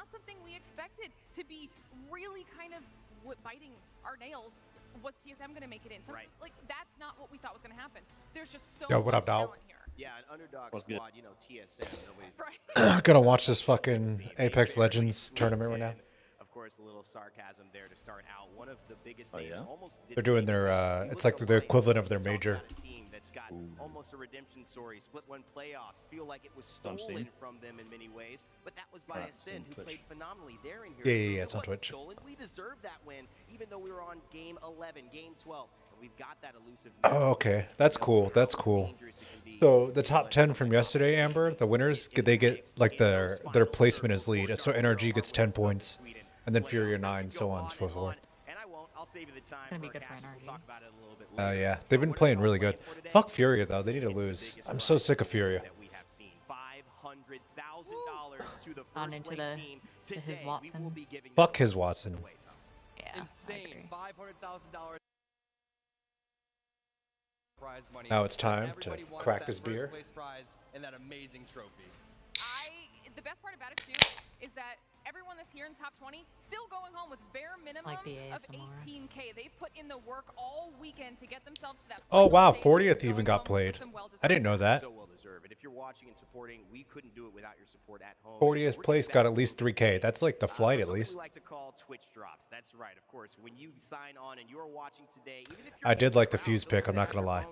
not something we expected to be really kind of biting our nails. Was TSM going to make it in? Something, like, that's not what we thought was going to happen. There's just so much talent here. Yeah, an underdog squad, you know, TSM. I'm gonna watch this fucking Apex Legends tournament right now. Of course, a little sarcasm there to start out. One of the biggest names almost They're doing their, it's like the equivalent of their major. That's got almost a redemption story. Split one playoffs. Feel like it was stolen from them in many ways, but that was by Ascend, who played phenomenally there in here. Yeah, it's on Twitch. Stolen. We deserved that win, even though we were on game 11, game 12. And we've got that elusive. Oh, okay. That's cool. That's cool. So the top 10 from yesterday, Amber, the winners, they get like their placement is lead. So Energy gets 10 points, and then Furia 9, so on and so forth. It's gonna be good for Energy. Yeah, they've been playing really good. Fuck Furia though, they need to lose. I'm so sick of Furia. On into his Watson. Fuck his Watson. Yeah, insane. $500,000 prize money. Now it's time to Everybody wants crack that this beer. first place prize and that amazing trophy. The best part about it too is that everyone that's here in top 20 still going home with bare minimum of 18K. They've put in the work all weekend to get themselves to that. Oh wow, 40th even got played. I didn't know that. So well deserved. And if you're watching and supporting, we couldn't do it without your support at home. 40th place got at least 3K. That's like the flight at least. We like to call Twitch drops. That's right, of course. When you sign on and you're watching today, even if I did like the fuse pick, I'm not gonna lie.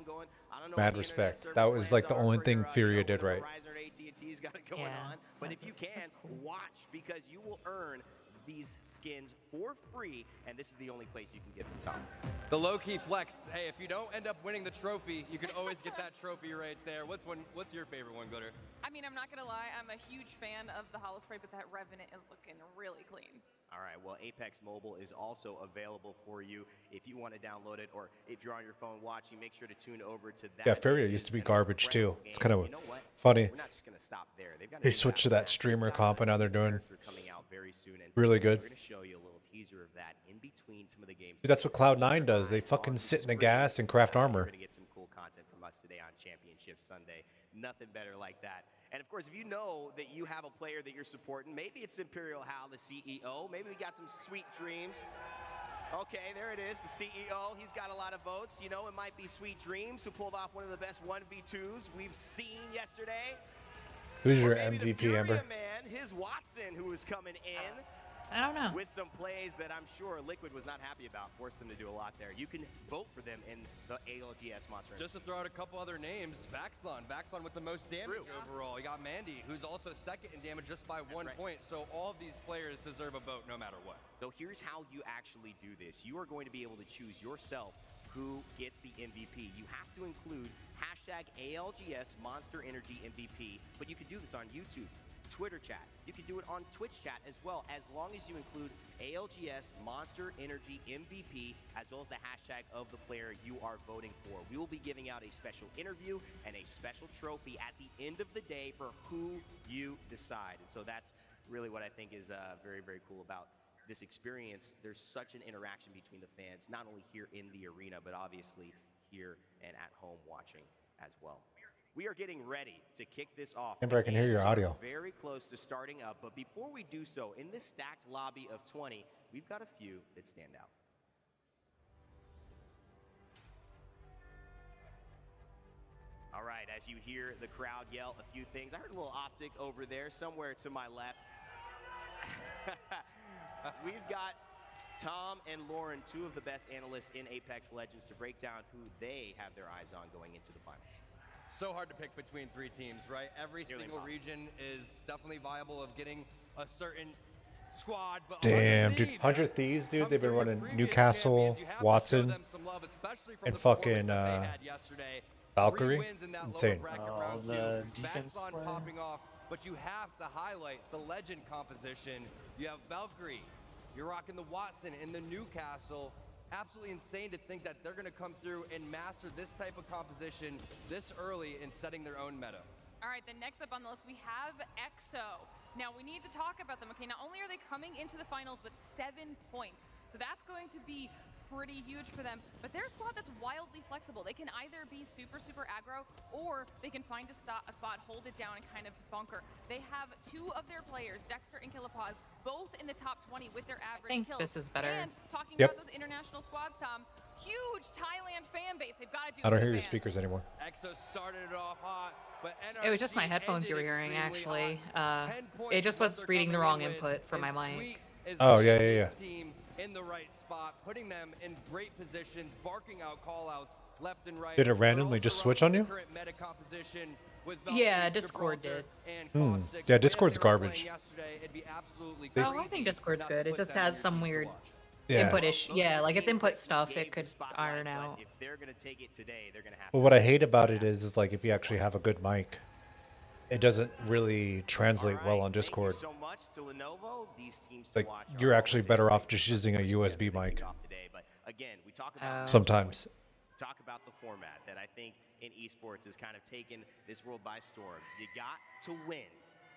Mad respect. That was like the only thing Furia did right. AT&T's got it going on. But if you can, watch, because you will earn these skins for free, and this is the only place you can get them, Tom. The low-key flex. Hey, if you don't end up winning the trophy, you can always get that trophy right there. What's your favorite one, Glitter? I mean, I'm not gonna lie, I'm a huge fan of the Hollow Spray, but that Revenant is looking really clean. All right, well, Apex Mobile is also available for you if you want to download it, or if you're on your phone watching, make sure to tune over to that. Yeah, Furia used to be garbage too. It's kind of funny. We're not just going to stop there. They switched to that streamer comp, and now they're doing coming out very soon, and really good. We're going to show you a little teaser of that in between some of the games. Dude, that's what Cloud9 does. They fucking sit in the gas and craft armor. You're going to get some cool content from us today on Championship Sunday. Nothing better like that. And of course, if you know that you have a player that you're supporting, maybe it's Imperial Hal, the CEO. Maybe we got some sweet dreams. Okay, there it is, the CEO. He's got a lot of votes. You know, it might be Sweet Dreams, who pulled off one of the best 1v2s we've seen yesterday. Who's your or maybe MVP, the Furia Amber? Man, his Watson, who is coming in. I don't know. With some plays that I'm sure Liquid was not happy about, forced them to do a lot there. You can vote for them in the ALGS Monster. Just to throw out a couple other names, Vaxlon. Vaxlon with the most damage overall. You got Mandy, who's also second in damage just by 1 point. So all of these players deserve a vote no matter what. So here's how you actually do this. You are going to be able to choose yourself who gets the MVP. You have to include hashtag ALGS Monster Energy MVP, but you can do this on YouTube, Twitter chat. You can do it on Twitch chat as well, as long as you include ALGS Monster Energy MVP, as well as the hashtag of the player you are voting for. We will be giving out a special interview and a special trophy at the end of the day for who you decide. And so that's really what I think is very, very cool about this experience. There's such an interaction between the fans, not only here in the arena, but obviously here and at home watching as well. We are getting ready to kick this off. Amber, I can hear your audio. Very close to starting up, but before we do so, in this stacked lobby of 20, we've got a few that stand out. All right, as you hear the crowd yell a few things, I heard a little optic over there, somewhere to my left. We've got Tom and Lauren, two of the best analysts in Apex Legends, to break down who they have their eyes on going into the finals. So hard to pick between three teams, right? Every single region is definitely viable of getting a certain squad. But damn, dude. 100 Thieves, dude. They've been running Newcastle, Watson, and fucking Valkyrie. It's insane. Oh, the defense popping off, but you have to highlight the legend composition. You have Valkyrie. You're rocking the Watson in the Newcastle. Absolutely insane to think that they're going to come through and master this type of composition this early in setting their own meta. All right, then next up on the list, we have EXO. Now, we need to talk about them, okay? Not only are they coming into the finals with 7 points, so that's going to be pretty huge for them. But they're a squad that's wildly flexible. They can either be super aggro, or they can find a spot, hold it down, and kind of bunker. They have 2 of their players, Dexter and Killapaz, both in the top 20 with their average I think kills. this is better. And talking Yep. about those international squads, Tom, huge Thailand fan base. They've got to do I don't big hear your fans. speakers anymore. EXO started it off hot, but It was just my headphones you were hearing, actually. It just was reading the wrong input for my mic. Oh, yeah. Team in the right spot, putting them in great positions, barking out call-outs left and right. Did it randomly just switch on you? Yeah, Discord did. Yeah, Discord's garbage. I don't think Discord's good. It just has some weird Yeah. input issue. Yeah, like it's input stuff. It could iron out. If they're going to take it today, they're going to have Well, what I hate about it is like if you actually have a good mic, it doesn't really translate well on Discord. Thank you so much to Lenovo. These teams to Like watch you're are actually always better off exciting. just using a USB mic Off today, but again, we talk about sometimes. talk about the format that I think in esports has kind of taken this world by storm. You got to win.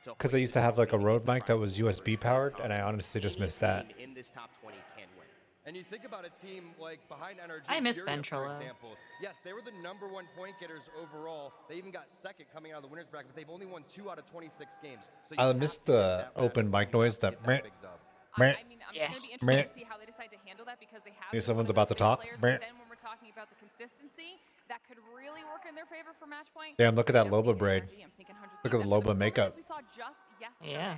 Because I used to have like a Rode mic that was USB powered, and I honestly just missed that. In this top 20 can win. And you think about a team like behind NRG, I miss Furia, for Ventrilo. example. Yes, they were the #1 point getters overall. They even got second coming out of the winners bracket, but they've only won 2 out of 26 games. So I you missed have to get the that open rep mic noise, to that get meh. big dub. Meh. I mean, I'm Yeah. going to be interested Meh. to see how they decide to handle that, because they have Maybe been someone's one of about the to talk. players, Meh. but then when we're talking about the consistency, that could really work in their favor for match point. Damn, look at that Definitely Loba braid. NRG. I'm thinking 100 Look at the But Loba the makeup. performances we saw just yesterday, Yeah.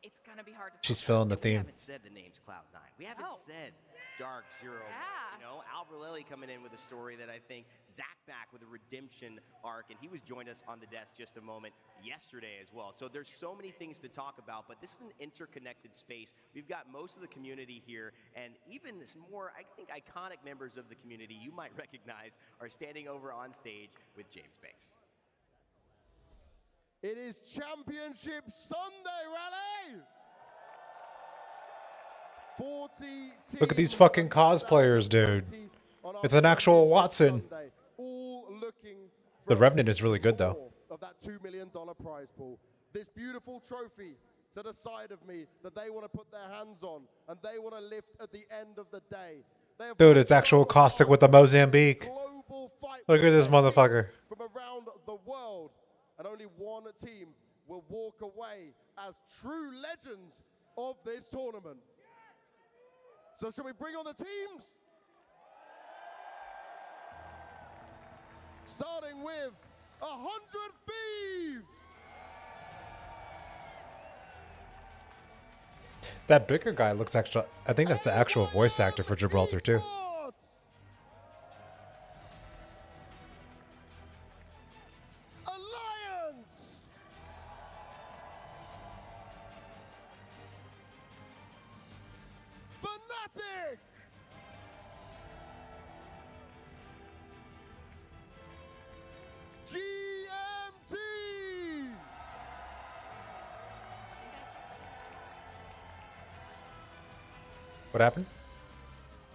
it's going to be hard to She's top. feeling the We theme. haven't said the names Cloud9. We haven't Oh. said Dark Zero. Yeah. You know, Albrelelli coming in with a story that I think Zach back with a redemption arc, and he was joined us on the desk just a moment yesterday as well. So there's so many things to talk about, but this is an interconnected space. We've got most of the community here, and even this more, I think, iconic members of the community you might recognize are standing over on stage with James Banks. It is Championship Sunday, Rally! 40 Look at these teams fucking from cosplayers, dude. 2020 on our It's an actual Championship Watson. Sunday, all looking for The a Revenant is piece really good, though. of that $2 million prize pool. This beautiful trophy to the side of me that they want to put their hands on and they want to lift at the end of the day. They have Dude, it's actual Caustic with the Mozambique. global fight Look at this with their motherfucker. teams from around the world, and only one team will walk away as true legends of this tournament. So shall we bring on the teams? Starting with 100 Thieves. That bigger guy looks actual. I think that's the actual voice actor for Gibraltar too. Esports. Alliance. Fnatic. GMT. What happened?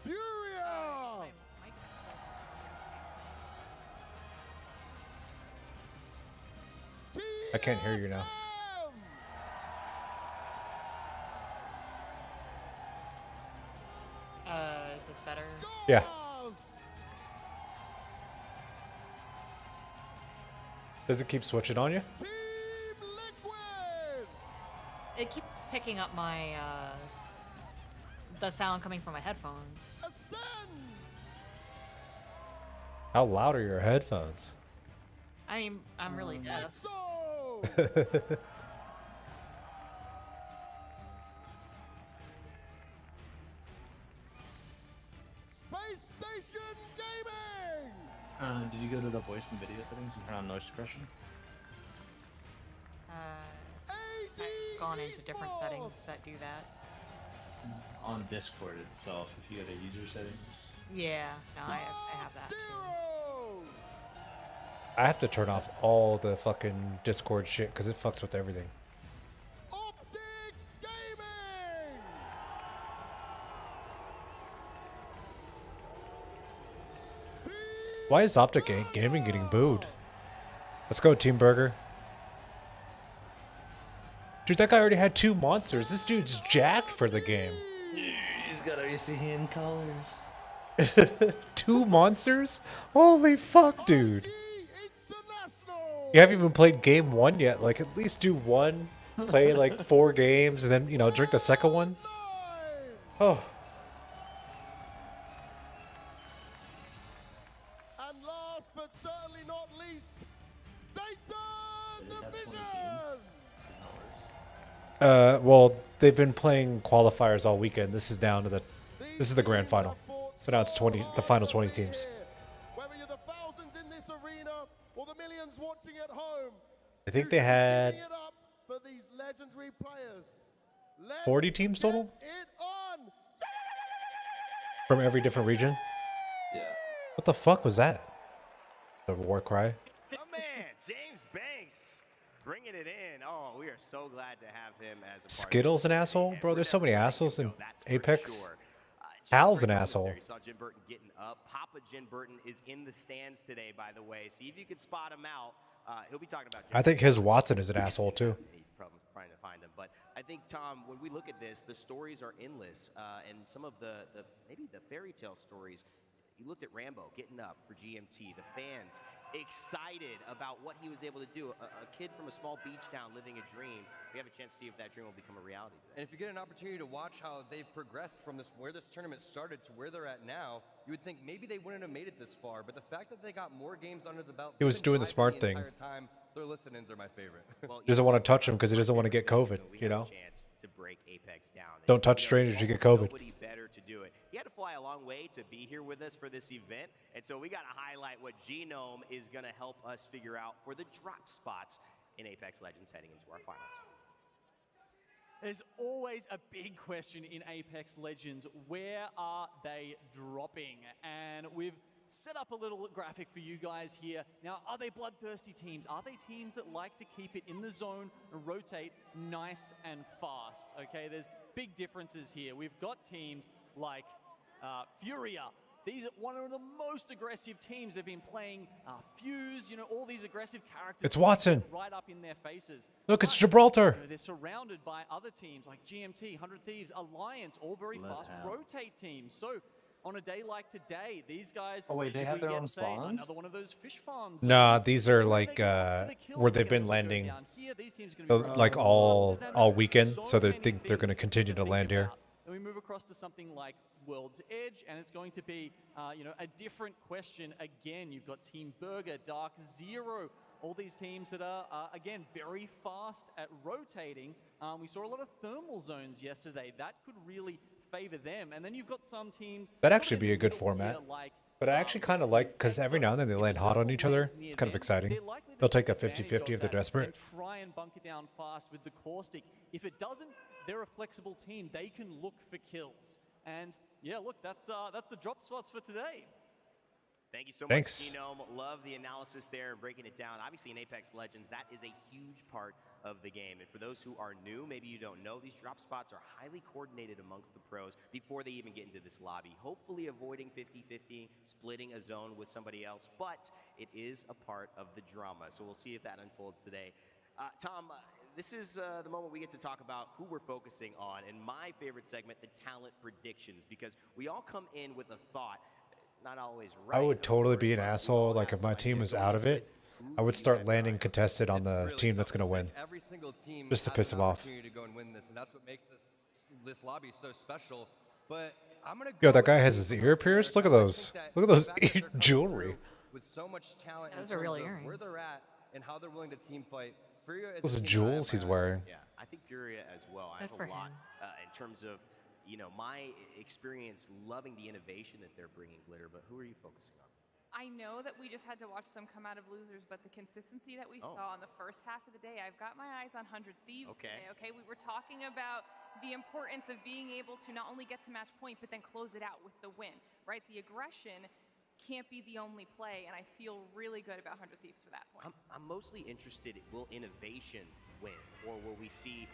Furia. I can't hear you now. Is this better? Yeah. Stars. Does it keep switching on you? Team Liquid. It keeps picking up my the sound coming from my headphones. Ascend. How loud are your headphones? I mean, I'm really deaf. Exo. Space Station Gaming. Did you go to the voice and video settings and turn on noise suppression? I've gone into different settings that do that. On Discord itself, if you go to user settings. Yeah, no, I have that. Zero. I have to turn off all the fucking Discord shit because it fucks with everything. Optic Gaming. Team Why is Optic Gaming getting booed? Let's go, Team Burger. Dude, that guy already had 2 monsters. This dude's jacked for the game. He's got ACN colors. 2 monsters? Holy fuck, dude. IG International. You haven't even played game 1 yet. Like, at least do one. Play like 4 games and then, you know, drink the second one. Oh. And last but certainly not least, Satan Does it have 20 Division. teams? Well, they've been playing qualifiers all weekend. This is down to the grand final. So now it's 20, the final 20 teams. Whether you're the thousands in this arena or the millions watching at home, I think you they should be had giving it up for these legendary players. Let's 40 teams total? get it on. from every different region. Yeah. What the fuck was that? The war cry. My man, James Banks, bringing it in. Oh, we are so glad to have him as a part Skittles of an this asshole? community, Bro, and there's we're so many definitely assholes letting in him know, that's for Apex. sure. Just Hal's some an great moments asshole. there. You saw Jim Burton getting up. Papa Jim Burton is in the stands today, by the way. See if you can spot him out. He'll be talking about Jim I think Burton. his Watson is an asshole too. He's probably trying to find him, but I think Tom, when we look at this, the stories are endless, and some of the maybe the fairy tale stories. You looked at Rambo getting up for GMT, the fans excited about what he was able to do. A kid from a small beach town living a dream. We have a chance to see if that dream will become a reality today. And if you get an opportunity to watch how they've progressed from where this tournament started to where they're at now, you would think maybe they wouldn't have made it this far. But the fact that they got more games under the belt, He was they've been doing the driving smart thing. entire time, their listen-ins are my favorite. Well, He doesn't want to touch him because he doesn't want to get COVID, we you have a know? chance to break Apex down. Don't touch you know, strangers, you get almost COVID. Nobody better to do it. He had to fly a long way to be here with us for this event, and so we got to highlight what Genome is going to help us figure out for the drop spots in Apex Legends heading into our finals. There's always a big question in Apex Legends. Where are they dropping? And we've set up a little graphic for you guys here. Now, are they bloodthirsty teams? Are they teams that like to keep it in the zone and rotate nice and fast? Okay, there's big differences here. We've got teams like Furia. These are one of the most aggressive teams. They've been playing Fuse, you know, all these aggressive characters. It's Watson. Right up in their faces. Look, it's But, Gibraltar. you know, they're surrounded by other teams like GMT, 100 Thieves, Alliance, all very fast Bloodhound. rotate teams. So on a day like today, these guys. Oh, wait, they if have we their get, own say, spawns? Another one of those fish farms. Nah, these are where like they go for the kills where they've together, been they go landing down here. These teams are gonna be like running all fast. weekend, so they many think they're going to things continue to think land here. about. Then we move across to something like World's Edge, and it's going to be, you know, a different question again. You've got Team Burger, Dark Zero, all these teams that are, again, very fast at rotating. We saw a lot of thermal zones yesterday. That could really favor them. And then you've got some teams. That'd sort of actually in be the a good middle format. here, like, But I actually kind of like, because every now and then they land hot on each other. It's kind of exciting. They'll take that 50-50 if they're desperate. And try and bunker down fast with the caustic. If it doesn't, they're a flexible team. They can look for kills. And yeah, look, that's the drop spots for today. Thank you so Thanks. much, Genome. Love the analysis there and breaking it down. Obviously, in Apex Legends, that is a huge part of the game. And for those who are new, maybe you don't know, these drop spots are highly coordinated amongst the pros before they even get into this lobby. Hopefully avoiding 50-50, splitting a zone with somebody else, but it is a part of the drama. So we'll see if that unfolds today. Tom, this is the moment we get to talk about who we're focusing on. And my favorite segment, the talent predictions, because we all come in with a thought. Not always right. I would totally be an Of course, asshole. Like if my team was out of it, I would start landing contested on It's the really team that's tough. going to win. Like, every single team Just to has piss an him off. opportunity to go and win this, and that's what makes this lobby so special. But I'm gonna Yo, go that guy with has Team his Burger ear pierced? Look at because those. I think that Look at those the fact that they're coming jewelry. through with so much talent Yeah, in those are real terms of where earrings. they're at and how they're willing to team fight. Furia is Those a team that I jewels he's admire. wearing. Yeah, I think Furia as well. I Good have for a lot him. in terms of, you know, my experience loving the innovation that they're bringing, Glitter. But who are you focusing on? I know that we just had to watch them come out of losers, but the consistency that we Oh. saw in the first half of the day, I've got my eyes on 100 Thieves Okay. today, okay? We were talking about the importance of being able to not only get to match point, but then close it out with the win, right? The aggression can't be the only play, and I feel really good about 100 Thieves for that point. I'm mostly interested, will innovation win? Or will we see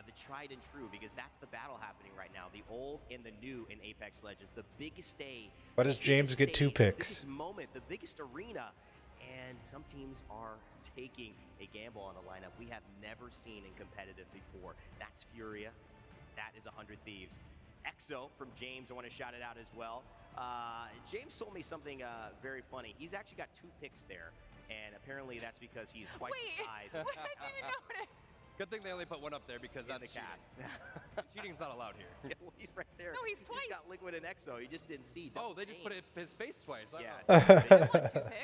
the tried and true? Because that's the battle happening right now. The old and the new in Apex Legends. The biggest day. Why does the James biggest get 2 stage, the picks? biggest moment, the biggest arena. And some teams are taking a gamble on a lineup we have never seen in competitive before. That's Furia. That is 100 Thieves. EXO from James. I want to shout it out as well. James told me something very funny. He's actually got 2 picks there, and apparently that's because he's twice the size. What? I didn't even notice. Good thing they only put one up there because that's the cast. Cheating's not allowed here. Yeah, well, he's right there. No, he's twice. He's got Liquid and EXO. You just didn't see. Oh, they just put his face twice. Yeah.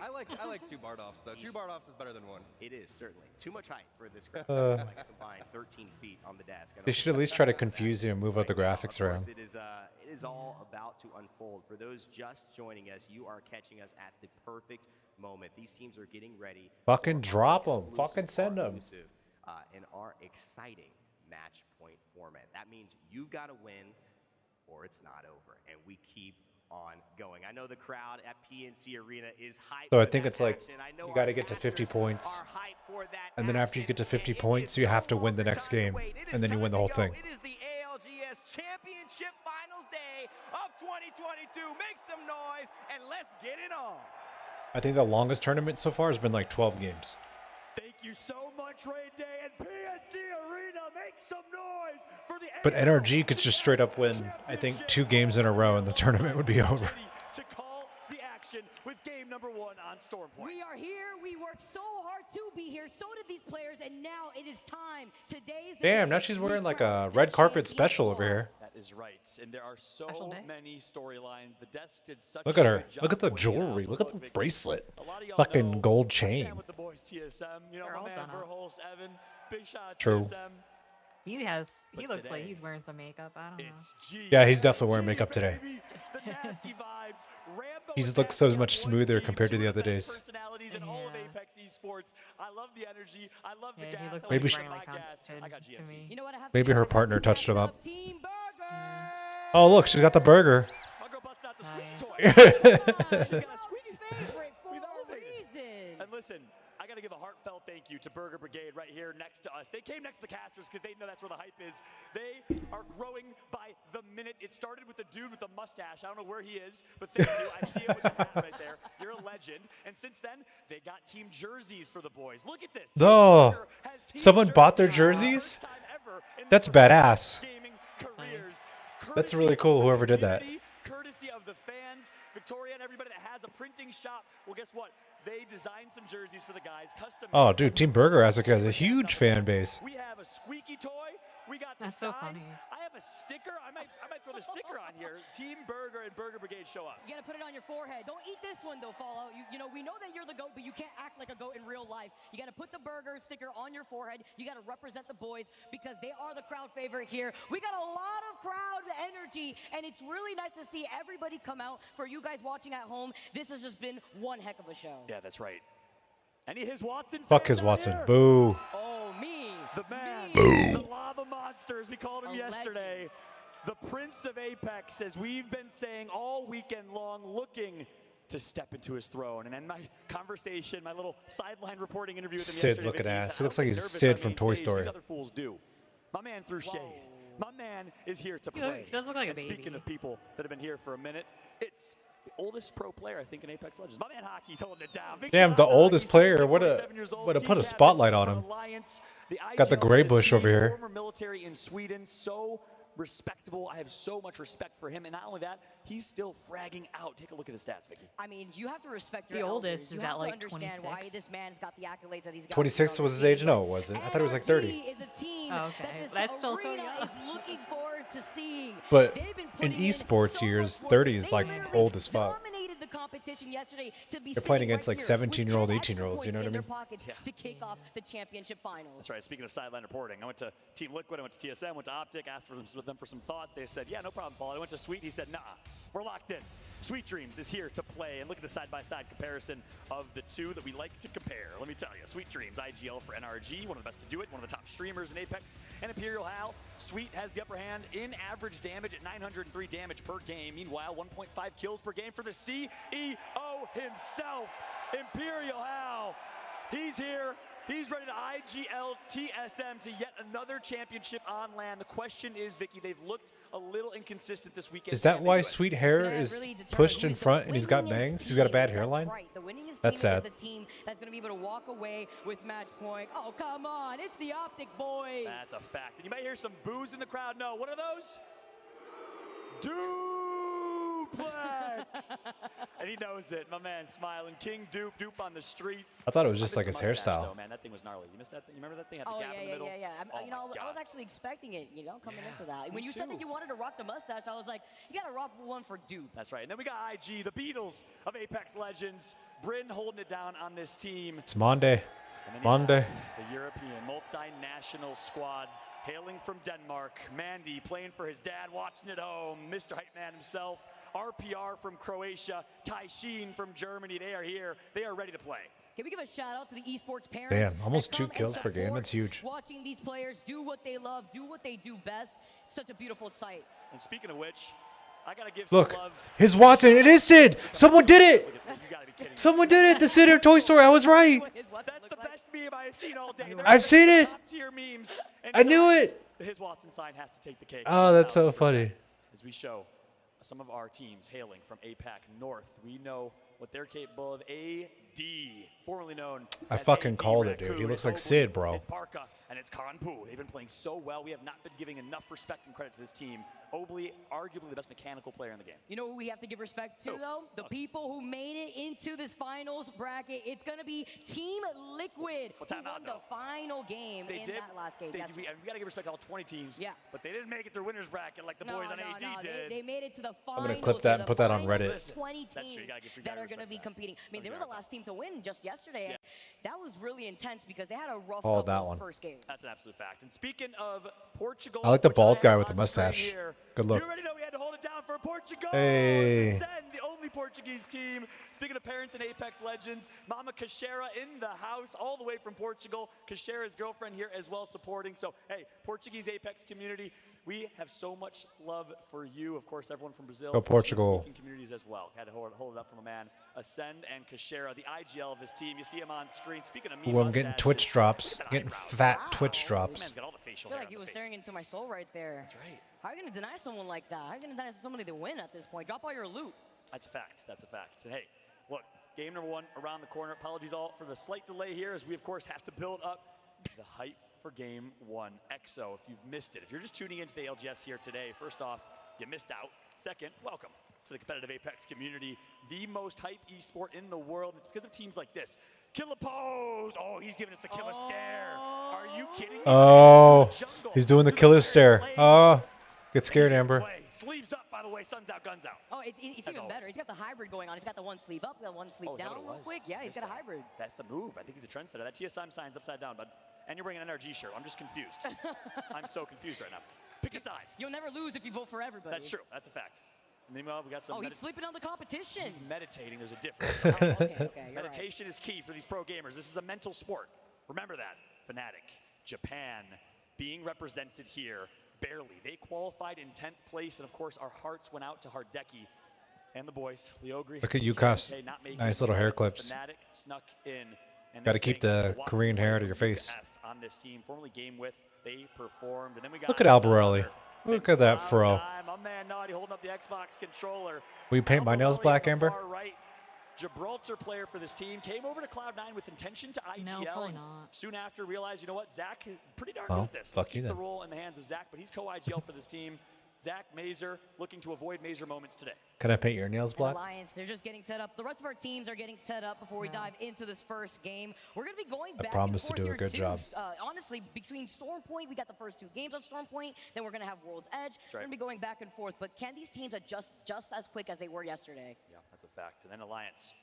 I like 2 Bardolphs though. 2 Bardolphs is better than 1. It is certainly too much height for this crowd. It's like a combined 13 feet on the desk. They should at least try to confuse you and move out the graphics around. It is all about to unfold. For those just joining us, you are catching us at the perfect moment. These teams are getting ready. Fucking for drop our 'em. Fucking send 'em. exclusive, in our exciting match point format. That means you've got to win or it's not over. And we keep on going. I know the crowd at PNC Arena is hyped. So I for think that it's like action. I know you got to our get to 50 casters points. are hyped for that And then after you action, get to 50 and it points, is you have to no win the longer next time to game. wait. It is And then you time win the to whole go. thing. It is the ALGS Championship Finals Day of 2022. Make some noise and let's get it on. I think the longest tournament so far has been like 12 games. Thank you so much, Raid Day and PNC Arena. Make some noise for the. But NRG could just straight up win, I think, 2 games in a row and the tournament would be over. To call the action with game number 1 on Stormpoint. We are here. We worked so hard to be here. So did these players, and now it is time. Today's the Damn, day now she's we wearing like crown a the red carpet champion special over ball. here. That is right, and there are so Special day. many storylines. The desk did such Look a at her. good job Look at the pointing it out. jewelry. Look at the Vicky, bracelet. a lot of y'all Fucking know gold I stand chain. with the boys TSM. You know, They're my all man done up. Verholst, Evan, big shot True. TSM. He But looks like today, he's wearing some makeup. I don't know. It's G. Yeah, he's definitely wearing makeup today. Baby. The nasty vibes. Rambo He's and looked so Nasty much on one smoother team, compared to 2 the of other best days. Personalities in all of Yeah. Apex Esports. I love the energy. I love the Yeah, gas. he looks I Maybe like she- Riley my gas. I got to GMT. me. You know what I have to Maybe do? her I have to partner touched him mess up. Team Burger. Oh, look, she's got the burger. I'll go bust out the squeaky Nice. toy. Come on, She's got a squeaky. favorite for We've a elevated. reason. And listen, I got to give a heartfelt thank you to Burger Brigade right here next to us. They came next to the casters because they know that's where the hype is. They are growing by the minute. It started with the dude with the mustache. I don't know where he is, but thank you. I see him with the hat right there. You're a legend. And since then, they got team jerseys for the boys. Look at this. Team Oh, Burger has team someone bought their jerseys. jerseys? First time ever in That's their badass. gaming That's nice. careers. That's really cool, whoever did that. Courtesy of the fans, Victoria, and everybody that has a printing shop. Well, guess what? They designed some jerseys for the guys, custom. Oh, dude, Team Burger has a huge fan base. We have a squeaky toy. We got the That's so signs. funny. I have a sticker. I might throw the sticker on here. Team Burger and Burger Brigade show up. You gotta put it on your forehead. Don't eat this one though, Fallout. You know, we know that you're the GOAT, but you can't act like a GOAT in real life. You gotta put the burger sticker on your forehead. You gotta represent the boys because they are the crowd favorite here. We got a lot of crowd energy, and it's really nice to see everybody come out. For you guys watching at home, this has just been one heck of a show. Yeah, that's right. Any his Watson? Fuck fans his out Watson. here? Boo. Oh, me. The man. Me. The lava monster, as we called him A yesterday. legend. The Prince of Apex, as we've been saying all weekend long, looking to step into his throne. And in my conversation, my little sideline reporting interview with him Sid yesterday, looking Vicky, ass. said, He looks "I like don't he's get nervous Sid on from main Toy stage. Story. These other fools do." My man threw shade. My man is here to play. He does look like a And speaking baby. of people that have been here for a minute, it's the oldest pro player, I think, in Apex Legends. My man Hockey's holding it down. Big Damn, shout the out to oldest Hockey. player. He's What a 27 years old, way to team put a captain spotlight on for him. Alliance. The Got the IGL gray is bush the over here. Former military in Sweden, so respectable. I have so much respect for him, and not only that, he's still fragging out. Take a look at his stats, Vicky. I mean, you have to respect The your oldest elders. You is have at, to like, understand why 26. this man's got the accolades that he's got. 26 was his age? No, it wasn't. I thought it was like 30. NRG is a team Oh, okay. that this That's still so arena young. is looking forward to seeing. But They've been in putting esports so years, much work. 30 is They like literally old as fuck. dominated the competition yesterday to be They're playing sitting against, right like, here 17-year-old, with 10 extra 18-year-olds, you know points what I in their mean? pockets to kick off the championship finals. That's right. Speaking of sideline reporting, I went to Team Liquid, I went to TSM, went to Optic, asked for them for some thoughts. They said, yeah, no problem, Fall. I went to Sweet. He said, nah, we're locked in. Sweet Dreams is here to play. And look at the side-by-side comparison of the two that we like to compare. Let me tell you, Sweet Dreams, IGL for NRG, one of the best to do it, one of the top streamers in Apex, and Imperial Hal. Sweet has the upper hand in average damage at 903 damage per game. Meanwhile, 1.5 kills per game for the CEO himself, Imperial Hal. He's here. He's ready to IGL TSM to yet another championship on land. The question is, Vicky, they've looked a little inconsistent this weekend. Is that Can they why do it? Sweet Hair gonna is really determine pushed who in is the front and he's got winningest bangs? He's got a team. bad That's hairline? right. The winningest That's team sad. is the team that's going to be able to walk away with match point. Oh, come on. It's the Optic boys. That's a fact. And you might hear some boos in the crowd. No, what are those? Duplex! And he knows it. My man smiling. King Dupe, Dupe on the streets. I thought it was just I like missed his the mustache, hairstyle. though, man, that thing was gnarly. You missed that thing? You remember that thing? Had the Oh, gap in the middle? yeah. Oh You know, my I was God. actually expecting it, coming into that. me When you said too. that you wanted to rock the mustache, I was like, you got to rock one for Dupe. That's right. And then we got IG, the Beatles of Apex Legends. Bryn holding it down on this team. It's Monday. And then you Monday. have the European multinational squad hailing from Denmark. Mandy playing for his dad, watching at home. Mr. Hype Man himself. RPR from Croatia. Tai Sheen from Germany. They are here. They are ready to play. Can we give a shout out to the esports parents? Damn, almost that 2 come and kills per game. support That's huge. Watching these players do what they love, do what they do best. It's such a beautiful sight. And speaking of which, I got to give Look, some love. his Watson. It is Sid. Someone did it. You got to be kidding me. Someone did it. The Sid of Toy Story. I was right. That's the best meme I've seen all day. I've seen it. Top-tier memes. And I knew besides, it. His Watson sign has to take the cake. Oh, that's so 1000%. funny. As we show some of our teams hailing from APAC North, we know what they're capable of. AD, formerly known I as fucking AD called it, dude. Raccoon. He looks It's like Oakley, Sid, bro. It's Barca, and it's Kanpu. They've been playing so well. We have not been giving enough respect and credit to this team. Oakley, arguably the best mechanical player in the game. You know who we have to give respect to, Who? though? The people who made it into this finals bracket. It's going to be Team Liquid, Well, who time out, won the though. final game They in did. that last game. They That's did. And we got to give respect to all 20 teams. Yeah. But they didn't make it through winners bracket like the boys on AD did. They made it to the gonna finals. clip that so and the put that on final Reddit. 20 That's true. You teams gotta give- you that gotta are going to respect be that. competing. I mean, they Don't were get the on last team to win just yesterday. Yeah. That was really intense because they had a rough Oh, couple that of one. first games. That's an absolute fact. And speaking of Portugal, I like the which bald have guy with the on screen mustache. here, Good look. You already know we had to hold it down for Portugal. Hey. Ascend, the only Portuguese team. Speaking of parents and Apex Legends, Mama Kashera in the house, all the way from Portugal. Kashera's girlfriend here as well supporting. So, hey, Portuguese Apex community, we have so much love for you. Of course, everyone from Brazil. Go Portugal. Portuguese-speaking communities as well. Had to hold it up for my man, Ascend and Kashera, the IGL of his team. You see him on screen. Speaking of me, Ooh, I'm getting Twitch drops. Getting fat Twitch Man's drops. got all the I facial feel hair like on he the was face. staring into my soul right there. That's right. How are you going to deny someone like that? How are you going to deny somebody to win at this point? Drop all your loot. That's a fact. That's a fact. And hey, look, game number 1 around the corner. Apologies all for the slight delay here as we, of course, have to build up the hype for game 1. EXO, if you've missed it, if you're just tuning into the ALGS here today, first off, you missed out. Second, welcome to the competitive Apex community, the most hype esport in the world. It's because of teams like this. Killer Pose! Oh, he's giving us the killer stare. Are you kidding me? Oh, Jungle he's doing the to killer very stare. flames. Oh, get scared, He's Amber. away. Sleeves up, by the way. Sun's out, guns out. Oh, it's As even better. always. He's got the hybrid going on. He's got the one sleeve up, the one sleeve Oh, is that down what it real was? quick. Yeah, he's Missed got a that. hybrid. That's the move. I think he's a trendsetter. That TSM sign's upside down, bud. And you're bringing an NRG shirt. I'm just confused. I'm so confused right now. Pick a side. You'll never lose if you vote for everybody. That's true. That's a fact. And meanwhile, we got some. Oh, he's sleeping on the competition. He's meditating. There's a difference. Okay, you're right. Meditation is key for these pro gamers. This is a mental sport. Remember that. Fnatic, Japan, being represented here barely. They qualified in 10th place, and of course, our hearts went out to Hardeki and the boys. Leogri. Look at Yukaf's nice little hair clips. Fnatic snuck in. And Gotta that's keep thanks the to Watson Korean hair playing out of your for face. UKF on this team, formerly game with. They performed, and then we got Look at Albarelli. another Look at that big fro. guy, my man Naughty holding up the Xbox controller. Will you paint my nails Albarelli black, on the Amber? far right, Gibraltar player for this team, came over to Cloud9 with intention to IGL. No, probably and not. Soon after, realized, you know what, Zach is pretty darn Well, good at this. fuck Let's you keep the then. role in the hands of Zach, but he's co-IGL for this team. Zach Mazer looking to avoid Mazer moments today. Can I paint your nails And black? Alliance, they're just getting set up. The rest of our teams are getting set up before we dive into this first game. We're going to be going back promise to and forth do a here, good too. job. Honestly, between Storm Point, we got the first 2 games on Storm Point. Then we're going to have World's Edge. right. We're going to be going back and forth. But can these teams adjust just as quick as they were yesterday? Yeah, that's a fact. And then Alliance,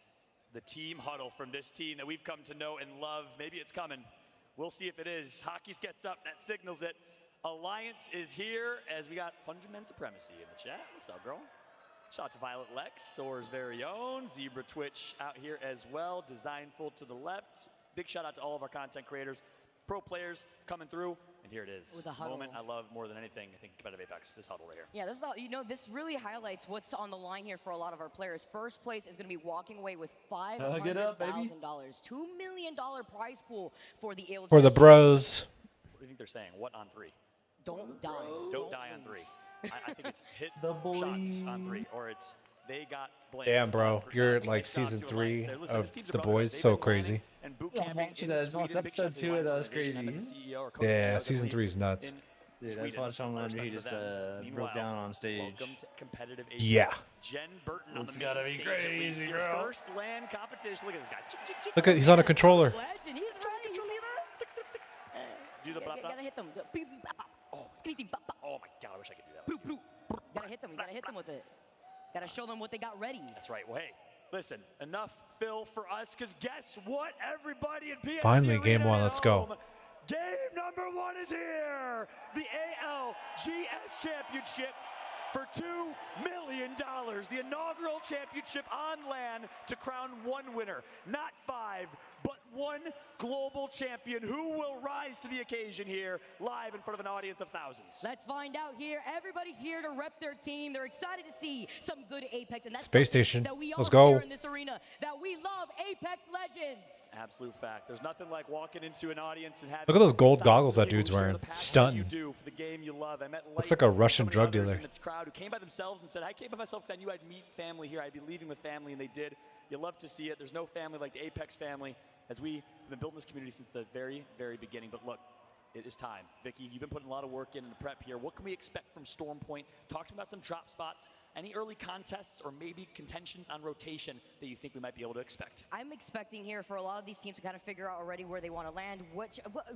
the team huddle from this team that we've come to know and love. Maybe it's coming. We'll see if it is. Hockey's gets up. That signals it. Alliance is here as we got Fundament Supremacy in the chat. What's up, girl? Shout out to Violet Lex, Soar's very own. Zebra Twitch out here as well. Designful to the left. Big shout out to all of our content creators, pro players coming through. And here it is. With the huddle. Moment I love more than anything, I think, competitive Apex, this huddle right here. Yeah, this really highlights what's on the line here for a lot of our players. First place is going to be walking away with Get up, baby. $500,000. $2 million prize pool for the ALGS. For the bros. What do you think they're saying? What on 3? Don't die. Don't die on 3. I think it's hit The shots boys. on 3, or it's they got blamed. Damn, bro. for You're not like taking shots season to a 3 line. Listen, of this team's a The brotherhood. Boys. They've So been crazy. grinding and boot Yeah, I'm camping watching in that. It's Sweden. almost Big shout out episode to 2 of Alliance that was Organization and crazy. the CEO or Yeah, co-CEO of the season league 3 is nuts. in Dude, I just Sweden. watched Homelander. He Respect just for them. broke Meanwhile, down on stage. Welcome to competitive Apex. Yeah. Jen Burton on It's the gotta main be stage, at least. crazy, Your bro. first LAN competition. Look at this guy. Look at, he's on a controller. Legend, he's ready. You see that? Do the bop, bop. Gotta hit them. Oh, Skitty bop, bop. oh my god, I wish I could do that. Bloop, bloop. Gotta hit them. You gotta hit them with it. Gotta show them what they got ready. That's right. Well, hey, listen, enough Phil for us, because guess what? Everybody in PNC Finally, game Arena one. at Let's go. home, game number 1 is here. The ALGS Championship for $2 million. The inaugural championship on LAN to crown one winner. Not 5, but 1 global champion. Who will rise to the occasion here, live in front of an audience of thousands? Let's find out here. Everybody's here to rep their team. They're excited to see some good Apex, and that's Space something Station. that we all Let's go. share in this arena. That we love Apex Legends. Absolute fact. There's nothing like walking into an audience and having Look at those gold 1,000 goggles that people dude's who share wearing. the passion that Stunning. You do for the game you love. I met Looks Light like a and Russian so many drug others dealer. in the crowd who came by themselves and said, I came by myself because I knew I'd meet family here. I'd be leaving with family, and they did. You love to see it. There's no family like the Apex family, as we have been building this community since the very, very beginning. But look, it is time. Vicky, you've been putting a lot of work in the prep here. What can we expect from Storm Point? Talk to me about some drop spots, any early contests, or maybe contentions on rotation that you think we might be able to expect. I'm expecting here for a lot of these teams to kind of figure out already where they want to land.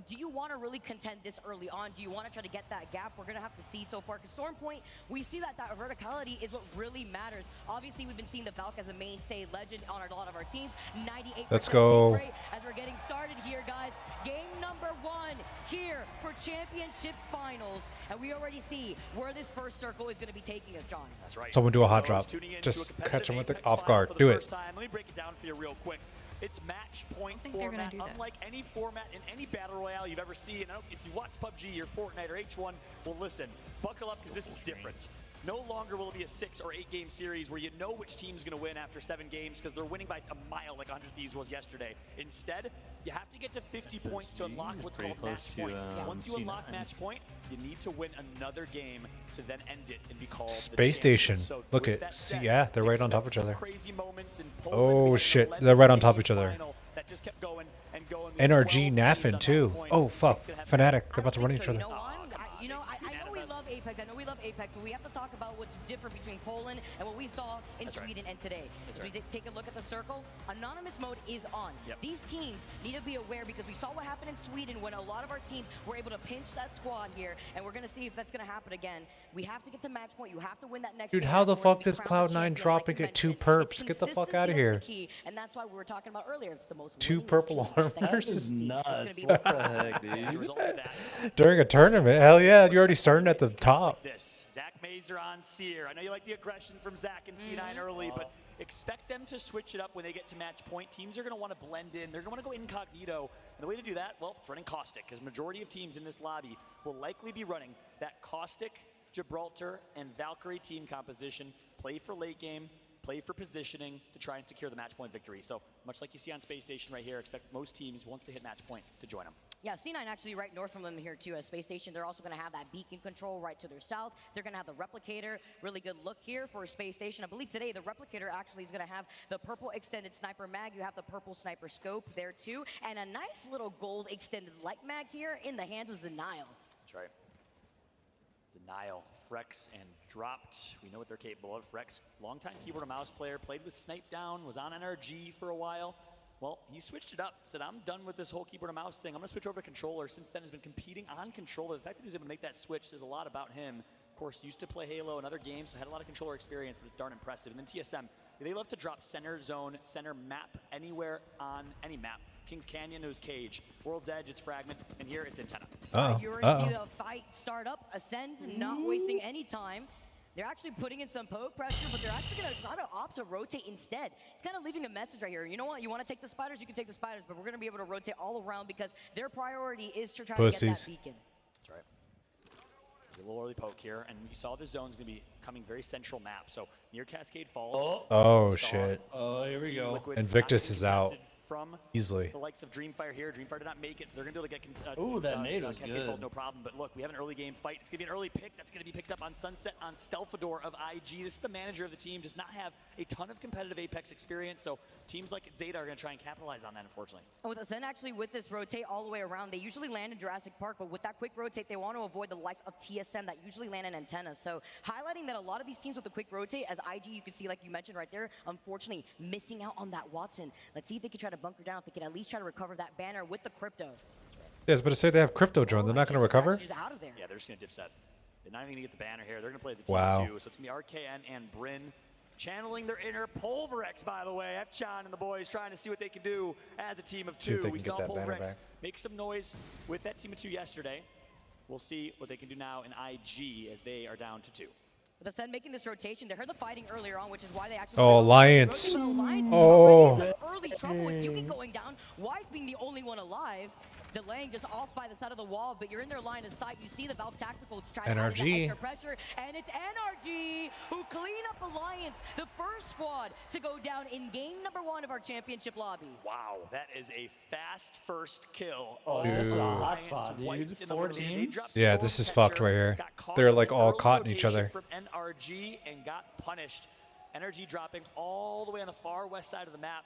Do you want to really contend this early on? Do you want to try to get that gap? We're going to have to see so far. Because Storm Point, we see that verticality is what really matters. Obviously, we've been seeing the Valk as a mainstay Legend on a lot of our teams. 98% Let's go. rate as we're getting started here, guys. Game number 1 here for championship finals. And we already see where this first circle is going to be taking us, John. That's right. Someone do a hot Those drop. tuning in to Just a competitive catch him with the Apex off final guard. for the Do it. first time. Let me break it down for you real quick. It's match point think they're gonna format, do that. unlike any format in any battle royale you've ever seen. If you watch PUBG or Fortnite or H1, well, listen, buckle up because this is different. No longer will it be a 6 or 8 game series where you know which team's going to win after 7 games because they're winning by a mile like 100 Thieves was yesterday. Instead, you have to get to 50 points to unlock what's called match point. Once you unlock match point, you need to win another game to then end it and be called the Space champion. Station. So Look with at, that see, said, yeah, they're right on top of each expect other. some crazy moments in Poland. Oh, We had shit, the they're right on top of Legends each other. final that just kept going and going. We had NRG 12 teams Naffin on too. that point. Oh fuck, It's gonna have Fnatic. I They're about to don't run think each so. other. You know, I Fnatic know we does. love Apex. I know we love Apex, but we have to talk about what's different between Poland and what we saw in That's right. Sweden and today. That's As we right. take a look at the circle, anonymous mode is on. Yep. These teams need to be aware because we saw what happened in Sweden when a lot of our teams were able to pinch that squad here, and we're going to see if that's going to happen again. We have to get to match point. You have to win that next Dude, game how the afterwards to fuck be does crowned the Cloud9 champion, drop like and you get 2 mentioned. perps? It's Get the fuck consistency out of that's here. the key, and that's why we were talking about earlier. It's the most 2 winningest purple team that armors? you see. It's gonna Nuts. be What the heck, As a dude? result of that, During a tournament? Hell yeah, you're already starting at the top. this. Zach Mazer on Seer. I know you like the aggression from Zach and C9 early, but expect them to switch it up when they get to match point. Teams are going to want to blend in. They're going to want to go incognito. And the way to do that, well, it's running Caustic, because majority of teams in this lobby will likely be running that Caustic, Gibraltar, and Valkyrie team composition. Play for late game, play for positioning to try and secure the match point victory. So much like you see on Space Station right here, expect most teams, once they hit match point, to join them. Yeah, C9 actually right north from them here too. At Space Station, they're also going to have that beacon control right to their south. They're going to have the replicator. Really good look here for Space Station. I believe today the replicator actually is going to have the purple extended sniper mag. You have the purple sniper scope there too, and a nice little gold extended light mag here in the hands of Zenile. That's right. Zenile, Frex, and dropped. We know what they're capable of. Frex, longtime keyboard and mouse player, played with Snipe Down, was on NRG for a while. Well, he switched it up, said, I'm done with this whole keyboard and mouse thing. I'm going to switch over to controller. Since then, has been competing on controller. The fact that he was able to make that switch says a lot about him. Of course, used to play Halo and other games, so had a lot of controller experience, but it's darn impressive. And then TSM, they love to drop center zone, center map, anywhere on any map. Kings Canyon, it was Cage. World's Edge, it's Fragment, and here it's Antenna. You already see the fight start up, Ascend, not wasting any time. They're actually putting in some poke pressure, but they're actually going to try to opt to rotate instead. It's kind of leaving a message right here. You know what? You want to take the spiders? You can take the spiders, but we're going to be able to rotate all around because their priority is to try to get that beacon. That's right. A little early poke here, and you saw the zone's going to be coming very central map. So near Cascade Falls. Oh shit. Oh, here we go. Liquid, Invictus is out. from Easily. the likes of Dreamfire here. Dreamfire did not make it, so they're going to be able to get Ooh, that nade was Cascade Falls, good. no problem. But look, we have an early game fight. It's going to be an early pick that's going to be picked up on Sunset on Stealthador of IG. This is the manager of the team, does not have a ton of competitive Apex experience, so teams like Zeta are going to try and capitalize on that, unfortunately. And with Zen actually with this rotate all the way around, they usually land in Jurassic Park, but with that quick rotate, they want to avoid the likes of TSM that usually land in antennas. So highlighting that a lot of these teams with the quick rotate, as IG, you can see, like you mentioned right there, unfortunately missing out on that Watson. Let's see if they can try to bunker down, if they can at least try to recover that banner with the crypto. Yeah, I was about to say they have crypto drone. They're not going to recover? Out of there. Yeah, they're just going to dipset. They're not even going to get the banner here. They're going to play the team Wow. too. So it's going to be RKN and Bryn channeling their inner Pulverex, by the way. F-Chan and the boys trying to see what they can do as a team of See if two. they We can get saw that banner Pulverex back. make some noise with that team of two yesterday. We'll see what they can do now in IG as they are down to 2. But Ascend making this rotation, they heard the fighting earlier on, which is why they actually... Oh, Alliance. Oh. Early trouble with Yuki going down. Wise being the only one alive. Delaying just off by the side of the wall, but you're in their line of sight. You see the Valve Tactical trying to NRG. extra pressure, and it's NRG who clean up Alliance, the first squad to go down in game number 1 of our championship lobby. Wow, that is a fast first kill. Oh, this is a Ooh. hot spot, dude. 4 teams. Yeah, this is fucked right here. They're like all caught in each other. From NRG and got punished. NRG dropping all the way on the far west side of the map.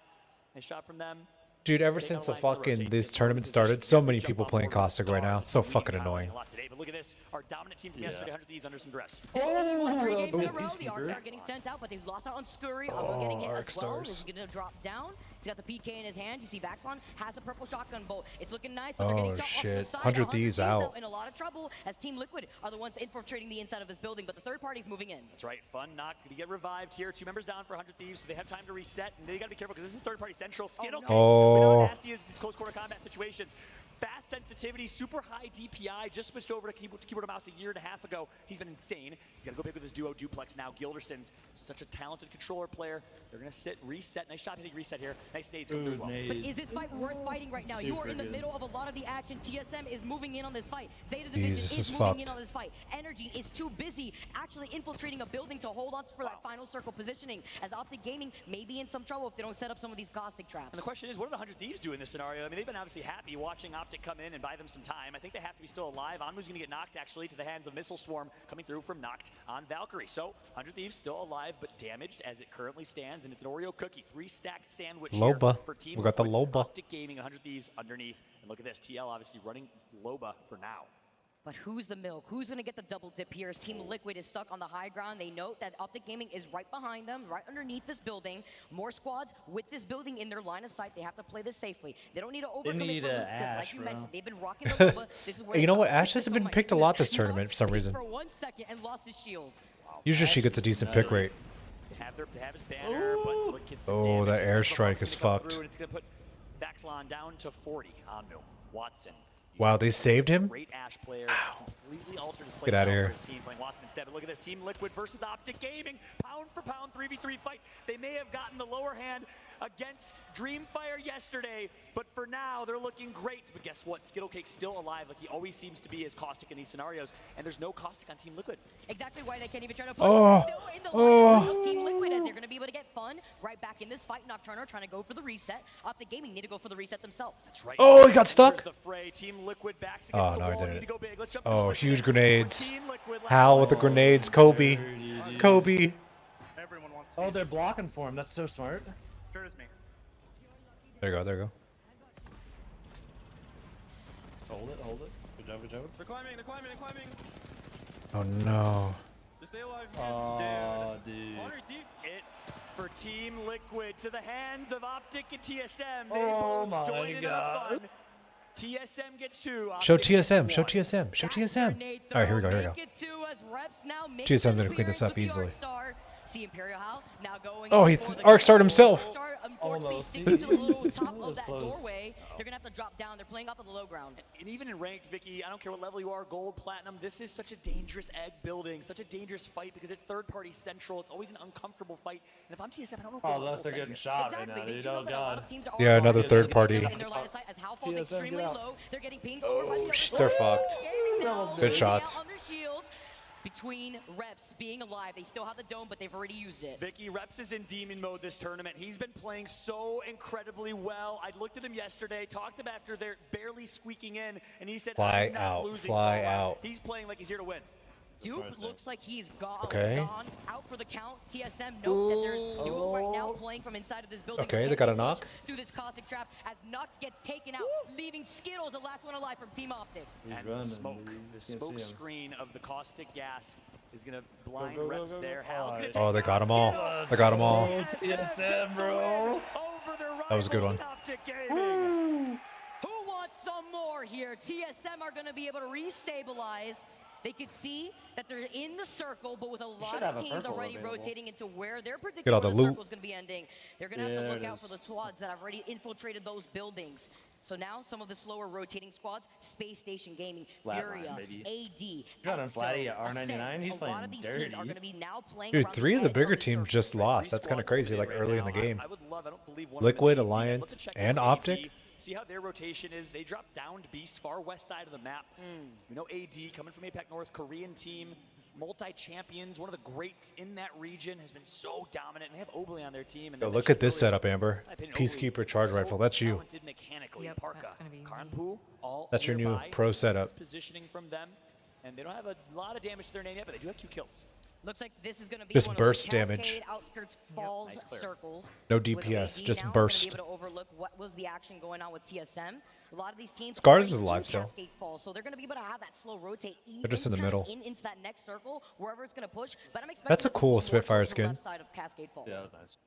Nice shot from them. Dude, ever since the fucking this tournament started, so many people playing Caustic right now. It's so fucking annoying. But look at this, our dominant team from yesterday, 100 Thieves under some duress. Oh, 3 games in a oh, row, he's the Arcs are getting sent out, but they lost out on Scurry. Getting hit as well. He's gonna drop down. He's got the PK in his hand. You see Vaxlon has the purple shotgun bolt. It's looking nice, but they're getting Oh shot off to the shit, side. 100 Thieves now out. in a lot of trouble as Team Liquid are the ones infiltrating the inside of his building, but the third party's moving in. That's right, Fun Knock to get revived here. 2 members down for 100 Thieves, so they have time to reset, and they gotta be careful because this is third party central. Skittle Cakes. We know how nasty is these close quarter combat situations. Fast sensitivity, super high DPI, just switched over to keyboard and mouse a year and a half ago. He's been insane. He's got to go big with his duo duplex now. Gilderson's such a talented controller player. They're going to sit, reset. Nice shot hitting reset here. Nice nades coming through as well. But is this fight worth fighting right now? You are in the middle of a lot of the action. TSM is moving in on this fight. Zeta Division is moving in on this fight. Energy is too busy actually infiltrating a building to hold on for that final circle positioning, as Optic Gaming may be in some trouble if they don't set up some of these caustic traps. And the question is, what do the 100 Thieves do in this scenario? I mean, they've been obviously happy watching Optic come in and buy them some time. I think they have to be still alive. Anmu's going to get knocked, actually, to the hands of Missile Swarm coming through from Knocked on Valkyrie. So, 100 Thieves still alive, but damaged as it currently stands, and it's an Oreo cookie. 3-stacked sandwich Loba. here for Team We got the Liquid. Loba. Optic Gaming, 100 Thieves underneath. And look at this, TL obviously running Loba for now. But who's the milk? Who's going to get the double dip here as Team Liquid is stuck on the high ground? They note that Optic Gaming is right behind them, right underneath this building. More squads with this building in their line of sight. They have to play this safely. They don't need to overcommit. need because, Ash, like you bro. mentioned, they've been rocking the Loba. This is where You know they what? got Ash 6-6. hasn't Oh been my picked a lot goodness. this tournament for some reason. For 1 second and lost his shield. Usually she gets a decent pick rate. They have his banner, but look at the Oh, damage. that airstrike is It's gonna come fucked. through, and it's going to put Vaxlon down to 40. Anmu, Watson. Wow, they saved him? Great Ash player. Completely altered his play Get outta style here. for his team, playing Watson instead. But look at this, Team Liquid versus Optic Gaming. Pound for pound, 3v3 fight. They may have gotten the lower hand against Dreamfire yesterday, but for now, they're looking great. But guess what? Skittlecake's still alive, like he always seems to be as Caustic in these scenarios, and there's no Caustic on Team Liquid. Exactly why they can't even try to push. Oh. Still in the line of sight of Team Liquid, as they're going to be able to get Fun right back in this fight. Nocturno trying to go for the reset. Optic Gaming need to go for the reset themselves. That's right. Oh, he got stuck. The fray. Team Liquid backs Oh, against no, the he wall. didn't. Need to go big. Let's jump Oh, into huge this. grenades. Team Liquid, Hal with the grenades. Kobe. Kobe. Everyone wants Oh, they're blocking for him. That's so smart. Sure is me. There you go, there you go. Hold it, hold it. Good job, good job. They're climbing, they're climbing, they're climbing. Oh no. Just stay alive. Oh, dude. Water deep. It for Team Liquid to the hands of Optic and TSM. They Oh both my join in the God. fun. TSM gets 2. Show Optic gets TSM, show 1. TSM, show TSM. Alright, here we go, here we go. TSM gonna clean this up easily. See Imperial Hal now going. Oh, he Arc starred himself. Unfortunately, Almost. sticking to the little top That of was that close. doorway. They're gonna have to drop down. They're playing off of the low ground. And even in ranked, Vicky, I don't care what level you are, gold, platinum, this is such a dangerous egg building, such a dangerous fight because it's third-party central. It's always an uncomfortable fight. And if I'm TSM, I don't know if Oh, we're look, they're getting shot right now, Exactly. They dude. do know Oh, that a lot God. of teams are Yeah, already another on third the party. in their line of sight as Hal falls TSM, extremely get out. low. They're getting pinged over by the other Shh, side. they're fucked. Gaming now Good losing shots. out on their shield. between Reps being alive. They still have the dome, but they've already used it. Vicky, Reps is in demon mode this tournament. He's been playing so incredibly well. I looked at him yesterday, talked to him after they're barely squeaking in, and he said, Fly I'm not out, losing fly Fallout. out. He's playing like he's here to win. Duke looks like he's gone, Okay. out for the count. TSM note that there's Duke right now playing from inside of this building. Okay, they got a knock. Through this caustic trap as Nox gets taken out, leaving Skittles the last one alive from Team Optic. And the smoke, the smoke screen of the caustic gas is going to blind Reps there. Hal's gonna take Oh, they got them all. They got them all. That was a good one. Who wants some more here? TSM are going to be able to restabilize. They could see that they're in the circle, but with a lot of teams already rotating into where their particular circle is going to be ending. They're going to have to look out for the squads that have already infiltrated those buildings. So now some of the slower rotating squads, Space Station Gaming, Furia, AD, Flatty at R99, he's playing dirty. Dude, 3 of the bigger teams just lost. That's kind of crazy, like early in the game. Liquid, Alliance, and Optic. See how their rotation is? They drop down to Beast, far west side of the map. We know AD coming from APAC North, Korean team, multi-champions, one of the greats in that region, has been so dominant, and they have Obley on their team. And Yo, look at this setup, Amber. Peacekeeper charge rifle. That's you. Yep, that's gonna be me. That's your new pro setup. Positioning from them, and they don't have a lot of damage to their name yet, but they do have 2 kills. Looks like this is going to be Just one burst of those damage. Outskirts falls circles. No DPS, just burst. Be able to overlook what was the action going on with TSM. A lot of these teams Scars is alive still. Cascade falls, so they're going to be able to have that slow rotate. They're just in the middle. Into that next circle, wherever it's going to push. But I'm expecting That's a cool Spitfire skin. left side of Cascade Falls. Yeah, nice.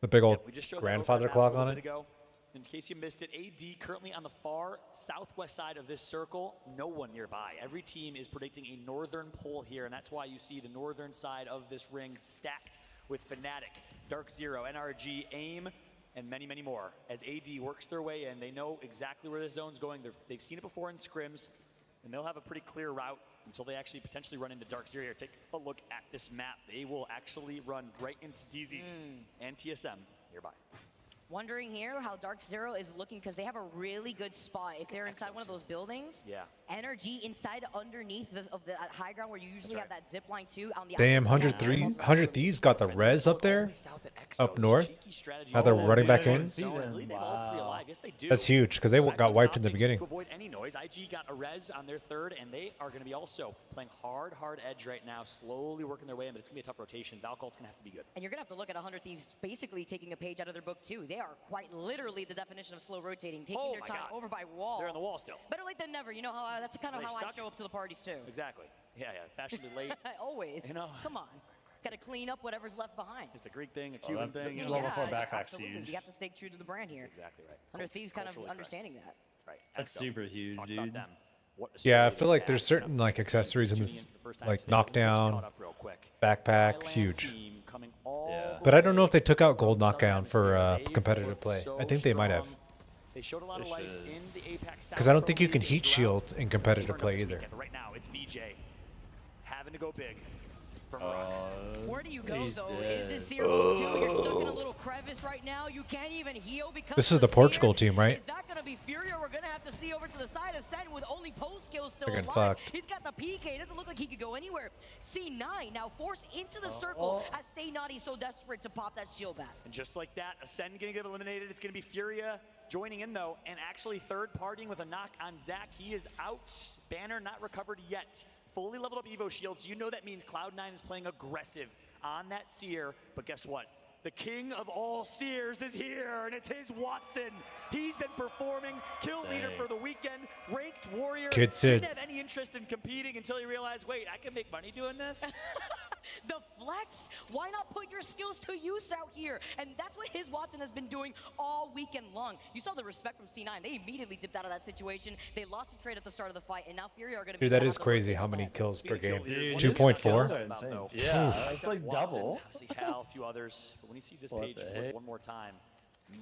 The big old We just showed grandfather that clock a on little it. bit ago. In case you missed it, AD currently on the far southwest side of this circle, no one nearby. Every team is predicting a northern pull here, and that's why you see the northern side of this ring stacked with Fnatic, Dark Zero, NRG, AIM, and many, many more. As AD works their way in, they know exactly where the zone's going. They've seen it before in scrims, and they'll have a pretty clear route until they actually potentially run into Dark Zero here. Take a look at this map. They will actually run right into DZ and TSM nearby. Wondering here how Dark Zero is looking because they have a really good spot. If they're inside one of those buildings, energy inside underneath of the high ground where you usually have that zip line too. On the Damn, 100 Thieves got the res up there, up north. Now they're running back in. That's huge because they got wiped in the beginning. To avoid any noise, IG got a res on their third, and they are going to be also playing hard edge right now, slowly working their way in, but it's going to be a tough rotation. Valcolt's going to have to be good. And you're going to have to look at 100 Thieves basically taking a page out of their book too. They are quite literally the definition of slow rotating, taking their time over by wall. They're on the wall still. Better late than never. You know how that's kind of how I show up to the parties too. Exactly. Yeah, fashionably late. Always. You know. Come on. Got to clean up whatever's left behind. It's a Greek thing, a Cuban thing. Level 4 backpack's huge. You have to stay true to the brand here. That's exactly right. 100 Thieves kind of understanding that. Right. That's super huge, dude. Yeah, I feel like there's certain like accessories in this, like knockdown, backpack, huge. But I don't know if they took out gold knockdown for competitive play. I think they might have. They showed a lot of life in the Apex. Because I don't think you can heat shield in competitive play either. Right now, it's VJ having to go big. Where do you go though? In this Zero 2, you're stuck in a little crevice right now. You can't even heal because this is the Portugal team, right? Is that going to be Furia? We're going to have to see over to the side of Sen with only post skills still They're alive. fucked. He's got the PK. It doesn't look like he could go anywhere. C9 now forced into the circle as Stay Naughty so desperate to pop that shield back. And just like that, Ascend going to get eliminated. It's going to be Furia joining in though, and actually third partying with a knock on Zach. He is out. Banner not recovered yet. Fully leveled up Evo shields. You know that means Cloud9 is playing aggressive on that Seer, but guess what? The king of all Seers is here, and it's his Watson. He's been performing, kill leader for the weekend, ranked warrior. Kid Sid. Didn't have any interest in competing until he realized, wait, I can make money doing this. The flex, why not put your skills to use out here? And that's what his Watson has been doing all weekend long. You saw the respect from C9. They immediately dipped out of that situation. They lost a trade at the start of the fight, and now Fury are going to be... Dude, that is crazy how many kills per game. 2.4? Yeah, it's like double. See Hal, a few others. But when you see this page flip one more time,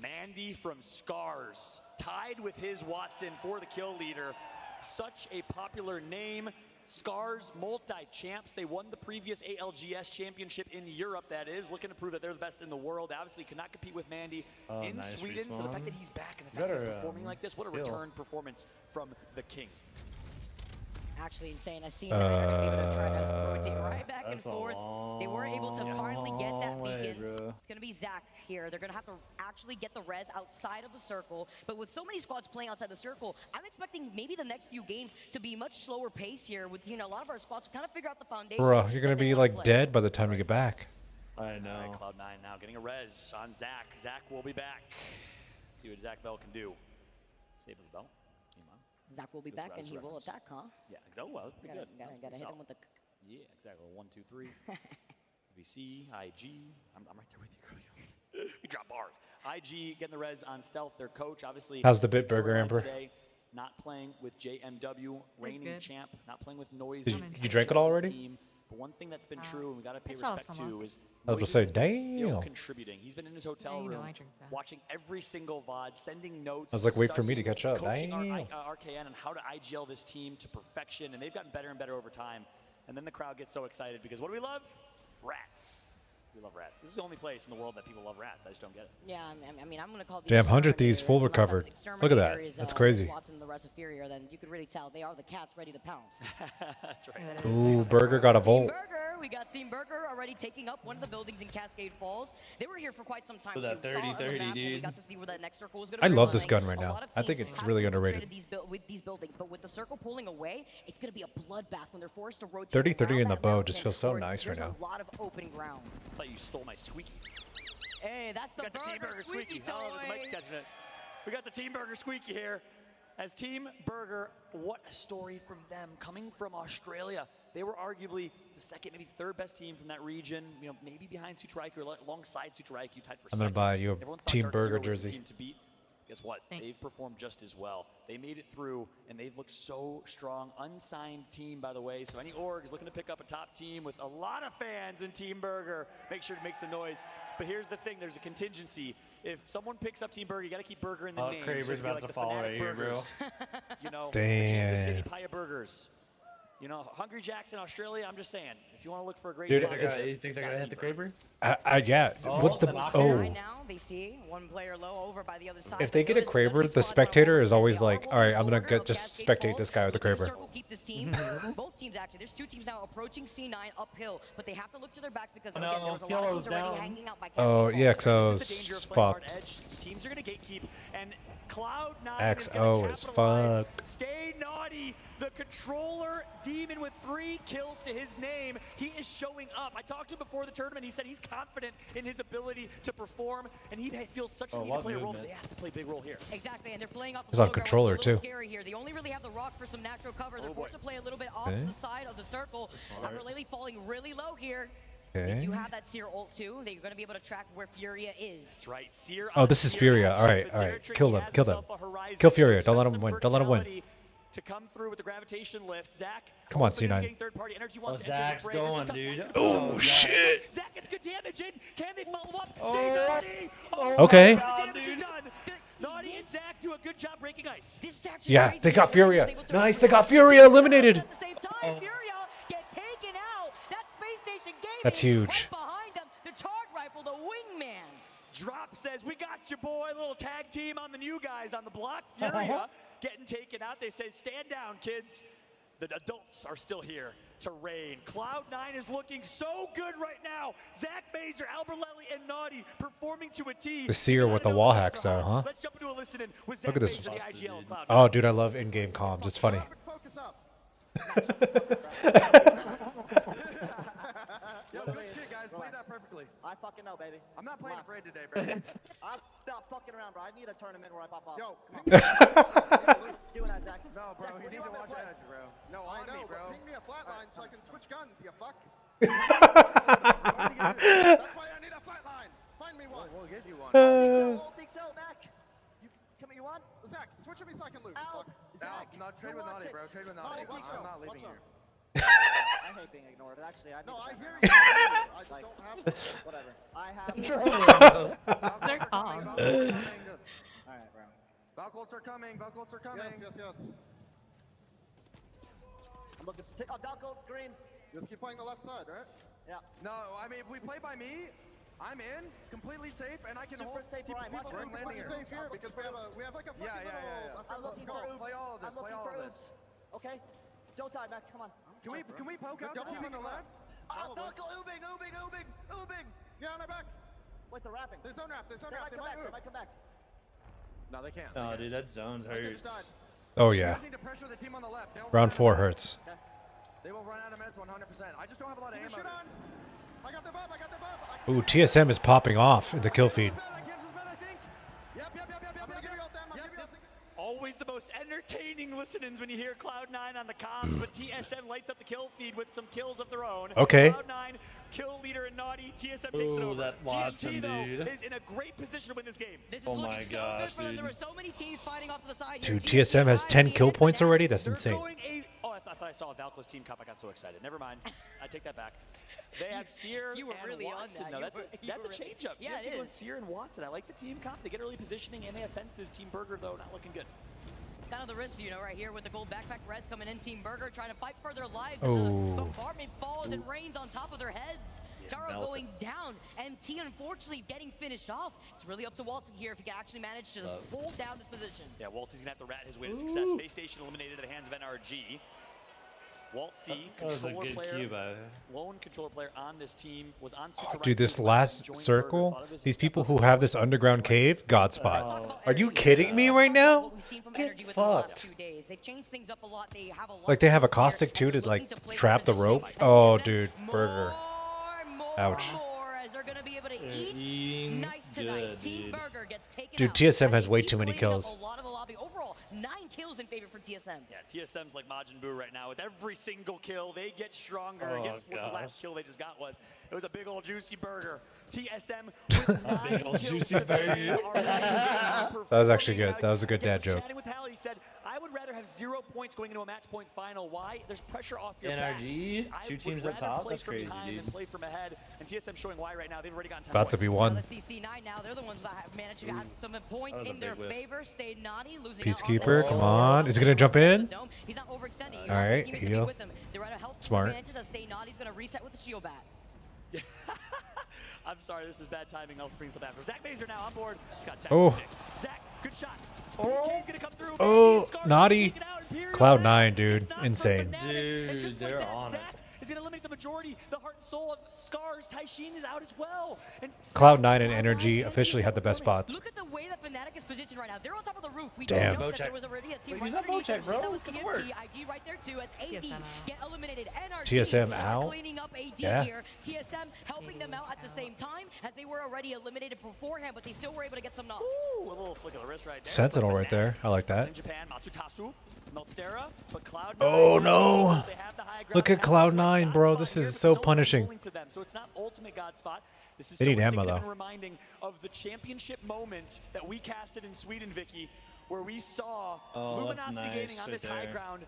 Mandy from Scars, tied with his Watson for the kill leader. Such a popular name. Scars multi-champs. They won the previous ALGS championship in Europe, that is, looking to prove that they're the best in the world. Obviously could not compete with Mandy in Sweden. So the fact that he's back and the fact that he's performing like this, what a return performance from the king. Actually insane. I see they're going to be able to try to rotate right back and That's a forth. They weren't able to finally get that long way, beacon. bro. It's going to be Zach here. They're going to have to actually get the res outside of the circle. But with so many squads playing outside the circle, I'm expecting maybe the next few games to be much slower pace here with, you know, a lot of our squads to kind of figure out the foundation. Bro, you're gonna that they be wanna like play. dead by the time you get back. I know. All right, Cloud9 now getting a res on Zach. Zach will be back. See what Zach Bell can do. Save his belt. Zach will be Good back and Ravs he will reference. attack, huh? Yeah, exactly. Well, that was pretty good. That was Gotta pretty hit him solid. with the... Yeah, exactly. 1, 2, 3. VC, IG. I'm right there with you, girl. We drop bars. IG getting the res on Stealth, their coach, obviously. How's the Bit still Burger, around Amber? Today, not playing with JMW, reigning good. champ, not playing with Noise. Did who's you drink it already? team. But one thing that's been true, and we got to pay I saw respect some to, up. is I was gonna Noise say, has been still damn. contributing. He's been in his hotel Yeah, you know room, I drink that. watching every single VOD, sending notes. I was like, wait for me to studying, catch up. coaching Damn. RKN on how to IGL this team to perfection, and they've gotten better and better over time. And then the crowd gets so excited because what do we love? Rats. We love rats. This is the only place in the world that people love rats. I just don't get it. Yeah, I mean, I'm going to call Damn, 100 Thieves exterminator, full unless recovered. that's Look at that. exterminator is, That's crazy. Watson the rest inferior, then you could really tell they are the cats ready to pounce. That's right. Ooh, Burger got a Team volt. Burger, we got Team Burger already taking up one of the buildings in Cascade Falls. They were here for quite some time. So that too. We saw it on the 30-30, map when we dude. got to see where that next circle was going I to love this gun right now. I think it's really underrated. with these buildings, but with the circle pulling away, it's going to be a bloodbath when they're forced to rotate. 30-30 around in the that bow mountain just feels so towards- nice right there's now. a lot of open ground. I thought you stole my squeaky. Hey, that's the We got the Team Burger squeaky. I don't know if the mic's toy. catching it. We got the Team Burger squeaky here. As Team Burger, what a story from them. Coming from Australia, they were arguably the second, maybe third best team from that region. You know, maybe behind Sutraiku or alongside Sutraiku, tied for I'm gonna second. buy you a Everyone thought Team Dark Burger Zero was the jersey. team to beat. Guess what? Thanks. They've performed just as well. They made it through, and they've looked so strong. Unsigned team, by the way. So any org is looking to pick up a top team with a lot of fans in Team Burger. Make sure to make some noise. But here's the thing: there's a contingency. If someone picks up Team Burger, you got to keep Burger in the name. Kraber's So it'd be about like to the fall Fanatic right here, bro. Burgers. You know, the Kansas City Damn. Pie Burgers. You know, Hungry Jack's in Australia. I'm just saying, if you want to look for a great Dude, spot, You think they're gonna hit the Kraber? Yeah. What the? knock Oh. Right now, they see one player low over by the other side. If they get a Notice another Kraber, the squad spectator now is always they are like, all right, I'm holding gonna order of just Cascade spectate Falls. this guy with the Looking to Kraber. circle keep this team. Both teams actually. There's two teams now approaching C9 uphill, but they have to look to their backs because Oh, again, no, there was a lot of Yellow's teams already down. hanging out by Cascade Oh, Falls. yeah, This is the XO's danger of playing hard fucked. edge. Teams are going to gatekeep, and Cloud9 XO is fucked. Stay naughty. The controller demon with 3 kills to his name. He is showing up. I talked to him before the tournament. He said he's confident in his ability to perform, and he feels such a need to what play a role. movement? They have to play a big role here. Exactly, and they're playing off the He's on low ground, which is controller, a little too. scary here. They only really have the rock for some natural cover. They're Oh, forced boy. to play a little bit off Okay. to the side of the circle. smart. Really falling really low here. They Okay. do have that Seer ult too. They're going to be able to track where Furia is. That's right. Seer Oh, on this is Seer Furia. action, All right, but all right. Zeratric, Kill he them, has kill them. himself a horizon, Kill so Furia. expect Don't let him some win. Don't let him win. verticality to come through with the gravitation lift. Zach, Come on, also gonna be C9. getting third-party energy Oh, wants to enter the Zach's fray. This is going, tough dude. to Oh, Zach. shit. Zach gets good damage in. Can they follow up? Stay naughty. Oh, Okay. the damage is done. Naughty and Zach do a good job breaking ice. This is actually Yeah, crazy. they got Everyone Furia. was able to Nice, run they got with it. Furia eliminated. At the same time, Furia get taken out. That Space Station Gaming That's huge. right behind them. The charge rifle, the wingman. Drop says, we got you, boy. Little tag team on the new guys on the block. Furia getting taken out. They say, stand down, kids. The adults are still here to reign. Cloud9 is looking so good right now. Zach Mazer, Albert Lely, and Naughty performing to a T. The Seer with the wall hacks, though, huh? Let's jump into a listen in with Zach Look at this. Mazer, the IGL of Cloud9. Oh, dude, I love in-game comms. It's funny. Focus up. Yo, good shit, guys. Play that perfectly. I fucking know, baby. I'm not playing afraid today, bro. I'm not fucking around, bro. I need a tournament where I pop off. Yo, Come ping on. Doing that, Zach. No, bro, Zach, you what do need to want me watch play? energy, bro. No, I on know, me, bro. but ping me a flatline so I can switch guns, you fuck. That's That's why I need a flatline. Find me one. We'll give you one. Think so, Mac. You come here, you want? Zach, switch with me so I can lose. Ow. Fuck. Zach, No, trade who with wants Naughty, bro. it? Trade with I Naughty. don't think so. I'm not leaving Watch here. out. I hate being ignored. Actually, I need No, to I play hear now. you. I just Like, don't have one. Whatever. I have. They're calm. All right, bro. Valcolts are coming. Valcolts are coming. Yes, yes, yes. I'm looking. Take off Dalco, green. Just keep playing the left side, right? Yeah. No, I mean, if we play by me, I'm in, completely safe, and I can Super hold safe keep where I'm people at. from We're landing here. safe here because we have like a fucking Yeah. little. I'm looking for Go, oops. play all of this, I'm looking play all for of oops. Okay. Joe tie, Max, come on. Can we poke out the team on the left? Ubing. Yeah, on their back. Wait, they're wrapping. There's zone wrap. They might come back. No, they can't. Oh, dude, that zone hurts. Oh You yeah. guys need to pressure the team on the left. They'll run Round out of 4 meds. hurts. Okay. They will run out of meds 100%. I just don't have a lot of ammo. Shit on. I got the buff. Ooh, TSM is popping off in the kill feed. Always the most entertaining listenings when you hear Cloud9 on the comms, but TSM lights up the kill feed with some kills of their own. Okay. Cloud9, kill leader and Naughty, TSM takes it Ooh, over. that Watson, GMT, though, dude. is in a great position to win this game. This is Oh looking my so gosh, good for them. dude. There were so many teams fighting off to the side. Dude, TSM has 10 kill points already? That's They're insane. going oh, I thought I saw a Valkos team cup. I got so excited. Never mind. I take that back. They have Seer You were and really on Watson. that. No, You that's were a really- change-up. Yeah, GMT it going is. Seer and Watson. I like the team comp. They get early positioning and they have fences. Team Burger, though, not looking good. Kind of the risk, you know, right here with the gold backpack Reds coming in. Team Burger trying to fight for their lives. Oh. As the bombardment falls and rains on top of their heads. Charo melted. going down. MT unfortunately getting finished off. It's really up to Walton here if he can actually manage to hold down this position. Yeah, Waltzy's going to have to rat his way to success. Space Station eliminated at the hands of NRG. Waltzy, That was a controller good player, cue by lone controller player on this team, was on Super Dude, this Right last joined circle, Burger, thought it was these a people step who up. have this underground cave, God spot. Are you kidding me right now? What we've seen from Get Energy with the last fucked. 2 days. They've changed things up a lot. They have a lot Like they have a of players caustic here, too and to they're like looking play trap the position. rope. And Oh, TSM, dude, Burger. Ouch. More as they're gonna be able to eat eating nice tonight. good, Team dude. Burger gets taken Dude, out. TSM as has they way keep too many cleaning up kills. A lot of the lobby. Overall, 9 kills in favor for TSM. Yeah, TSM's like Majin Buu right now. With every single kill, they get stronger. Oh, Guess what the gosh. last kill they just got was? It was a big old juicy burger. TSM with 9 big old kills juicy for the day burger. already. That was actually good. That was a good dad joke. Chatting with Hal, he said, I would rather have 0 points going into a match point final. Why? There's pressure off your back. NRG, I two would teams up rather top. play That's from crazy, behind dude. than play from ahead. And TSM showing why right now. They've already gotten 10 About to points. be Now one. let's see C9 now. They're the ones that have managed to have some points That was a in their big whiff. favor. Stay naughty, losing Peacekeeper, out on come the on. Is he gonna jump in? Dome. He's not overextending. All right, His team is gonna be heal. with him. They're at a health Smart. disadvantage as Stay naughty's gonna reset with the shield bat. I'm sorry, this is bad timing. I'll bring some after. Zach Mazer now on board. Scott Texas. Oh. Zach, good shot. K's gonna come through. Oh, Scar's naughty. taking out Imperial Cloud9, Red. dude. It's not Insane. for Fnatic. And Dude, just they're like that, on it. Zach is gonna eliminate the majority. The heart and soul of Scars. Taishin is out as well. And Cloud9 and Energy officially had the best spots. Look at the way that Fnatic is positioned right now. They're on top of the roof. We Damn. know that Bocheck. there was already a team But right use that underneath Bocheck, them. bro. That was Good TNT. work. IG right there too. As AD TSM out. get eliminated. NRG TSM out? cleaning up AD Yeah. here. TSM helping them out at the same time as they were already eliminated beforehand, but they still were able to get some knocks. Ooh, a little flick of the wrist right there. Sentinel For right there. I like In that. Japan, Matsutasu, Meltstera, but Cloud9. Oh, no. They have the high ground. Look at Have the Cloud9, God bro. spot This here, is but so no one's punishing. rolling to them, so it's not ultimate God spot. This is They so need ammo, indicative and though. reminding of the championship moment that we casted in Sweden, Vicky, where we saw Oh, that's Luminosity nice Gaming on right this high there. ground,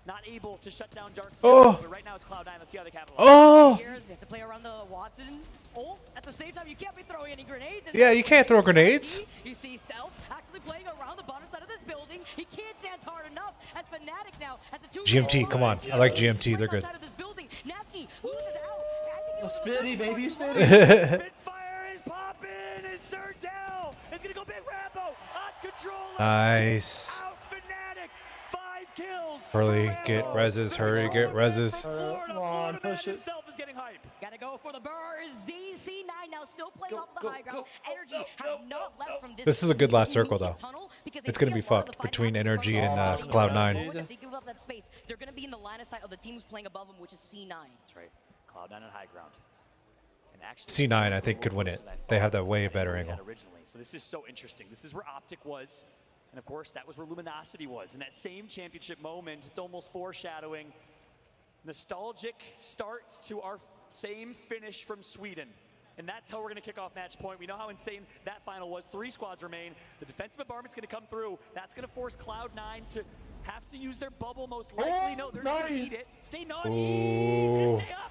not able to shut down Dark Oh. Zero, but right now it's Cloud9. Let's see how they capitalize. Oh! Here, they have to play around the Watson ult. At the same time, you can't be throwing any grenades. Yeah, you can't throw grenades. You see Stealth actually playing around the bottom side of this building. He can't dance hard enough. As Fnatic now at the 2 GMT, come on. I like GMT. They're Right good. outside of this building. Natsuki loses out. I think it was the Spitty, first baby, one. Spitty. Spitfire is popping. It's Sir down. It's gonna go Big Rambo on control. Nice. Out Fnatic. 5 kills. Hurry, for get Rambo. reses. Hurry, get reses. Florida, Come on, Florida man push it. himself is getting hype. Gotta go for the Burrs. ZC9 now still playing Go, off the go, high ground. go, Energy have not left from this. This is a good last circle, immediate though. tunnel because they It's gonna see be a part of fucked the fight between happening in Energy front and of them. Cloud9. Forward, if they give up that space, they're gonna be in the line of sight of the team who's playing above them, which is C9. That's right. Cloud9 on high ground. And actually, C9, I think, could win it. They have that way better angle. originally. So this is so interesting. This is where Optic was. And of course, that was where Luminosity was. In that same championship moment, it's almost foreshadowing nostalgic starts to our same finish from Sweden. And that's how we're going to kick off match point. We know how insane that final was. 3 squads remain. The defensive bombardment's going to come through. That's going to force Cloud9 to have to use their bubble most likely. No, they're going to eat it. Stay naughty. He's Ooh. going to stay up.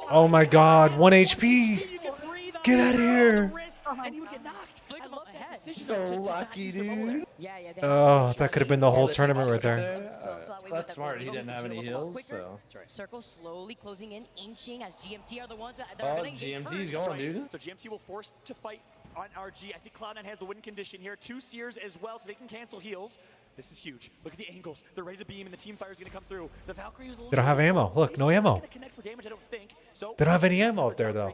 Oh my god, 1 HP. You can breathe on Get it, out of on the here. wrist, and you would get knocked. Flick I him love up that ahead. decision. So to not lucky, use the bubble there. dude. Yeah, they Oh, that could have been the whole tournament right there. that way with That's that smart. goal, He we didn't can have any heal up a lot heals, quicker. so. That's right. Circle slowly closing in, inching as GMT are the ones that are Oh, going to engage GMT's first. going, dude. So GMT will force to fight on RG. I think Cloud9 has the win condition here. 2 Seers as well, so they can cancel heals. This is huge. Look at the angles. They're ready to beam, and the team fire is going to come through. The Valkyrie was a little They don't have ammo. Look, no ammo. Damage, I don't think. So They don't have any ammo up there, though.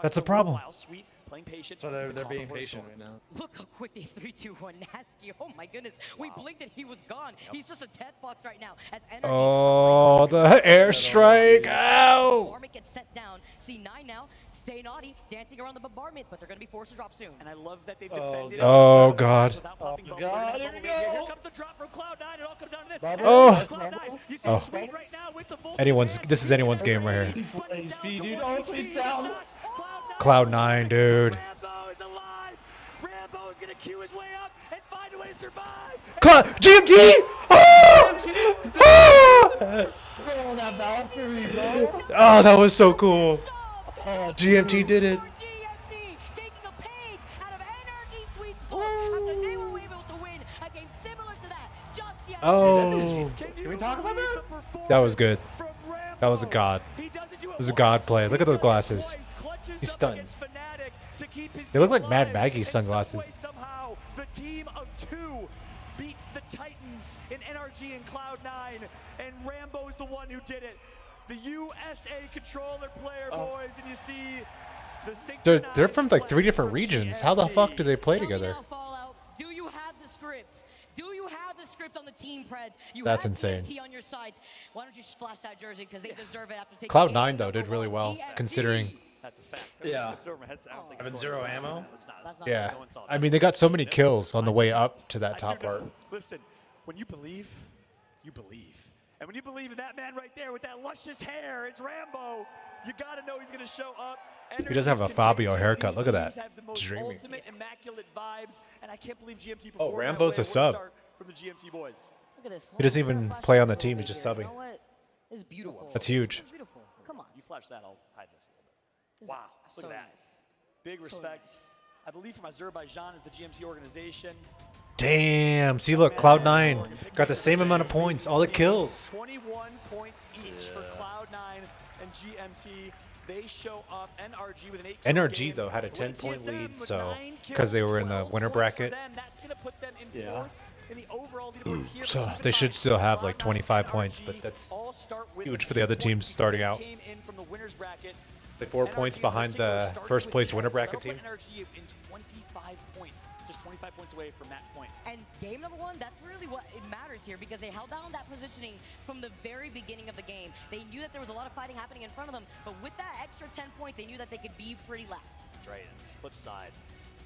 That's a problem. Sweet, playing patient. So they're being patient right now. Look how quick they 3-2-1 Nasky. Oh my goodness. We blinked and he was gone. He's just a death box right now. As energy Oh, the airstrike. Ow. bombardment gets set down. C9 now, stay naughty, dancing around the bombardment, but they're going to be forced to drop soon. And I love that they've defended. Oh, God. Oh, God. Here we go. Here comes the drop from Cloud9. It all comes down to this. Oh. Cloud9, you see Oh. Sweet right now with the This is anyone's game right here. Dude, oh, sweet sound. Cloud9, dude. Rambo is alive. Rambo is going to queue his way up and find a way to survive. GMT! Oh! Oh! Oh, that Valkyrie, bro. Oh, that was so cool. GMT did it. GMT taking a page out of Energy Sweet's book after they were able to win a game similar to that just yesterday. Oh. Can we talk about that? That was good. That was a god. It was a god play. Look at those glasses. He's stunned. They look like Mad Maggie sunglasses. Somehow, the team of two beats the Titans in NRG and Cloud9, and Rambo's the one who did it. The USA controller player, boys, and you see the They're from like 3 different regions. How the fuck do they play together? Fallout, do you have the script? Do you have the script on the team, Preds? You That's have insane. TNT on your sides. Why don't you splash that jersey? Because they deserve it after taking Cloud9 though did really well, considering. That's a fact. Yeah. Having zero ammo? Yeah, I mean they got so many kills on the way up to that top part. Listen, when you believe, you believe. And when you believe in that man right there with that luscious hair, it's Rambo. You gotta know he's gonna show up. He doesn't have a Fabio haircut. Look at that. Dreamy. Ultimate immaculate vibes, and I can't believe GMT. Oh, Rambo's a sub. From the GMT boys. Look at this. He doesn't even play on the team. He's just subbing. You know what? This is beautiful. That's huge. It's beautiful. Come on. You flash that, I'll hide this a little bit. Wow, look so at that. nice. Big So respect. nice. I believe from Azerbaijan is the GMT organization. Damn. See, look, Cloud9 got the same amount of points. All the kills. 21 points each for Cloud9 and GMT. They show up. NRG with an 8 NRG though had a 10-point lead, so because they were in the winner bracket. That's going to put them in Yeah. fourth in the overall leaderboards here. So they should still have like 25 points, but that's huge for the other teams starting out. Came in from the winners bracket. Like 4 points behind the first place winner bracket team. NRG in 25 points, just 25 points away from that point. And game number one, that's really what it matters here because they held down that positioning from the very beginning of the game. They knew that there was a lot of fighting happening in front of them, but with that extra 10 points, they knew that they could be pretty lax. That's right, and the flip side.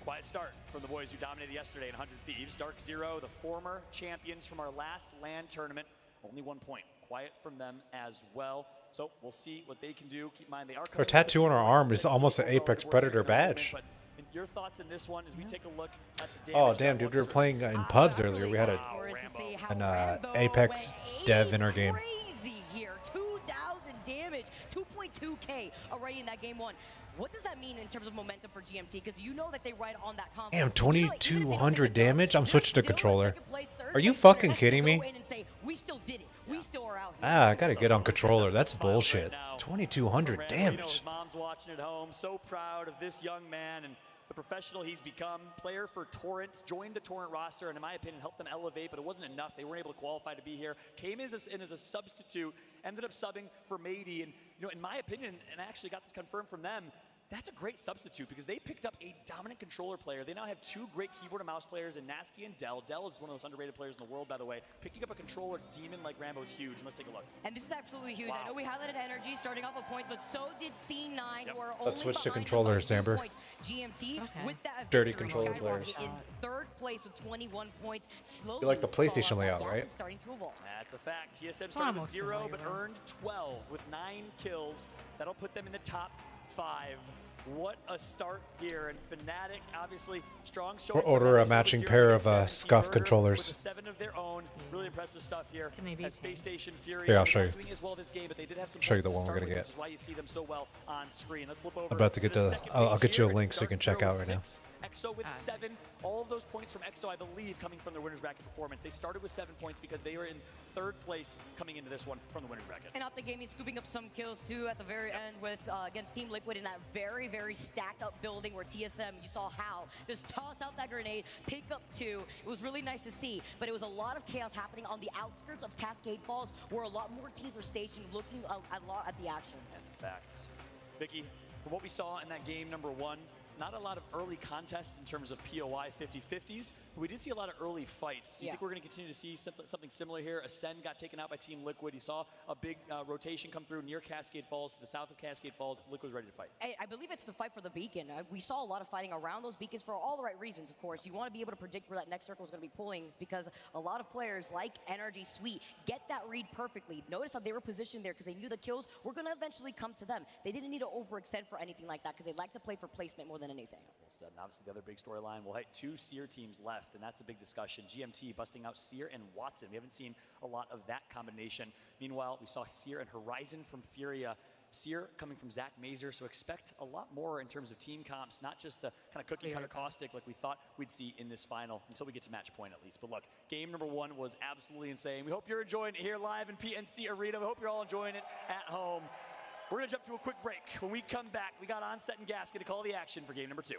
Quiet start from the boys who dominated yesterday in 100 Thieves. Dark Zero, the former champions from our last LAN tournament, only 1 point. Quiet from them as well. So we'll see what they can do. Keep in mind they are Her tattoo on her arm is almost an Apex Predator badge. But your thoughts in this one as we take a look at the Oh damage damn, that dude, we were was- playing in pubs earlier. We had an Apex dev in our game. Crazy here, 2,000 damage, 2.2k already in that game one. What does that mean in terms of momentum for GMT? Because you know that they ride on that confidence. Damn, 2,200 damage. I'm switching to controller. Are you fucking kidding me? We still did it. We still are out here. Ah, I gotta get on controller. That's bullshit. Now, 2,200 Randall, you know, damage. his mom's watching at home. So proud of this young man and the professional he's become. Player for Torrent, joined the Torrent roster, and in my opinion, helped them elevate, but it wasn't enough. They weren't able to qualify to be here. Came in as a substitute, ended up subbing for Mady, and you know, in my opinion, and I actually got this confirmed from them, that's a great substitute because they picked up a dominant controller player. They now have 2 great keyboard and mouse players in Nasky and Dell. Dell is one of the most underrated players in the world, by the way. Picking up a controller demon like Rambo is huge. Let's take a look. And this is absolutely huge. Wow. I know we highlighted Energy starting off with points, but so did C9, who are Let's only switch to behind controllers, them by 2 Amber. points. GMT with that Dirty victory, controller Skywalker players. in 3rd place with 21 points. Slowly, You like the PlayStation fall off. layout, That gap right? is starting to evolve. That's a fact. TSM I'm started with almost 0, but familiar. earned 12 with 9 kills. That'll put them in the top 5. What a start here. And Fnatic, obviously, strong showing. We'll order a matching pair of Scuff controllers. With a 7 of their own. Really impressive stuff here. Can they be at Space Station Fury. Here, I'll show you. Doing as well this game, but they did have some Show you points the to one we're start gonna with, get. which is why you see them so well on screen. Let's flip over. I'm about to get the the. second I'll page get you a here. link so you can check Dark out right now. Zero EXO with 7. All of those points from EXO, I believe, coming from their winners bracket performance. They started with 7 points because they were in 3rd place coming into this one from the winners bracket. And out the game, he's scooping up some kills too at the very end with against Team Liquid in that very, very stacked up building where TSM, you saw how just toss out that grenade, pick up 2. It was really nice to see, but it was a lot of chaos happening on the outskirts of Cascade Falls where a lot more teams were stationed looking a lot at the action. That's facts. Vicky, from what we saw in that game number 1, not a lot of early contests in terms of POI 50-50s, but we did see a lot of early fights. Do you think we're going to continue to see something similar here? Ascend got taken out by Team Liquid. You saw a big rotation come through near Cascade Falls to the south of Cascade Falls. Liquid's ready to fight. I believe it's the fight for the beacon. We saw a lot of fighting around those beacons for all the right reasons, of course. You want to be able to predict where that next circle is going to be pulling because a lot of players like Energy Sweet get that read perfectly. Notice how they were positioned there because they knew the kills were going to eventually come to them. They didn't need to overextend for anything like that because they like to play for placement more than anything. Well said. And obviously the other big storyline, we'll hit 2 Seer teams left, and that's a big discussion. GMT busting out Seer and Watson. We haven't seen a lot of that combination. Meanwhile, we saw Seer and Horizon from Furia. Seer coming from Zach Mazer, so expect a lot more in terms of team comps, not just the kind of cookie cutter caustic like we thought we'd see in this final until we get to match point at least. But look, game number 1 was absolutely insane. We hope you're enjoying it here live in PNC Arena. We hope you're all enjoying it at home. We're gonna jump to a quick break. When we come back, we got Onset and Gasket to call the action for game number 2.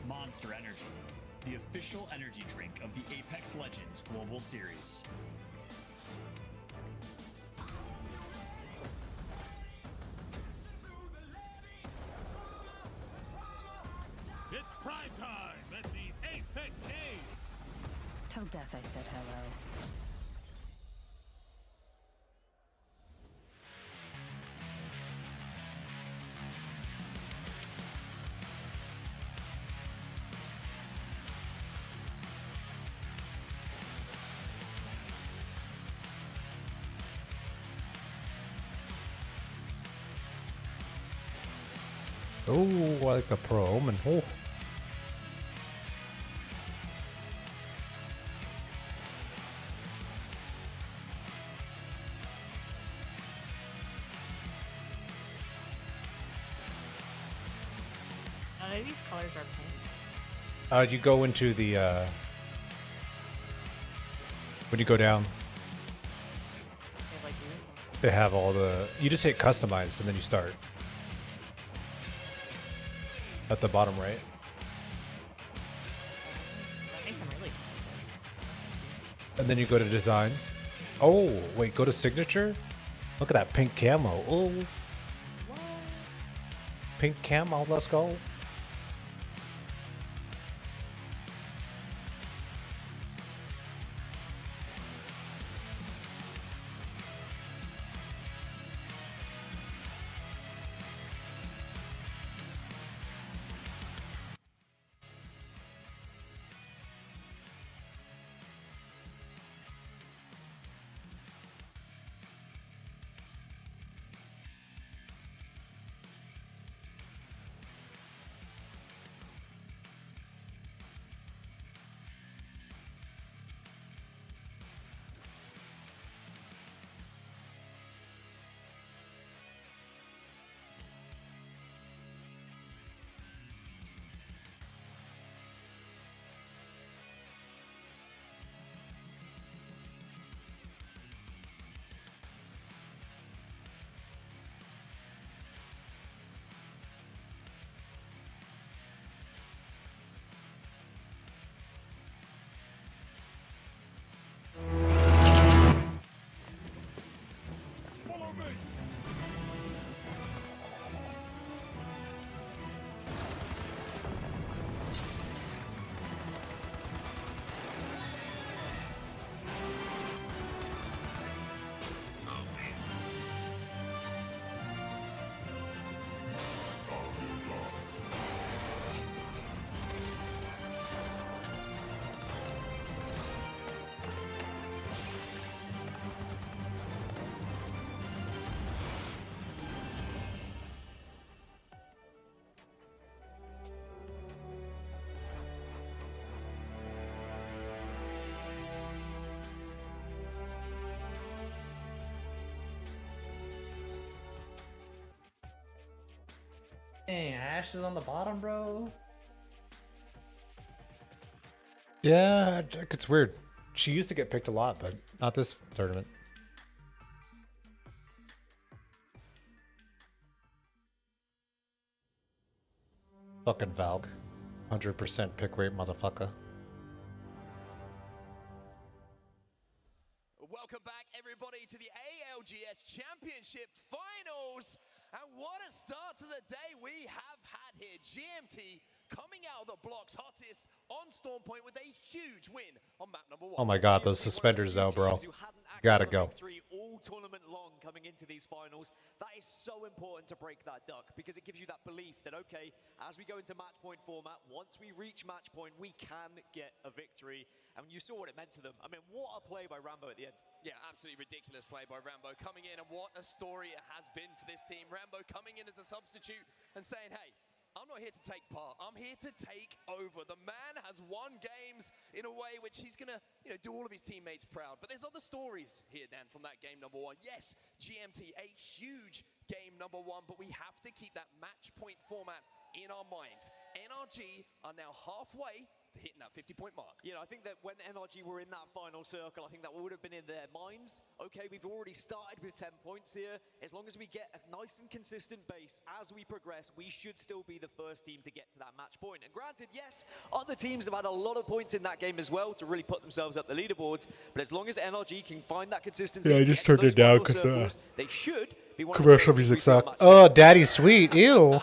Monster Energy, the official energy drink of the Apex Legends Global Series. It's prime time at the Apex Games. Tell Death I said hello. Oh, I like the Pro Omen. Oh. None of these colors are pink. You go into the when you go down, they have all the. You just hit customize and then you start at the bottom right. That makes them really expensive. And then you go to designs. Oh, wait, go to signature? Look at that pink camo. Oh. Pink camo, let's go. Dang, Ash is on the bottom, bro. Yeah, it's weird. She used to get picked a lot, but not this tournament. Fucking Valk. 100% pick rate, motherfucker. Welcome back, everybody, to the ALGS Championship Finals. And what a start to the day we have had here. GMT coming out of the blocks hottest on Storm Point with a huge win on map number 1. Oh my god, those suspenders though, bro. Gotta go. All tournament long coming into these finals. That is so important to break that duck because it gives you that belief that, okay, as we go into match point format, once we reach match point, we can get a victory. And you saw what it meant to them. I mean, what a play by Rambo at the end. Yeah, absolutely ridiculous play by Rambo coming in, and what a story it has been for this team. Rambo coming in as a substitute and saying, hey, I'm not here to take part. I'm here to take over. The man has won games in a way which he's going to, do all of his teammates proud. But there's other stories here, Dan, from that game number 1. Yes, GMT, a huge game number 1, but we have to keep that match point format in our minds. NRG are now halfway to hitting that 50-point mark. You know, I think that when NRG were in that final circle, I think that would have been in their minds. Okay, we've already started with 10 points here. As long as we get a nice and consistent base as we progress, we should still be the first team to get to that match point. And granted, yes, other teams have had a lot of points in that game as well to really put themselves up the leaderboards. But as long as NRG can find that consistency, Yeah, I just turned it down because they should be one commercial of the music suck. Oh, Daddy Sweet. Ew.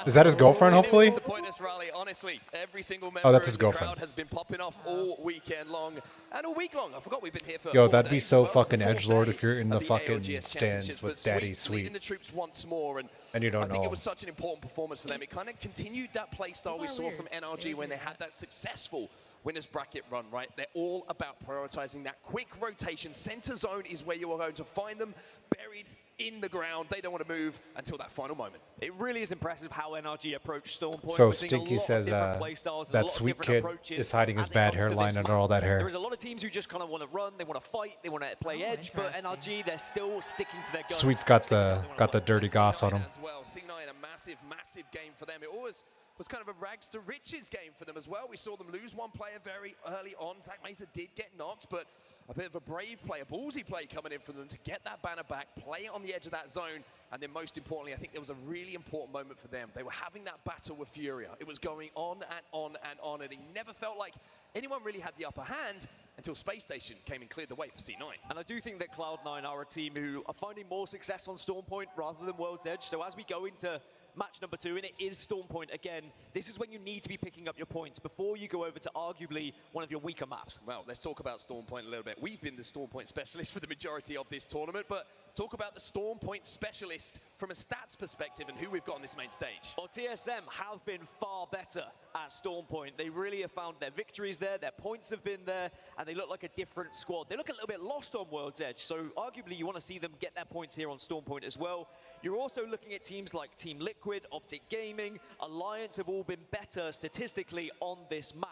Is that his girlfriend, hopefully? Disappoint Raleigh, honestly. Every single member Oh, that's his of the girlfriend. crowd has been popping off all weekend long. And all week long. I forgot we've been here for Yo, 4 that'd be days so as well. fucking It's the edgelord fourth if you're in day the of the fucking ALGS stands Championships, with but Daddy leading Sweet. the troops once more, and you don't I think know it was such an important performance for them. It kind of continued that play style we saw from NRG when they had that successful winners bracket run, right? They're all about prioritizing that quick rotation. Center zone is where you are going to find them, buried in the ground. They don't want to move until that final moment. It really is impressive how NRG approached Storm Point. So We're seeing a Stinky lot of says different play styles and a that lot of sweet different kid approaches is hiding his as it bad comes to this hairline under map. all that There hair. is a lot of teams who just kind of want to run, they want to fight, they want to play edge, but NRG, they're still sticking to their guns. Sweet's got the dirty goss on him. As well, C9, a massive game for them. It always was kind of a rags to riches game for them as well. We saw them lose one player very early on. Zach Mesa did get knocked, but a bit of a brave play, a ballsy play coming in for them to get that banner back, play it on the edge of that zone, and then most importantly, I think there was a really important moment for them. They were having that battle with Furia. It was going on and on and on, and it never felt like anyone really had the upper hand until Space Station came and cleared the way for C9. And I do think that Cloud9 are a team who are finding more success on Storm Point rather than World's Edge. So as we go into match number 2, and it is Storm Point again, this is when you need to be picking up your points before you go over to arguably one of your weaker maps. Well, let's talk about Storm Point a little bit. We've been the Storm Point specialists for the majority of this tournament, but talk about the Storm Point specialists from a stats perspective and who we've got on this main stage. Well, TSM have been far better at Storm Point. They really have found their victories there, their points have been there, and they look like a different squad. They look a little bit lost on World's Edge, so arguably you want to see them get their points here on Storm Point as well. You're also looking at teams like Team Liquid, Optic Gaming, Alliance have all been better statistically on this map.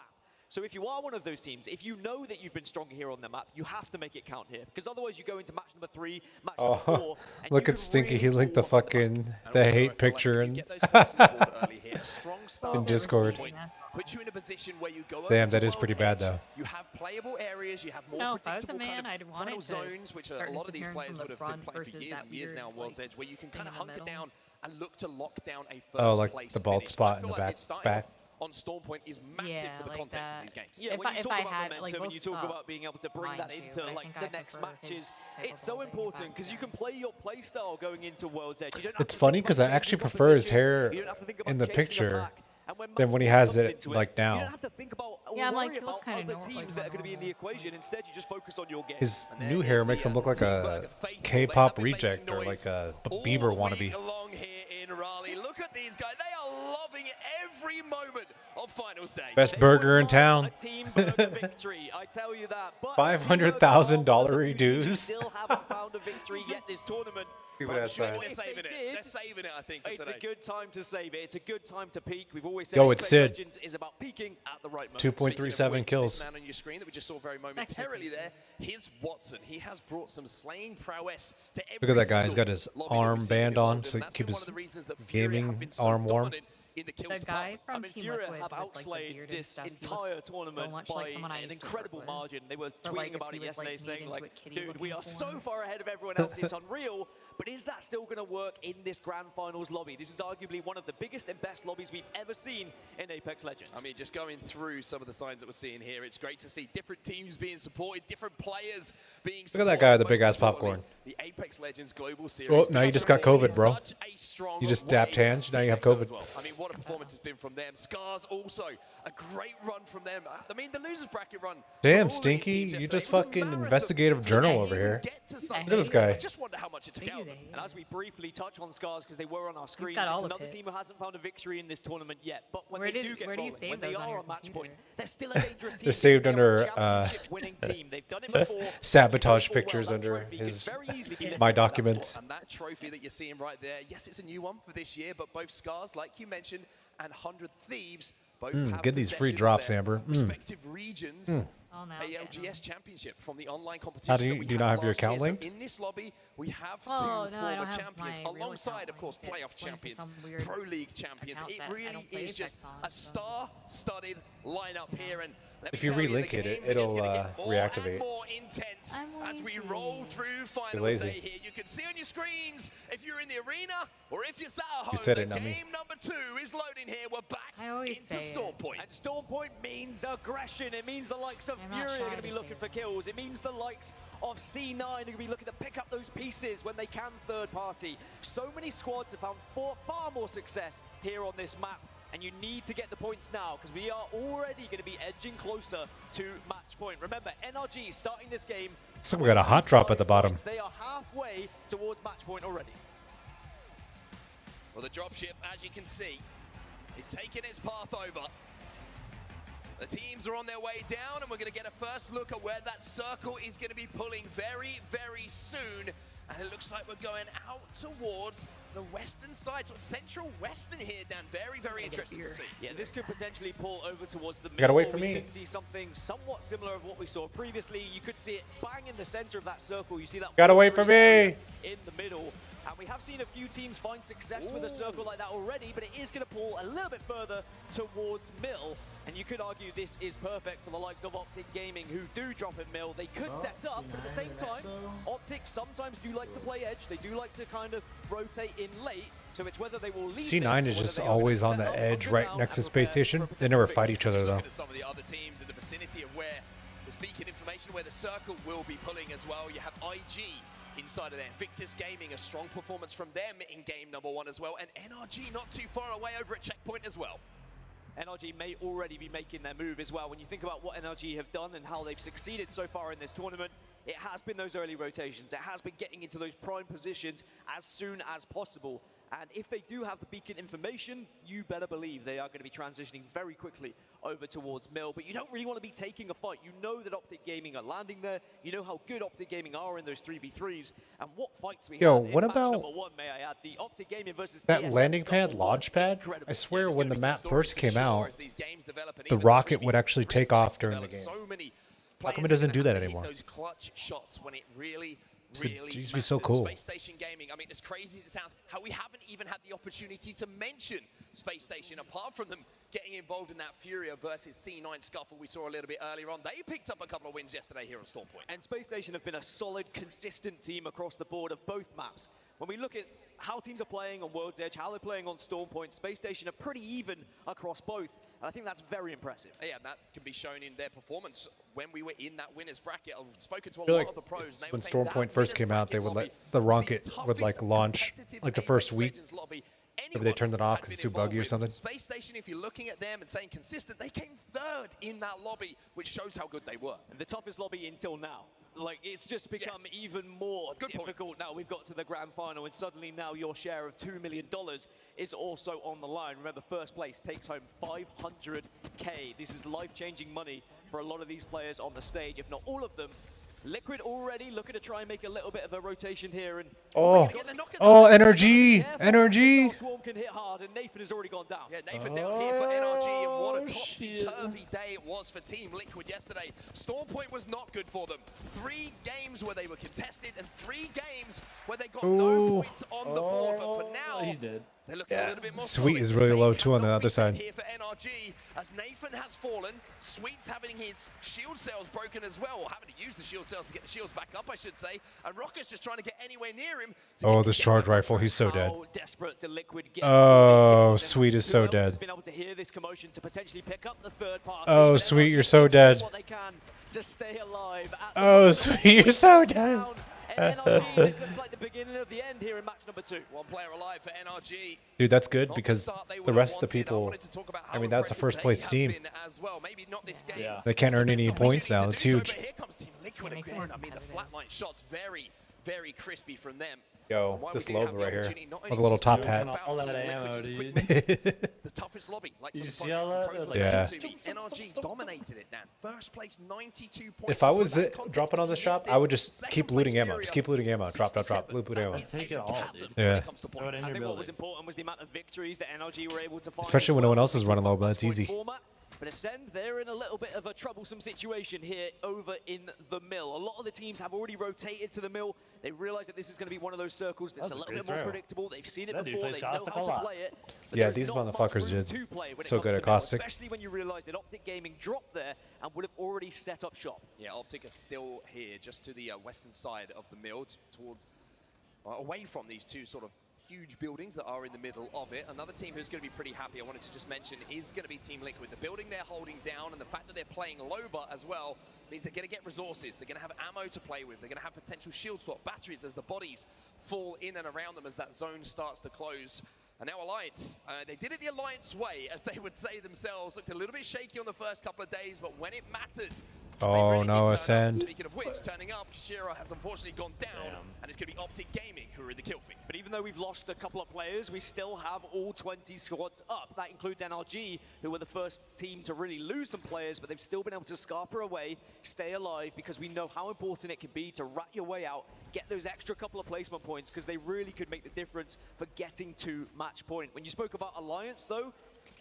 So if you are one of those teams, if you know that you've been stronger here on the map, you have to make it count here. Because otherwise you go into match number 3, match number 4. And Look at Stinky. He linked the fucking hate picture in in Discord. Put you in a position where you go Damn, over that to is pretty World's bad Edge. though. You have playable areas, you have more No, if I was a predictable man, kind of I'd want final it to zones, which start a lot of these disappearing players from the would have been front playing for versus years that and years weird, now on World's like, Edge, where you can kind thing of in the hunker middle. down and look to lock down a first Oh, like place the bald finish. spot I in feel the like back. it's starting back. off on Storm Point is massive Yeah, for the like context that. of these games. Yeah, If when I- you if talk I about had, momentum like, and both you talk suck, about being able to bring mind that you, into but I like think the I next prefer matches, his type it's of so bowling if important that's because you fair. can play your play style going into World's Edge. You don't have It's to funny think because about I actually changing prefer his opposition. hair You don't have to think about in the chasing a picture pack. And when than when he match has comes it into like you don't now. have to think about or Yeah, I'm worry like, he looks about kinda other like teams that are going to be in the equation. Instead, you just focus on your game. His new hair makes him look like a K-pop reject or like a Bieber wannabe. Along here in Raleigh, look at these guys. They are loving every moment of finals day. Best burger in town. Team burger victory, I tell you that. But $500,000 you dues. still haven't found a victory yet this tournament. Keep it But I'm outside. sure They're if they saving it. did, They're saving it, I think, for it's today. a good time to save it. It's a good time to peak. We've always said Yo, it's Apex Sid. Legends is about peaking at the right moment. 2.37 kills. This man on your screen that we just saw very momentarily there, here's Watson. He has brought some slaying prowess to every Look at that guy. He's single got his lobby that we've arm seen band him on involved in. to That's keep been one his of the reasons that Fury have gaming been so arm warm. dominant in the kills The guy department. from I mean, Team Fury Liquid have with, like, the outplayed beard and this stuff, he entire looks tournament so much by like someone I an used to work incredible with. margin. They were But, like, tweeting if about he it was, yesterday, like, saying made like, into a kitty dude, we looking are so form. far ahead of everyone else, it's unreal. But is that still going to work in this Grand Finals lobby? This is arguably one of the biggest and best lobbies we've ever seen in Apex Legends. I mean, just going through some of the signs that we're seeing here, it's great to see different teams being supported, different players being supported. Look at that guy with the Most big ass importantly, popcorn. The Apex Legends Global Series. Oh, now you just got COVID, bro. Such a strong You just way dapped hands. Now you have to do so COVID. as well. I mean, what a performance has been from them. Scars also a great run from them. I mean, the losers bracket run. Damn, Stinky, you just fucking investigative journal over here. Look at this guy. I just wonder how much it took out of them. And as we briefly touch on Scars, because they were on our screens, got all it's the another pits. team who hasn't found a victory in this tournament yet. But when Where they did- do get where do you rolling, save when they those on are your on match computer? point, they're still a dangerous team. They're saved They are under, a championship-winning team. They've done it before. Sabotage They go pictures well. That under trophy could his very easily be lifted my from that documents. spot. And that trophy that you're seeing right there, yes, it's a new one for this year, but both Scars, like you mentioned, and 100 Thieves both have get these free possession of drops, their Amber. respective regions. Oh, now I'm getting ALGS Championship from the online competition. How do you- that we do you had not have your last year. account So linked? in this lobby, we have Oh, two no, I former don't have champions, my real alongside, account of course, linked. playoff It's linked to champions, some weird Pro League champions. account It that I really don't play is just Apex on, a so- star-studded lineup here. And let If me you tell relink the it, games are it'll, just gonna get more reactivate. and more intense I'm as we lazy. roll through finals lazy. day here. You can see on your screens if you're in the arena or if you're sat at home. You said that it, not me. game number 2 is loading here. We're back I always into say it. Storm Point. And Storm Point means aggression. It means the likes of I'm not Fury are shy going to be to looking say for kills. It means the likes of C9 are going to be looking to pick up those pieces when they can third party. So many squads have found far more success here on this map. And you need to get the points now because we are already going to be edging closer to match point. Remember, NRG starting this game. So we got a hot drop at the bottom. They are halfway towards match point already. Well, the dropship, as you can see, is taking its path over. The teams are on their way down, and we're going to get a first look at where that circle is going to be pulling very, very soon. And it looks like we're going out towards the western side, so central western here, Dan. Very, very interesting to see. Yeah, this could potentially pull over towards the middle. gotta wait or for we me. could see something somewhat similar of what we saw previously. You could see it bang in the center of that circle. You see that. Gotta wait for me. In the middle. And we have seen a few teams find success with a circle like that already, but it is going to pull a little bit further towards middle. And you could argue this is perfect for the likes of Optic Gaming, who do drop at middle. They could set up, but at the same time, Optic sometimes do like to play edge. They do like to kind of rotate in late. So it's whether they will leave C9 this is or just whether they are always gonna on set the up edge under right now next to and Space prepare Station. for They never victory. fight each other Just though. looking at some of the other teams in the vicinity of where there's beacon information, where the circle will be pulling as well. You have IG inside of there. Victus Gaming, a strong performance from them in game number 1 as well. And NRG not too far away over at checkpoint as well. NRG may already be making their move as well. When you think about what NRG have done and how they've succeeded so far in this tournament, it has been those early rotations. It has been getting into those prime positions as soon as possible. And if they do have the beacon information, you better believe they are going to be transitioning very quickly over towards mill. But you don't really want to be taking a fight. You know that Optic Gaming are landing there. You know how good Optic Gaming are in those 3v3s. And what fights we Yo, had in what match about number 1, may I add, the Optic Gaming versus That TSM landing pad, Scuttle launch pad, incredible. I swear when the map stories first for came sure out, as these games develop, and the even rocket 3v3 would actually take off during the develop. game. So many How come players it doesn't are do gonna that have to hit anymore? Those clutch shots when it really It used to be so matters. cool. Space Station Gaming, I mean, as crazy as it sounds, how we haven't even had the opportunity to mention Space Station, apart from them getting involved in that Furia versus C9 scuffle we saw a little bit earlier on. They picked up a couple of wins yesterday here on Storm Point. And Space Station have been a solid, consistent team across the board of both maps. When we look at how teams are playing on World's Edge, how they're playing on Storm Point, Space Station are pretty even across both. And I think that's very impressive. Yeah, and that can be shown in their performance when we were in that winners bracket. I've spoken to a I feel lot like of the pros. And they when were saying Storm that Point first winners came out, they bracket would lobby let the was rocket would toughest like launch competitive like the first Apex week. Legends lobby Maybe they turned it off because it's too buggy or something. Space Station, if you're looking at them and saying consistent, they came third in that lobby, which shows how good they were. And the toughest lobby until now. Like, it's just become even more difficult now. We've got to the grand final, and suddenly now your share of $2 million is also on the line. Remember, first place takes home 500K. This is life-changing money for a lot of these players on the stage, if not all of them. Liquid already looking to try and make a little bit of a rotation here. And Oh, energy. Energy. Swarm can hit hard, and Nathan has already gone down. Yeah, Nathan down here for NRG, and what a topsy-turvy day it was for Team Liquid yesterday. Stormpoint was not good for them. 3 games where they were contested, and 3 games where they got no points on the board. But for now, he's dead. They're looking a little bit more Sweet solid. is The really same low too on the cannot other be said side. Here for NRG, as Nathan has fallen, Sweet's having his shield cells broken as well, or having to use the shield cells to get the shields back up, I should say. And Rocket's just trying to get anywhere near him. Oh, this charge rifle, he's so dead. How desperate to Liquid get Oh, Sweet is so Who else has dead. been able to hear this commotion to potentially pick up the third party? Oh, But Sweet, NRG you're so doing dead. what they can to stay alive at the Oh, moment. Sweet, you're so dead. NRG, this looks like the beginning of the end here in match number 2. One player alive for NRG. Dude, that's good because the rest of the people, I mean, that's the first place team. As well. Maybe not this game. Yeah. They can't earn any points now. It's huge. But here comes Team Liquid again. I mean, the flatline shots very, very crispy from them. Yo, Why this we do have logo the right here opportunity not with only a little to top talk hat. about All that Team ammo, Liquid's dude. equipment, the toughest lobby. Like You the see all that? pros were Yeah. saying to me, NRG dominated it, Dan. First place, 92 points. If I To put was that context dropping on to the you, shop, still I would just second keep place looting ammo. Furia, Just keep looting ammo. Drop, drop, drop. 67. Loot ammo. That is Take a it all, chasm dude. when Yeah. it comes to Throw it points. in I your think what was building. important was the amount of victories that NRG were able to find. Especially as when no one well. else is running low, but it's Point easy. format. But Ascend, they're in a little bit of a troublesome situation here over in the mill. A lot of the teams have already rotated to the mill. They realize that this is going to be one of those circles that's That's a a little great bit more throw. predictable. They've seen it That dude before. plays They know Caustic how a to lot. play it. But Yeah, there's these not much motherfuckers room did to play when it so comes good to at mill, Caustic. especially when you realize that Optic Gaming dropped there and would have already set up shop. Yeah, Optic is still here, just to the western side of the mill, towards away from these two sort of huge buildings that are in the middle of it. Another team who's going to be pretty happy, I wanted to just mention, is going to be Team Liquid. The building they're holding down and the fact that they're playing Loba as well means they're going to get resources. They're going to have ammo to play with. They're going to have potential shield swap batteries as the bodies fall in and around them as that zone starts to close. And now Alliance, they did it the Alliance way, as they would say themselves. Looked a little bit shaky on the first couple of days, but when it mattered, they Oh really no, did turn up. Ascend. Speaking of which, turning up, Kishira has unfortunately gone down, and it's going to be Optic Gaming who are in the kill feed. But even though we've lost a couple of players, we still have all 20 squads up. That includes NRG, who were the first team to really lose some players, but they've still been able to scarper away, stay alive, because we know how important it can be to rat your way out, get those extra couple of placement points, because they really could make the difference for getting to match point. When you spoke about Alliance, though,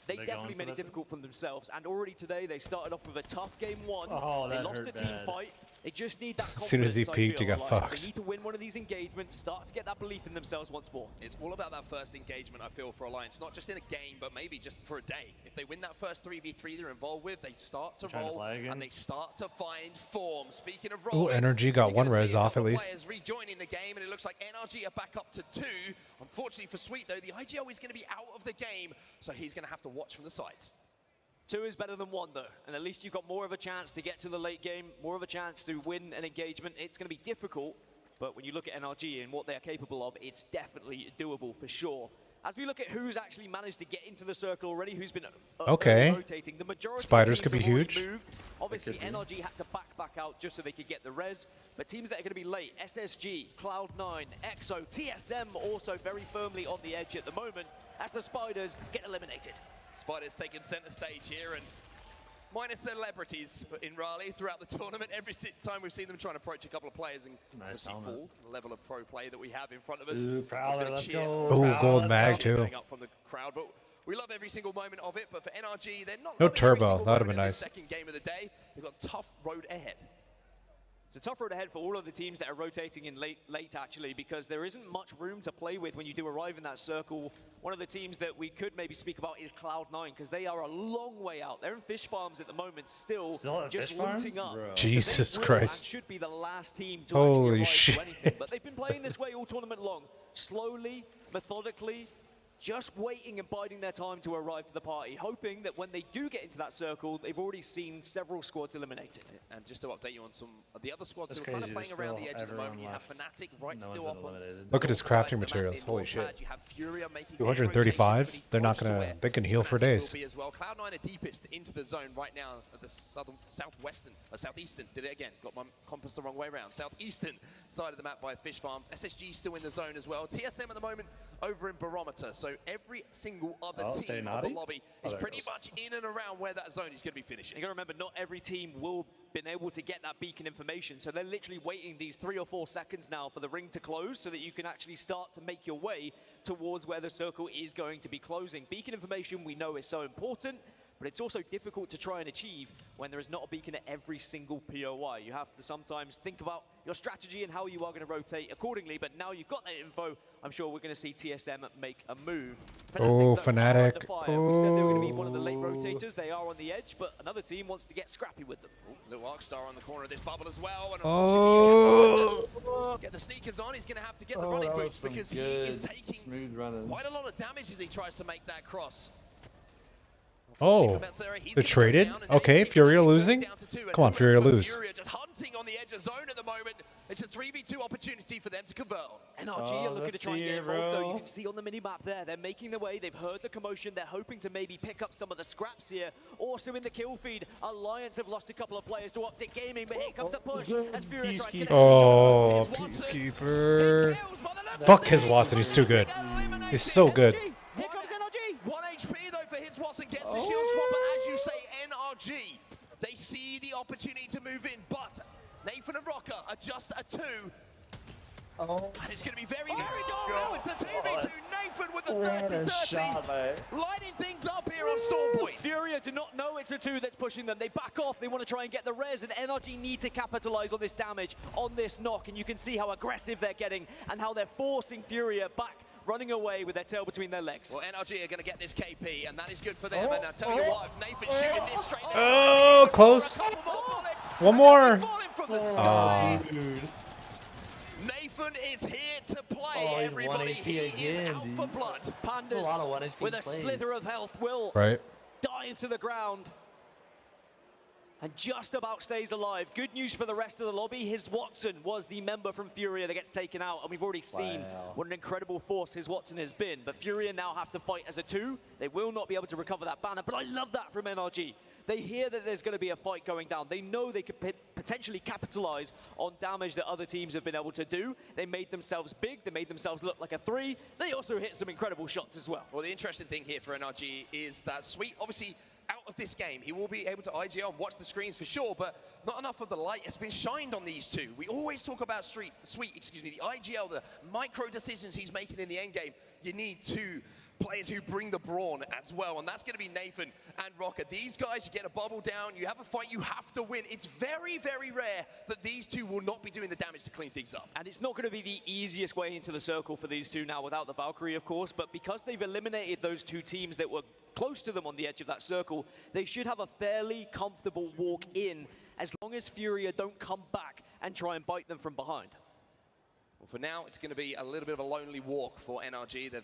they They're definitely going made for it that. difficult for themselves. And already today, they started off with a tough game 1. Oh, they that lost a hurt team bad. fight. They just need that As soon as he confidence, I peeked, he feel, got Alliance. fucked. They need to win one of these engagements, start to get that belief in themselves once more. It's all about that first engagement, I feel, for Alliance. Not just in a game, but maybe just for a day. If they win that first 3v3 they're involved with, they start to Trying to roll, fly again? and they start to find form. Speaking of Ooh, rolling, NRG got you're one gonna res see a off at couple of least. players rejoining the game, and it looks like NRG are back up to 2. Unfortunately for Sweet, though, the IGL is going to be out of the game, so he's going to have to watch from the sides. 2 is better than 1, though, and at least you've got more of a chance to get to the late game, more of a chance to win an engagement. It's going to be difficult, but when you look at NRG and what they're capable of, it's definitely doable for sure. As we look at who's actually managed to get into the circle already, who's been Okay. rotating, the majority Spiders of could teams be have already huge. moved. Obviously, NRG had to back out just so they could get the res, but teams that are going to be late, SSG, Cloud9, EXO, TSM also very firmly on the edge at the moment as the Spiders get eliminated. Spiders taking center stage here, and minor celebrities in Raleigh throughout the tournament. Every time we've seen them trying to approach a couple of players and Nice obviously helmet. full the level of pro play that we have in front of us. Ooh, It's Prowler, gonna let's cheer. go. Ooh, Prowler, gold let's mag go. too. Going up from the crowd, but we love every single moment of it. But for NRG, they're not No loving every turbo, single that would've moment been of this nice. second game of the day. They've got a tough road ahead. It's a tough road ahead for all of the teams that are rotating in late actually, because there isn't much room to play with when you do arrive in that circle. One of the teams that we could maybe speak about is Cloud9, because they are a long way out. They're in fish farms at the moment, still at just fish farms? looting up. Bro. So Jesus they will Christ. And should be the last team to Holy actually arrive shit. to anything. But they've been playing this way all tournament long, slowly, methodically, just waiting and biding their time to arrive to the party, hoping that when they do get into that circle, they've already seen several squads eliminated. And just to update you on some of the other squads That's who are kind of crazy, playing around there's the edge at the still moment, you have everyone Fnatic right No still one's up on. eliminated. Look at his north side crafting of the map materials. in Holy North shit. Pad. You have Furia making 235? pretty They're not close to gonna. where They can heal for Fnatic will days. be as well. Cloud9 are deepest into the zone right now at the southeastern. Did it again. Got my compass the wrong way around. Southeastern side of the map by Fish Farms. SSG still in the zone as well. TSM at the moment over in Barometer. So every single other stay team of the naughty. lobby Oh, is there it pretty goes. much in and around where that zone is going to be finishing. You got to remember, not every team will been able to get that beacon information. So they're literally waiting these 3 or 4 seconds now for the ring to close so that you can actually start to make your way towards where the circle is going to be closing. Beacon information we know is so important, but it's also difficult to try and achieve when there is not a beacon at every single POI. You have to sometimes think about your strategy and how you are going to rotate accordingly, but now you've got that info, I'm sure we're going to see TSM make a move. Oh, though, are under Fnatic. fire. We said they were going to be one of the late rotators. They are on the edge, but another team wants to get scrappy with them. Little Arcstar on the corner of this bubble as well. And Oh. get the sneakers on. He's going to have to get the running boots because he is taking smooth running. quite a lot of damage as he tries to make that cross. Oh, they're traded? Okay, Furia losing? Come on, Furia lose. Furia just hunting on the edge of zone at the moment. It's a 3v2 opportunity for them to convert. NRG are looking to try and get involved, though. You can see on the mini-map there, they're making their way. They've heard the commotion. They're hoping to maybe pick up some of the scraps here. Also in the kill feed, Alliance have lost a couple of players to Optic Gaming, but here comes the push as Furia try to connect. Oh, Peacekeeper. Fuck his Watson, he's too good. He's so good. Here comes NRG. 1 HP though for his Watson, gets the shield swap, but as you say, NRG, they see the opportunity to move in, but Nathan and Rocker are just a 2. And it's going to be very, very dark now. It's a 2v2. Nathan with the 30-30. Lighting things up here on Stormpoint. Furia do not know it's a 2 that's pushing them. They back off. They want to try and get the res, and NRG need to capitalize on this damage, on this knock, and you can see how aggressive they're getting and how they're forcing Furia back, running away with their tail between their legs. Well, NRG are going to get this KP, and that is good for them. And I tell you what, if Nathan's shooting this straight down, Oh, close. One more. from the sky. Dude. Nathan is here to play, everybody. He is out for blood. Pandas, with a slither of health, will dive to the ground and just about stays alive. Good news for the rest of the lobby. His Watson was the member from Furia that gets taken out, and we've already seen what an incredible force his Watson has been. But Furia now have to fight as a 2. They will not be able to recover that banner, but I love that from NRG. They hear that there's going to be a fight going down. They know they could potentially capitalize on damage that other teams have been able to do. They made themselves big. They made themselves look like a 3. They also hit some incredible shots as well. Well, the interesting thing here for NRG is that Sweet, obviously, out of this game, he will be able to IGL and watch the screens for sure, but not enough of the light has been shined on these 2. We always talk about Sweet, the IGL, the micro decisions he's making in the end game. You need 2 players who bring the brawn as well, and that's going to be Nathan and Rocker. These guys, you get a bubble down, you have a fight, you have to win. It's very, very rare that these 2 will not be doing the damage to clean things up. And it's not going to be the easiest way into the circle for these 2 now without the Valkyrie, of course, but because they've eliminated those 2 teams that were close to them on the edge of that circle, they should have a fairly comfortable walk in as long as Furia don't come back and try and bite them from behind. Well, for now, it's going to be a little bit of a lonely walk for NRG. They've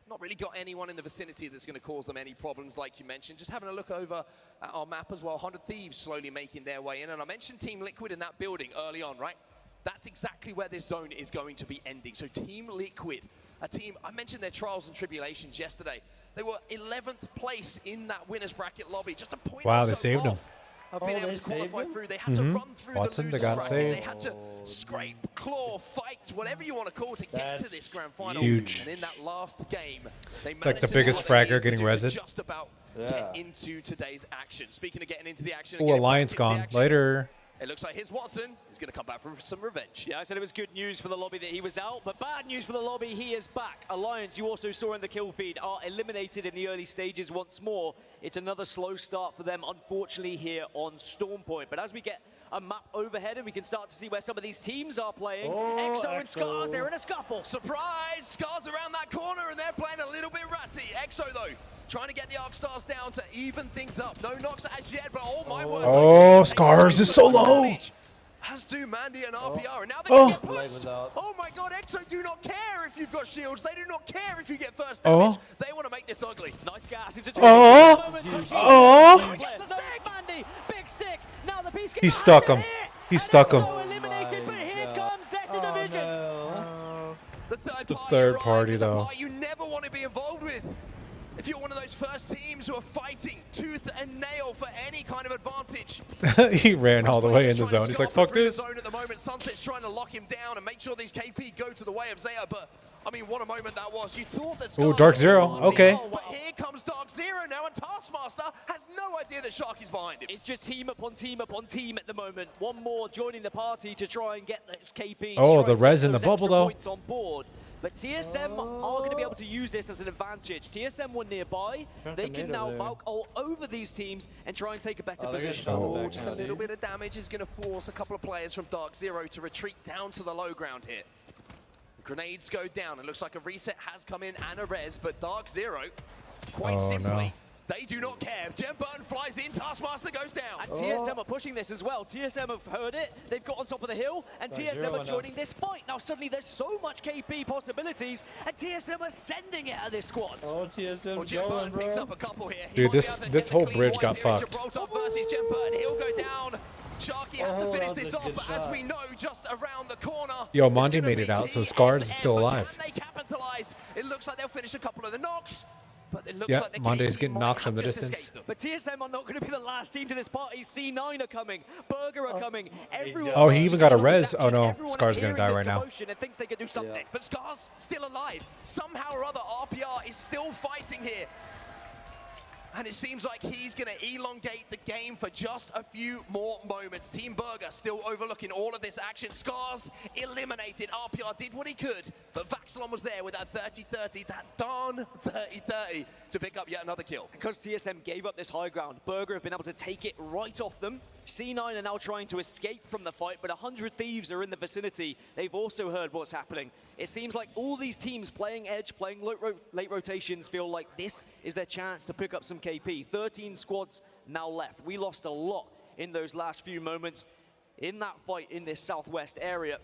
not really got anyone in the vicinity that's going to cause them any problems, like you mentioned. Just having a look over at our map as well, 100 Thieves slowly making their way in. And I mentioned Team Liquid in that building early on, right? That's exactly where this zone is going to be ending. So Team Liquid, a team, I mentioned their trials and tribulations yesterday. They were 11th place in that winner's bracket lobby, just a point Wow, or they so saved him. off of being able to qualify through. They had to run through Watson, the they got losers bracket. saved. They had to scrape, claw, fight, whatever you want to call it, to get to this grand final. huge. And in that last game, they managed Like the to biggest do what they fragger needed to getting do to resin. just about get into today's action. Speaking of getting into the action, Oh, again, Alliance back into the gone. action, Later. it looks like his Watson is going to come back for some revenge. Yeah, I said it was good news for the lobby that he was out, but bad news for the lobby, he is back. Alliance, you also saw in the kill feed, are eliminated in the early stages once more. It's another slow start for them, unfortunately, here on Stormpoint. But as we get a map overhead and we can start to see where some of these teams are playing, EXO and Scars, they're in a scuffle. Surprise! Scars around that corner and they're playing a little bit ratty. EXO, though, trying to get the Arcstars down to even things up. No knocks as yet, but oh my word. Oh, Scars is so low. As do Mandy and RPR, and now they're going to get pushed. Oh my god, EXO do not care if you've got shields. They do not care if you get first damage. They want to make this ugly. Nice gas. It's a Mandy, big stick. Now the piece He stuck him. He stuck him. eliminated, but here comes Zeta Division. The third party, though. You never want to be involved with. If you're one of those first teams who are fighting tooth and nail for any kind of advantage. He ran all the way in the zone. He's like, fuck this. Zone at the moment. Sunset's trying to lock him down and make sure these KP go to the way of Zeta, but I mean, what a moment that was. You thought that Ooh, Scars Dark Zero. was Okay. But here comes Dark Zero now, and Taskmaster has no idea that Sharky's behind him. It's just team upon team upon team at the moment. One more joining the party to try and get those KP. Oh, the res in the bubble, though. Points on board. But TSM are going to be able to use this as an advantage. TSM were nearby. They can now Valk all over these teams and try and take a better position. Oh, just a little bit of damage is going to force a couple of players from Dark Zero to retreat down to the low ground here. Grenades go down. It looks like a reset has come in and a res, but Dark Zero, quite simply, they do not care. Jem Burton flies in, Taskmaster goes down. And TSM are pushing this as well. TSM have heard it. They've got on top of the hill, and TSM are joining this fight. Now suddenly there's so much KP possibilities, and TSM are sending it at this squad. Oh, TSM well, Jem Burton picks up a couple here. Dude, this whole bridge got fucked. Gibraltar versus Jem Burton. He'll go down. Sharky has to finish this off, but as we know, just around the corner. Yo, Monty made it out, so Scars is still alive. Can they capitalize? It looks like they'll finish a couple of the knocks. But it looks Yeah, like Monday's getting knocks from the distance. But TSM are not going to be the last team to this party. C9 are coming. Burger are coming. Everyone. Oh, he even got a res. Oh no, Scar's gonna die right now. And thinks they can do something. But Scar's still alive. Somehow or other, RPR is still fighting here. And it seems like he's going to elongate the game for just a few more moments. Team Burger still overlooking all of this action. Scars eliminated. RPR did what he could, but Vaxilon was there with that 30-30, that darn 30-30 to pick up yet another kill. Because TSM gave up this high ground, Burger have been able to take it right off them. C9 are now trying to escape from the fight, but 100 Thieves are in the vicinity. They've also heard what's happening. It seems like all these teams playing edge, playing late rotations, feel like this is their chance to pick up some KP. 13 squads now left. We lost a lot in those last few moments in that fight in this southwest area.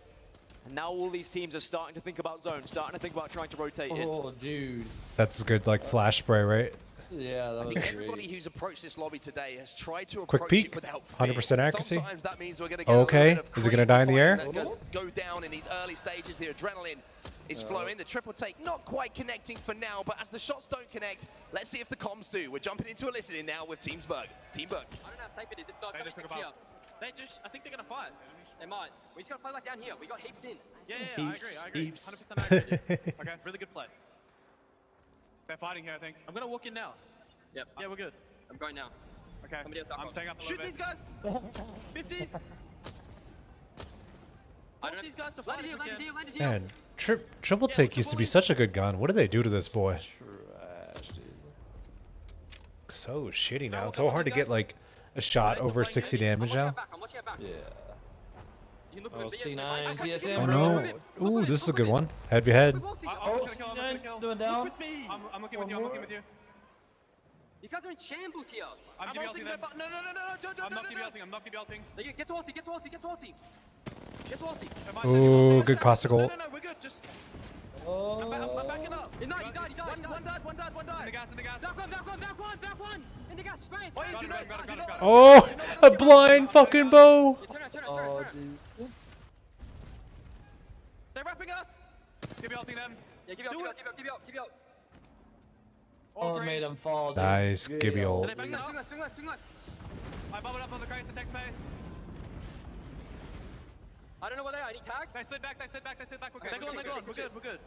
And now all these teams are starting to think about zones, starting to think about trying to rotate in. Oh, dude. That's good, like flash spray, right? Yeah, that I was think great. everybody who's approached this lobby today has tried to Quick approach peek, it without fear. 100% accuracy. Sometimes that means we're going to get Okay, a little bit of is it gonna die in the crazy air? fighting that go down in these early stages. The adrenaline is flowing. The triple take not quite connecting for now, but as the shots don't connect, let's see if the comms do. We're jumping into a listening now with Team Burger. Team Burger. I don't know how safe it is if Dog's coming here. I think they're going to fight. They might. We just got to play like down here. We got heaps in. Yeah, Heaps, I agree. heaps. 100% accuracy. Okay, really good play. They're fighting here, I think. I'm going to walk in now. Yep. Yeah, we're good. I'm going now. Okay. Somebody else I'm staying up a little Shoot bit. these guys! 50! I don't know. These guys to Land fight it here, if we land it can. here, land it here. Man, triple take used to be such a good gun. What did they do to this boy? Trash, dude. So shitty now. It's so hard to get like a shot over 60 damage now. I'm watching your back. Yeah. You look Oh, good, C9, TSM, Oh bro. no. Ooh, this is a good one. Head to head. I'm just gonna kill, I'm just gonna kill. Doing down. Look with me. I'm looking with you, I'm looking with you. These guys are in shambles here. I'm ulting them. No, don't. I'm not ulting, I'm not ulting. Get to ulti, get to ulti, get to ulti. Get to ulti. Ooh, good classical. No, we're good. Just. I'm backing up. He died. One died. In the gas. Back one. In the gas, sprint. Got it. Oh, a blind fucking bow. Turn. They're wrapping us. Keep ulting them. Yeah, keep you up. Oh, made him fall, dude. Nice, Good Gibby ult. Swing left. I bubbled up on the crates to take space. I don't know where they are. Any tags? They slid back. Okay, They're gone. We're good.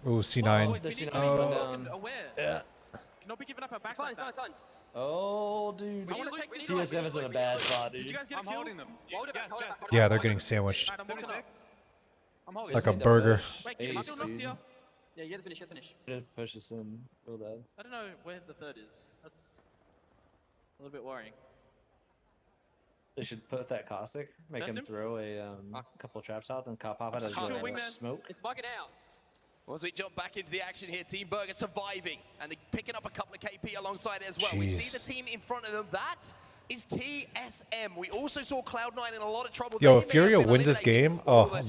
Ooh, C9. We need to be down. aware. Yeah. Cannot be giving up our backs It's like that. fine. Oh, dude. I want to take these TSM is in a bad spot, dude. Did you guys get a kill? I'm holding them. Hold it back. Yeah, they're getting sandwiched. I'm walking up. I'm holding Like them. a burger. Wait, can you still knocked here? Yeah, you have to finish. Just push this in real bad. I don't know where the third is. That's a little bit worrying. They should put that caustic, make That's him him? throw a couple traps out, and pop it as smoke. It's bugging out. Well, as we jump back into the action here, Team Burger surviving and they're picking up a couple of KP alongside it as well. We see the team in front of them. That is TSM. We also saw Cloud9 in a lot of trouble. Yo, if Furio wins this game, oh, I'll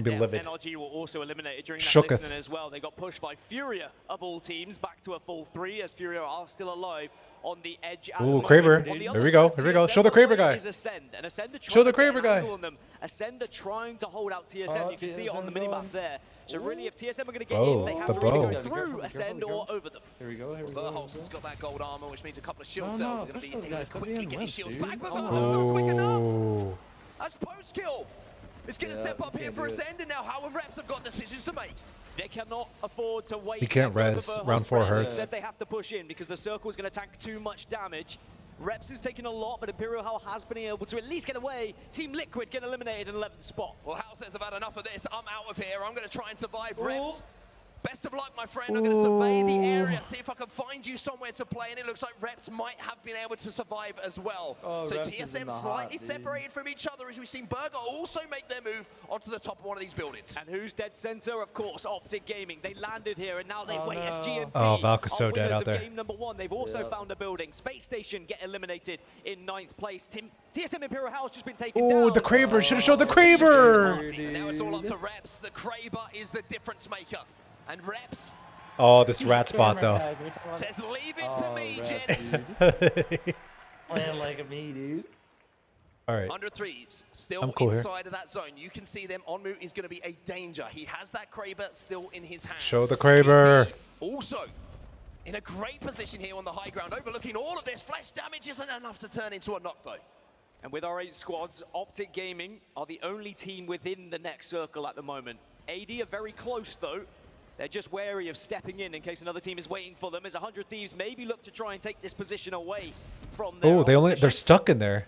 be livid. NRG were also eliminated during that Shooketh. listening as well. They got pushed by Furia of all teams back to a full 3 as Furia are still alive on the edge. Ooh, Kraber. Here we go. Show the Kraber guy. Is Ascend. And Ascend are Show the trying to Kraber get an guy. angle on them. Ascend are trying to hold out TSM. You can see it on the minimap there. So really, if TSM are going to get in, they have to really go through Ascend or over them. Here we go. Verholsten's got that gold armor, which means a couple of shield cells are going to be able to quickly get his shields back. But not quick enough. That's post kill. It's going to step up here for Ascend, and now Howard Reps have got decisions to make. They cannot afford to wait. He can't res. Round 4 hurts. Instead, they have to push in because the circle is going to tank too much damage. Reps is taking a lot, but Imperial Hell has been able to at least get away. Team Liquid get eliminated in 11th spot. Well, Hal says I've had enough of this. I'm out of here. I'm going to try and survive. Reps. Best of luck, my friend. I'm going to survey the area, see if I can find you somewhere to play, and it looks like Reps might have been able to survive as well. So TSM slightly separated from each other as we've seen Burger also make their move onto the top of one of these buildings. And who's dead center? Of course, Optic Gaming. They landed here, and now they wait as GMT. Oh, Valka's so dead out there. Game number 1. They've also found a building. Space Station get eliminated in 9th place. TSM Imperial Hell has just been taken down. Oh, the Kraber. Should have showed the Kraber. And now it's all up to Reps. The Kraber is the difference maker. And Reps. Oh, this rat spot, though. Says, leave it to me, gents. Playing like me, dude. All right. 100 Thieves still I'm cool inside here. of that zone. You can see them. En route is going to be a danger. He has that Kraber still in his hands. Show the Kraber. Also, in a great position here on the high ground, overlooking all of this. Flash damage isn't enough to turn into a knock, though. And with our 8 squads, Optic Gaming are the only team within the next circle at the moment. AD are very close, though. They're just wary of stepping in case another team is waiting for them. As 100 Thieves maybe look to try and take this position away from their Oh, they're stuck in there.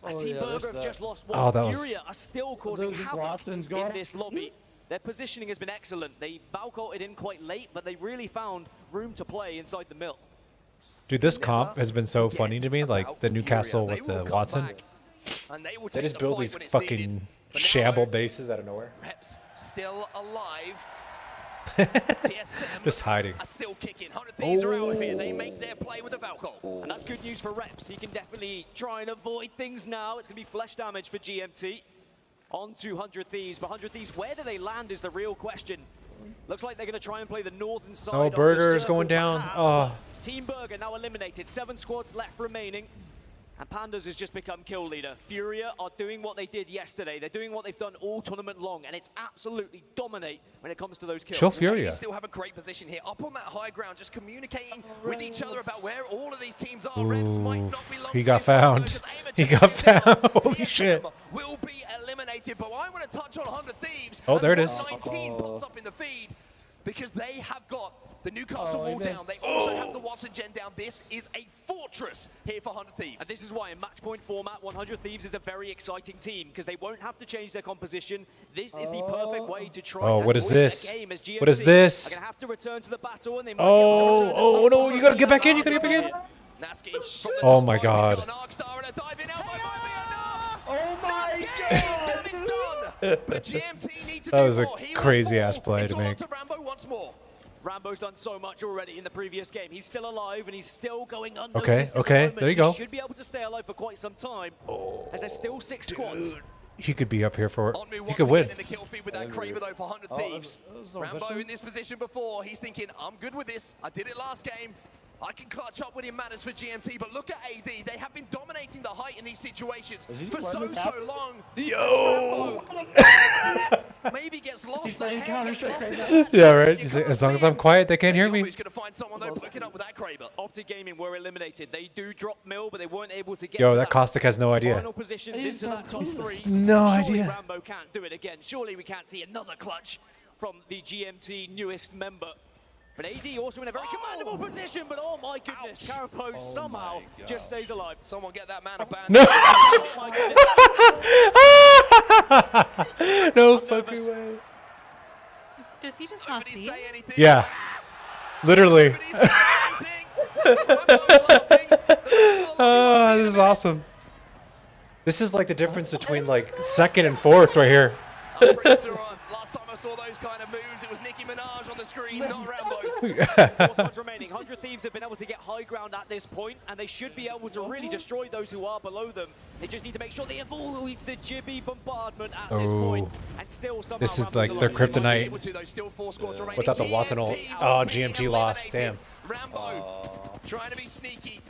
As Team Burger have just lost one. Oh, that Furia was... are still causing havoc in this lobby. Their positioning has been excellent. They Valkotted in quite late, but they really found room to play inside the mill. Dude, this comp has been so funny to me. Like the Newcastle with the Watson. They just build these fucking shamble bases out of nowhere. Reps still alive. TSM just hiding. Are still kicking. 100 Thieves are out of here. They make their play with the Valkot. And that's good news for Reps. He can definitely try and avoid things now. It's going to be flesh damage for GMT. On to 100 Thieves. But 100 Thieves, where do they land is the real question. Looks like they're going to try and play the northern side. Oh, Burger is going down. Oh. Team Burger now eliminated. 7 squads left remaining. And Pandas has just become kill leader. Furia are doing what they did yesterday. They're doing what they've done all tournament long, and it's absolutely dominate when it comes to those kills. Show Furia. They still have a great position here, up on that high ground, just communicating with each other about where all of these teams are. Reps might not be long. He got found. He got found. Holy shit. Will be eliminated, but I want to touch on 100 Thieves. Oh, there it is. 19 pops up in the feed because they have got the Newcastle wall down. They also have the Watson gen down. This is a fortress here for 100 Thieves. And this is why in match point format, 100 Thieves is a very exciting team because they won't have to change their composition. This is the perfect way to try and what is this? Game as GMT What is this? are going to have to return to the battle and they might be able to return Oh no, you got to get back in. You got to get back in. Oh my god. Oh my god! But GMT need to That was a crazy ass play to make. Rambo once more. Rambo's done so much already in the previous game. He's still alive and he's still going unnoticed. Okay, at the okay, moment. there you go. He should be able to stay alive for quite some time as there's still 6 squads. He could be up here for it. He could win. In the kill feed with that Kraber though for 100 Thieves. Rambo in this position before. He's thinking, I'm good with this. I did it last game. I can clutch up when it matters for GMT, but look at AD. They have been dominating the height in these situations for so long. Yo! Maybe gets lost. Yeah, right. As long as I'm quiet, they can't hear me. He's going to find someone though picking up with that Kraber. Optic Gaming were eliminated. They do drop mill, but they weren't able to get Yo, to that Caustic has no idea. final positions into that top 3. No Surely idea. Rambo can't do it again. Surely we can't see another clutch from the GMT newest member. But AD also in a very commandable position, but oh my goodness, Carapace somehow just stays alive. Someone get that man a band. No! Oh my No fucking way. Does he just not see it? Yeah. Literally. Oh, this is awesome. This is like the difference between like 2nd and 4th right here. I'm pretty sure last time I saw those kind of moves, it was Nicki Minaj on the screen, not Rambo. 4 spots remaining. 100 Thieves have been able to get high ground at this point, and they should be able to really destroy those who are below them. They just need to make sure they avoid the Jibby bombardment at this point, and still somehow This is Rambo's like their alive. kryptonite. Without the Watson ult. Oh, GMT lost. Damn. Rambo trying to be sneaky,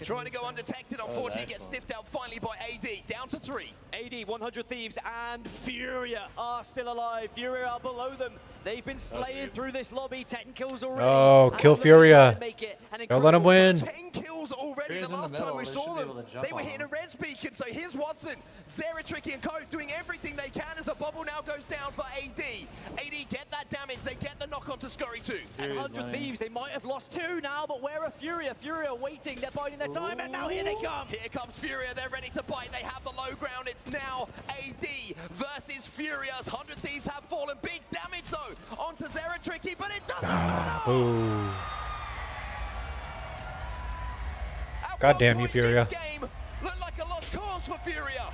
trying to go undetected. Unfortunately, gets sniffed out finally by AD. Down to 3. AD, 100 Thieves, and Furia are still alive. Furia are below them. They've been slaying through this lobby. 10 kills already. Oh, kill Furia. Don't let him win. 10 kills already. The last time we saw them, they were hitting a res beacon. So here's Watson, Zera, Tricky, and Code doing everything they can as the bubble now goes down for AD. AD get that damage. They get the knock on to Scurry 2. And 100 Thieves, they might have lost 2 now, but where are Furia? Furia waiting. They're biding their time, and now here they come. Here comes Furia. They're ready to bite. They have the low ground. It's now AD versus Furia's. 100 Thieves have fallen. Big damage, though, onto Zera, Tricky, but it doesn't matter. Ooh. God damn you, Furia. This game looked like a lost cause for Furia,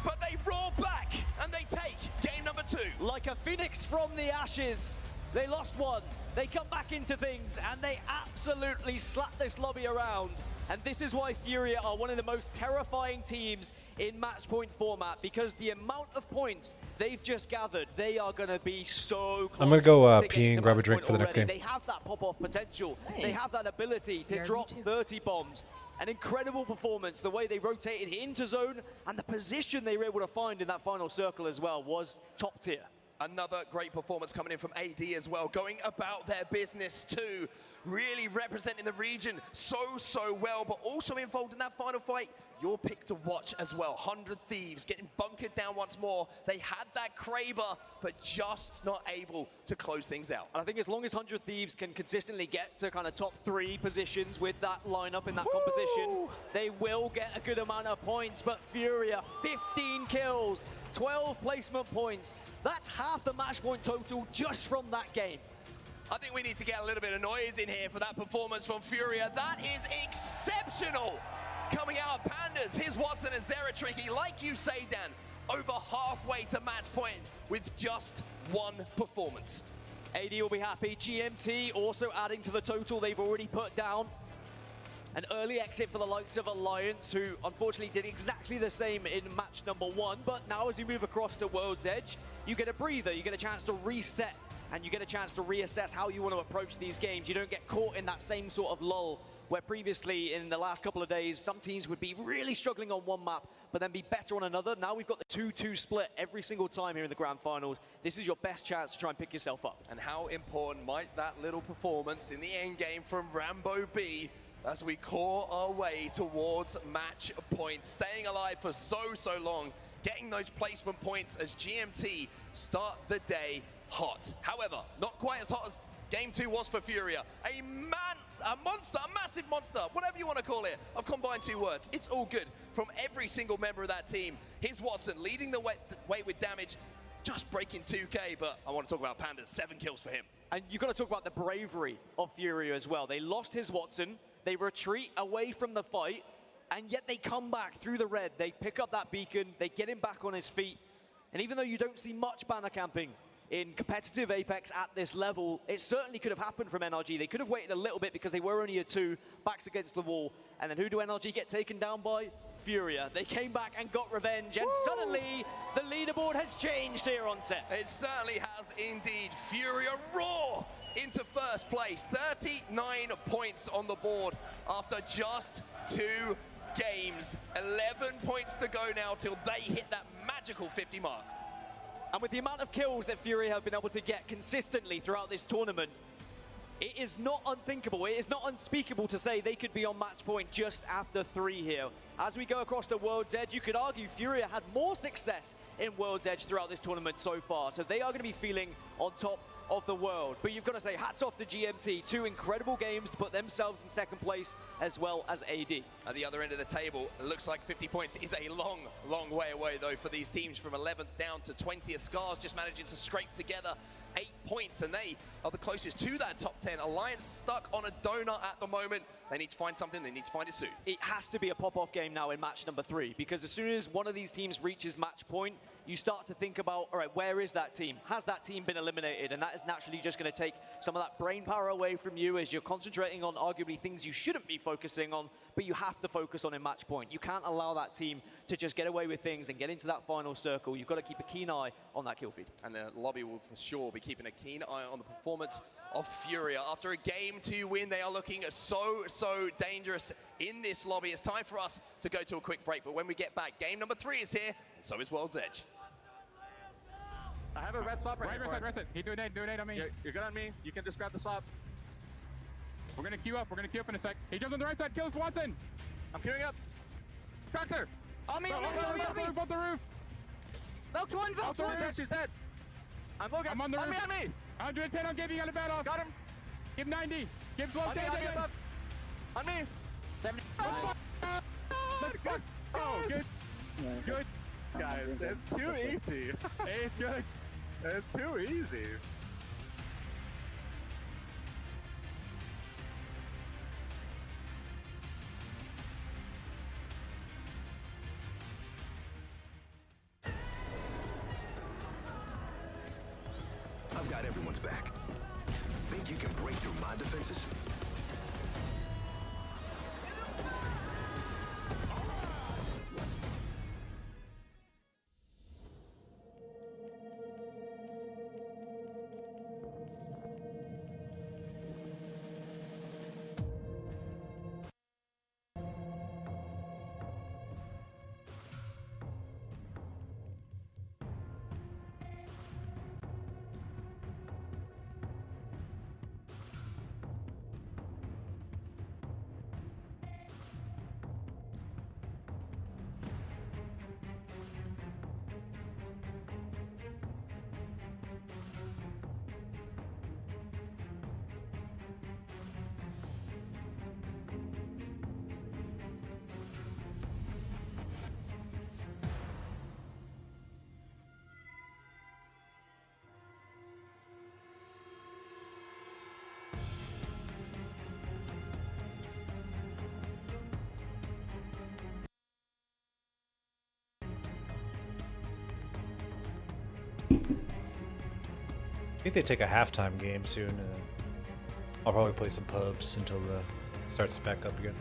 but they roar back and they take game number 2. Like a phoenix from the ashes. They lost 1. They come back into things, and they absolutely slap this lobby around. And this is why Furia are one of the most terrifying teams in match point format, because the amount of points they've just gathered, they are going to be so close. I'm going to go to pee and grab a drink for the next already. game. They have that pop-off potential. They have that ability to drop 30 bombs. An incredible performance. The way they rotated into zone and the position they were able to find in that final circle as well was top tier. Another great performance coming in from AD as well, going about their business too, really representing the region so well, but also involved in that final fight. Your pick to watch as well. 100 Thieves getting bunkered down once more. They had that Kraber, but just not able to close things out. And I think as long as 100 Thieves can consistently get to kind of top 3 positions with that lineup in that composition, they will get a good amount of points. But Furia, 15 kills, 12 placement points. That's half the match point total just from that game. I think we need to get a little bit of noise in here for that performance from Furia. That is exceptional. Coming out of Pandas, here's Watson and Zera, Tricky. Like you say, Dan, over halfway to match point with just 1 performance. AD will be happy. GMT also adding to the total they've already put down. An early exit for the likes of Alliance, who unfortunately did exactly the same in match number 1. But now as you move across to World's Edge, you get a breather, you get a chance to reset, and you get a chance to reassess how you want to approach these games. You don't get caught in that same sort of lull where previously in the last couple of days, some teams would be really struggling on one map, but then be better on another. Now we've got the 2-2 split every single time here in the grand finals. This is your best chance to try and pick yourself up. And how important might that little performance in the end game from Rambo be as we claw our way towards match point, staying alive for so long, getting those placement points as GMT start the day hot. However, not quite as hot as Game 2 was for Furia. A monster, a massive monster, whatever you want to call it. I've combined 2 words. It's all good from every single member of that team. Here's Watson leading the way with damage, just breaking 2K, but I want to talk about Pandas. 7 kills for him. And you've got to talk about the bravery of Furia as well. They lost his Watson, they retreat away from the fight, and yet they come back through the red. They pick up that beacon, they get him back on his feet. And even though you don't see much banner camping in competitive Apex at this level, it certainly could have happened from NRG. They could have waited a little bit because they were only a 2, backs against the wall. And then who do NRG get taken down by? Furia. They came back and got revenge, and suddenly the leaderboard has changed here on set. It certainly has indeed. Furia roar into first place. 39 points on the board after just 2 games. 11 points to go now till they hit that magical 50 mark. And with the amount of kills that Furia have been able to get consistently throughout this tournament, it is not unthinkable, it is not unspeakable to say they could be on match point just after 3 here. As we go across to World's Edge, you could argue Furia had more success in World's Edge throughout this tournament so far, so they are going to be feeling on top of the world. But you've got to say hats off to GMT, 2 incredible games to put themselves in second place as well as AD. At the other end of the table, it looks like 50 points is a long way away though for these teams from 11th down to 20th. Scars just managing to scrape together 8 points, and they are the closest to that top 10. Alliance stuck on a donut at the moment. They need to find something, they need to find it soon. It has to be a pop-off game now in match number 3, because as soon as one of these teams reaches match point, you start to think about, all right, where is that team? Has that team been eliminated? And that is naturally just going to take some of that brain power away from you as you're concentrating on arguably things you shouldn't be focusing on, but you have to focus on in match point. You can't allow that team to just get away with things and get into that final circle. You've got to keep a keen eye on that kill feed. And the lobby will for sure be keeping a keen eye on the performance of Furia. After a game 2 win, they are looking so dangerous in this lobby. It's time for us to go to a quick break, but when we get back, game number 3 is here, and so is World's Edge. I have a red swap right here. Rest it. He do a nade on me. You're good on me. You can just grab the swap. We're gonna queue up. We're gonna queue up in a sec. He jumps on the right side. Kills Watson. I'm queuing up. Traxer. On me. Off the roof. Volks one. She's dead. I'm Logan. I'm on the roof. On me. 110 on Gabe. You got a bat off. Got him. Give 90. Give slow. On me. 70. Let's go. Oh, good. Good. Guys, it's too easy. It's good. It's too easy. I've got everyone's back. Think you can break through my defenses? I think they take a halftime game soon, and I'll probably play some pubs until the starts back up again.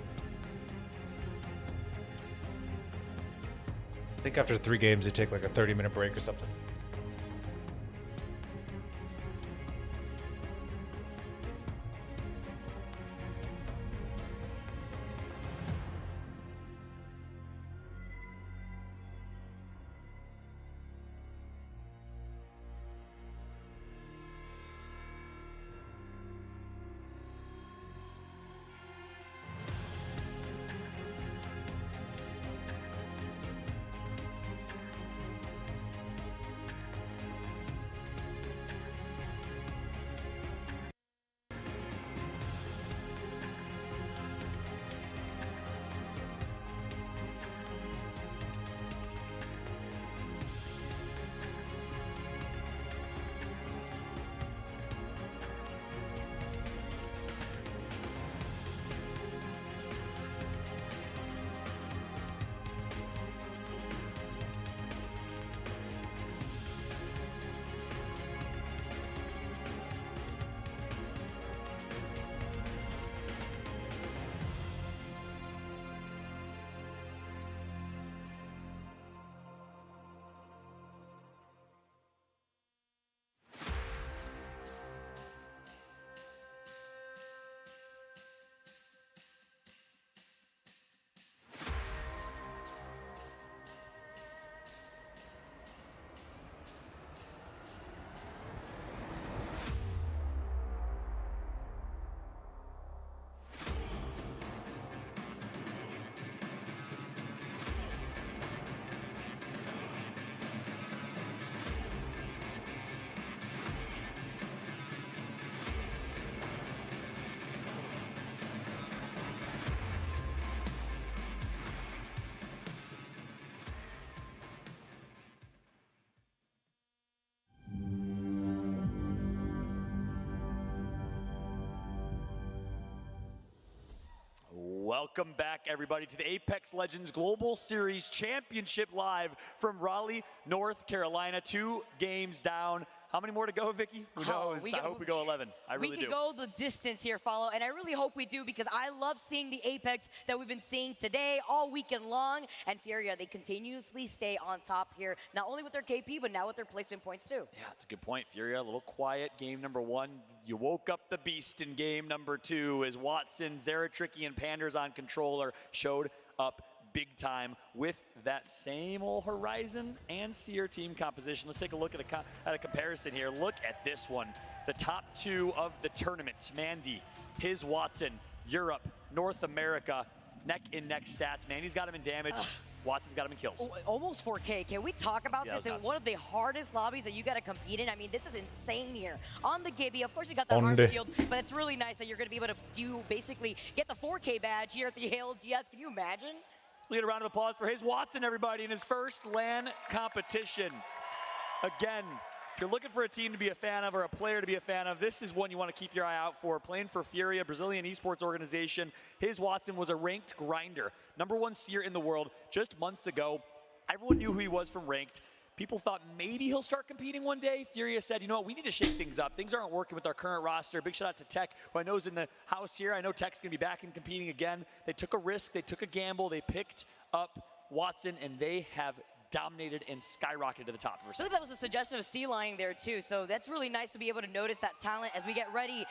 I think after 3 games they take like a 30-minute break or something. Welcome back, everybody, to the Apex Legends Global Series Championship live from Raleigh, North Carolina. 2 games down, How many more to go, Vicky? Who knows? I hope we go 11. I really do. We can go the distance here, Follow, and I really hope we do because I love seeing the Apex that we've been seeing today all weekend long. And Furia, they continuously stay on top here, not only with their KP, but now with their placement points too. Yeah, that's a good point, Furia. A little quiet game number 1. You woke up the beast in game number 2 as Watson, Zeratricky, and Panders on controller showed up big time with that same old Horizon and Seer team composition. Let's take a look at a comparison here. Look at this one. The top 2 of the tournament, Mandy, his Watson, Europe, North America, neck in neck stats. Mandy's got him in damage. Watson's got him in kills. Almost 4K. Can we talk about this in nuts. one of the hardest lobbies that you got to compete in? I mean, this is insane here. On the Gibby, of course, you got the arm shield, but it's really nice that you're going to be able to basically get the 4K badge here at the ALGS. Can you imagine? We get a round of applause for his Watson, everybody, in his first LAN competition. Again, if you're looking for a team to be a fan of or a player to be a fan of, this is one you want to keep your eye out for. Playing for Furia, Brazilian esports organization. His Watson was a ranked grinder. #1 seer in the world just months ago. Everyone knew who he was from ranked. People thought maybe he'll start competing one day. Furia said, you know what, we need to shake things up. Things aren't working with our current roster. Big shout out to Tech, who I know is in the house here. I know Tech's going to be back and competing again. They took a risk. They took a gamble. They picked up Watson, and they have dominated and skyrocketed to the top. I think that was a suggestion of C-Line there, too. So that's really nice to be able to notice that talent as we get ready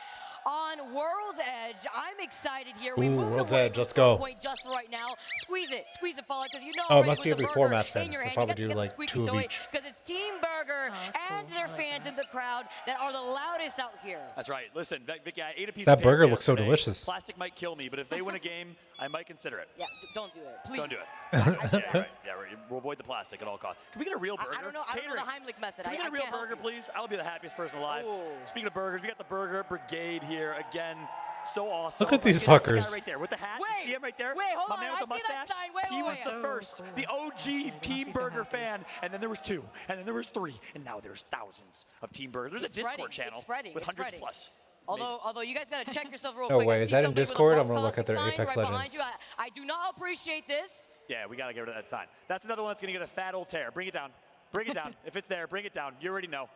on World's Edge. I'm excited here. We moved World's away Edge, from let's go. Point just right now. Squeeze it, Follow, because you know. Oh, it already must be with the every 4 burger maps then. in your We'll hand, probably you do gotta like get the 2 of squeaky toy, each. because it's Team Burger and their fans in the crowd that are the loudest out here. That's right. Listen, Vicky, I ate a piece That of burger paper looks so yesterday. delicious. Plastic might kill me, but if they win a game, I might consider it. Yeah, don't do it. Please. Don't do it. Yeah, right. We'll avoid the plastic at all costs. Can we get a real burger? I don't know. I don't know the Heimlich method. Can we get a real can't help burger, you. please? I'll be the happiest person alive. Ooh. Speaking of burgers, we got the Burger Brigade here again. So awesome. Look at these Look this guy fuckers. Right there with the hat. Wait, you see him right there? wait, hold My on, man with the I see that mustache. sign. Wait, he was wait. the first, the OG Team Burger fan, and then there was 2, and then there was 3, and now there's thousands of Team Burgers. There's It's a Discord spreading. channel It's spreading. with It's hundreds spreading. plus. Although you guys got to check yourself real No quick. way. I Is see that in somebody with a Discord? I'm Buff gonna look at their Cossack Apex sign right Legends. behind you. I do not appreciate this. Yeah, we got to get rid of that sign. That's another one that's going to get a fat old tear. Bring it down. Bring it down. If it's there, bring it down. You already know.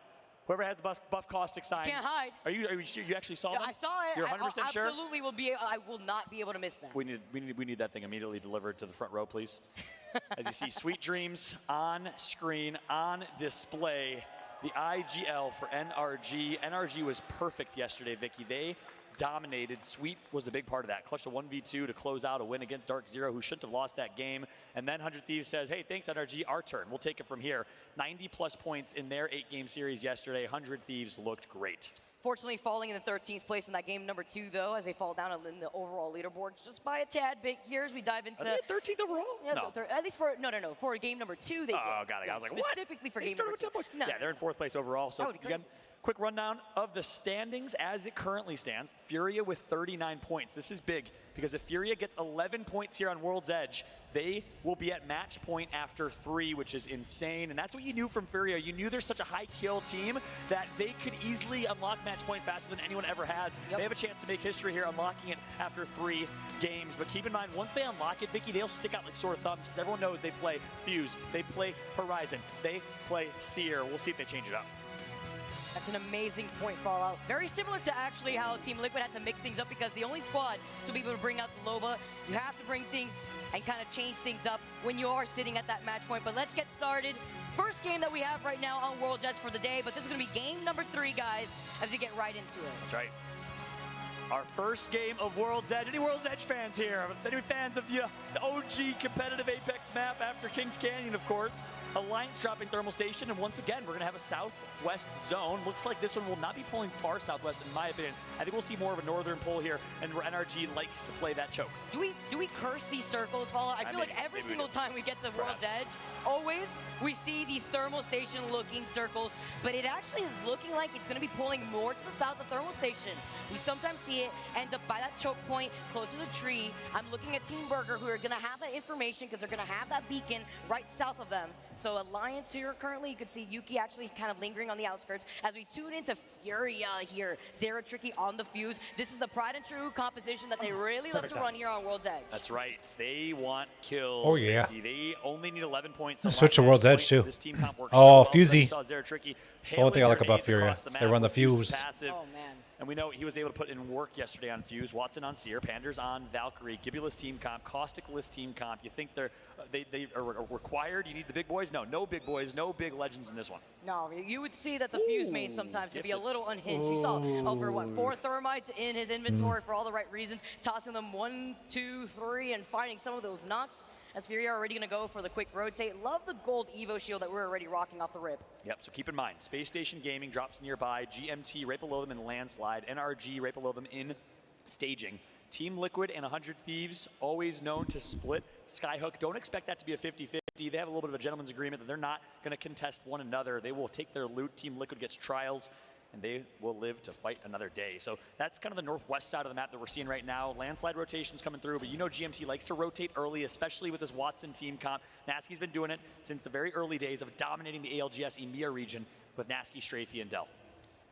Whoever has the Buff Caustic sign. Can't hide. Are you sure you actually saw Yeah, them? I saw it. You're I 100% sure? absolutely will be. I will not be able to miss that. We need that thing immediately delivered to the front row, please. As you see, Sweet Dreams on screen, on display. The IGL for NRG. NRG was perfect yesterday, Vicky. They dominated. Sweet was a big part of that. Clutched a 1v2 to close out a win against Dark Zero, who shouldn't have lost that game. And then 100 Thieves says, hey, thanks, NRG, our turn. We'll take it from here. 90-plus points in their 8-game series yesterday. 100 Thieves looked great. Fortunately, falling in the 13th place in that game number 2, though, as they fall down in the overall leaderboard just by a tad bit here as we dive into. Are they 13th overall? Yeah, No. at least for for game number 2 they did. Oh, got it. I was like, what? Specifically for They game started number 2. with 10 points. No. Yeah, they're in 4th place overall. That So would be again, crazy. quick rundown of the standings as it currently stands. Furia with 39 points. This is big because if Furia gets 11 points here on World's Edge, they will be at match point after 3, which is insane. And that's what you knew from Furia. You knew there's such a high kill team that they could easily unlock match point faster than anyone ever has. They have a chance to make history here, unlocking it after 3 games. But keep in mind, once they unlock it, Vicky, they'll stick out like sore thumbs because everyone knows they play Fuse, they play Horizon, they play Seer. We'll see if they change it up. That's an amazing point, Fallout. Very similar to actually how Team Liquid had to mix things up because the only squad to be able to bring out the Loba, you have to bring things and kind of change things up when you are sitting at that match point. But let's get started. First game that we have right now on World Edge for the day, but this is going to be game number 3, guys, as we get right into it. That's right. Our first game of World's Edge. Any World's Edge fans here? Any fans of the OG competitive Apex map after Kings Canyon, of course? Alliance dropping thermal station, and once again, we're going to have a southwest zone. Looks like this one will not be pulling far southwest, in my opinion. I think we'll see more of a northern pull here, and where NRG likes to play that choke. Do we curse these circles, Fallout? I feel like every single time we get to World's Edge, always we see these thermal station looking circles, but it actually is looking like it's going to be pulling more to the south of thermal station. We sometimes see it ends up by that choke point, close to the tree. I'm looking at Team Burger, who are going to have that information because they're going to have that beacon right south of them. So Alliance here currently, you can see Yuki actually kind of lingering on the outskirts. As we tune into Furia here, Zero Tricky on the fuse. This is the tried and true composition that they really love to run here on World's Edge. That's right. They want kills. Oh, yeah. They only need 11 points. Let's switch to World's Edge, too. This team comp works Oh, so well. Fusey. Saw Zero Tricky One thing I like hailing about their Furia, ace across the they map run the with Fuse's fuse. passive. Oh, man. And we know he was able to put in work yesterday on Fuse. Watson on Seer, Pander's on Valkyrie, Gibulus team comp, Caustic-less team comp. You think they are required? You need the big boys? No, no big boys, no big legends in this one. No, you would see that the Fuse main sometimes can be a little unhinged. You saw over, what, 4 Thermites in his inventory for all the right reasons, tossing them 1, 2, 3, and finding some of those knocks. As Furia are already going to go for the quick rotate. Love the gold Evo shield that we're already rocking off the rip. Yep, so keep in mind, Space Station Gaming drops nearby, GMT right below them in Landslide, NRG right below them in Staging. Team Liquid and 100 Thieves, always known to split Skyhook. Don't expect that to be a 50-50. They have a little bit of a gentleman's agreement that they're not going to contest one another. They will take their loot. Team Liquid gets trials, and they will live to fight another day. So that's kind of the northwest side of the map that we're seeing right now. Landslide rotations coming through, but you know GMT likes to rotate early, especially with this Watson team comp. Nasky's been doing it since the very early days of dominating the ALGS EMEA region with Nasky, Strafey, and Dell.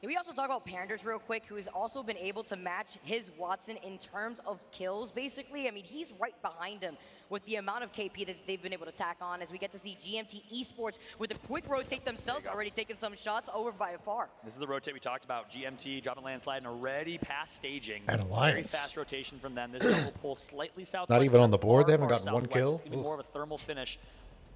Can we also talk about Panders real quick, who has also been able to match his Watson in terms of kills, basically? I mean, he's right behind him with the amount of KP that they've been able to tack on, as we get to see GMT Esports with a quick rotate themselves, already taking some shots over by far. This is the rotate we talked about. GMT dropping Landslide and already past Staging. And Alliance. Very fast rotation from them. This will pull slightly southwest. Not even on the board? They haven't far gotten one southwest. kill? It's gonna be more of a thermal finish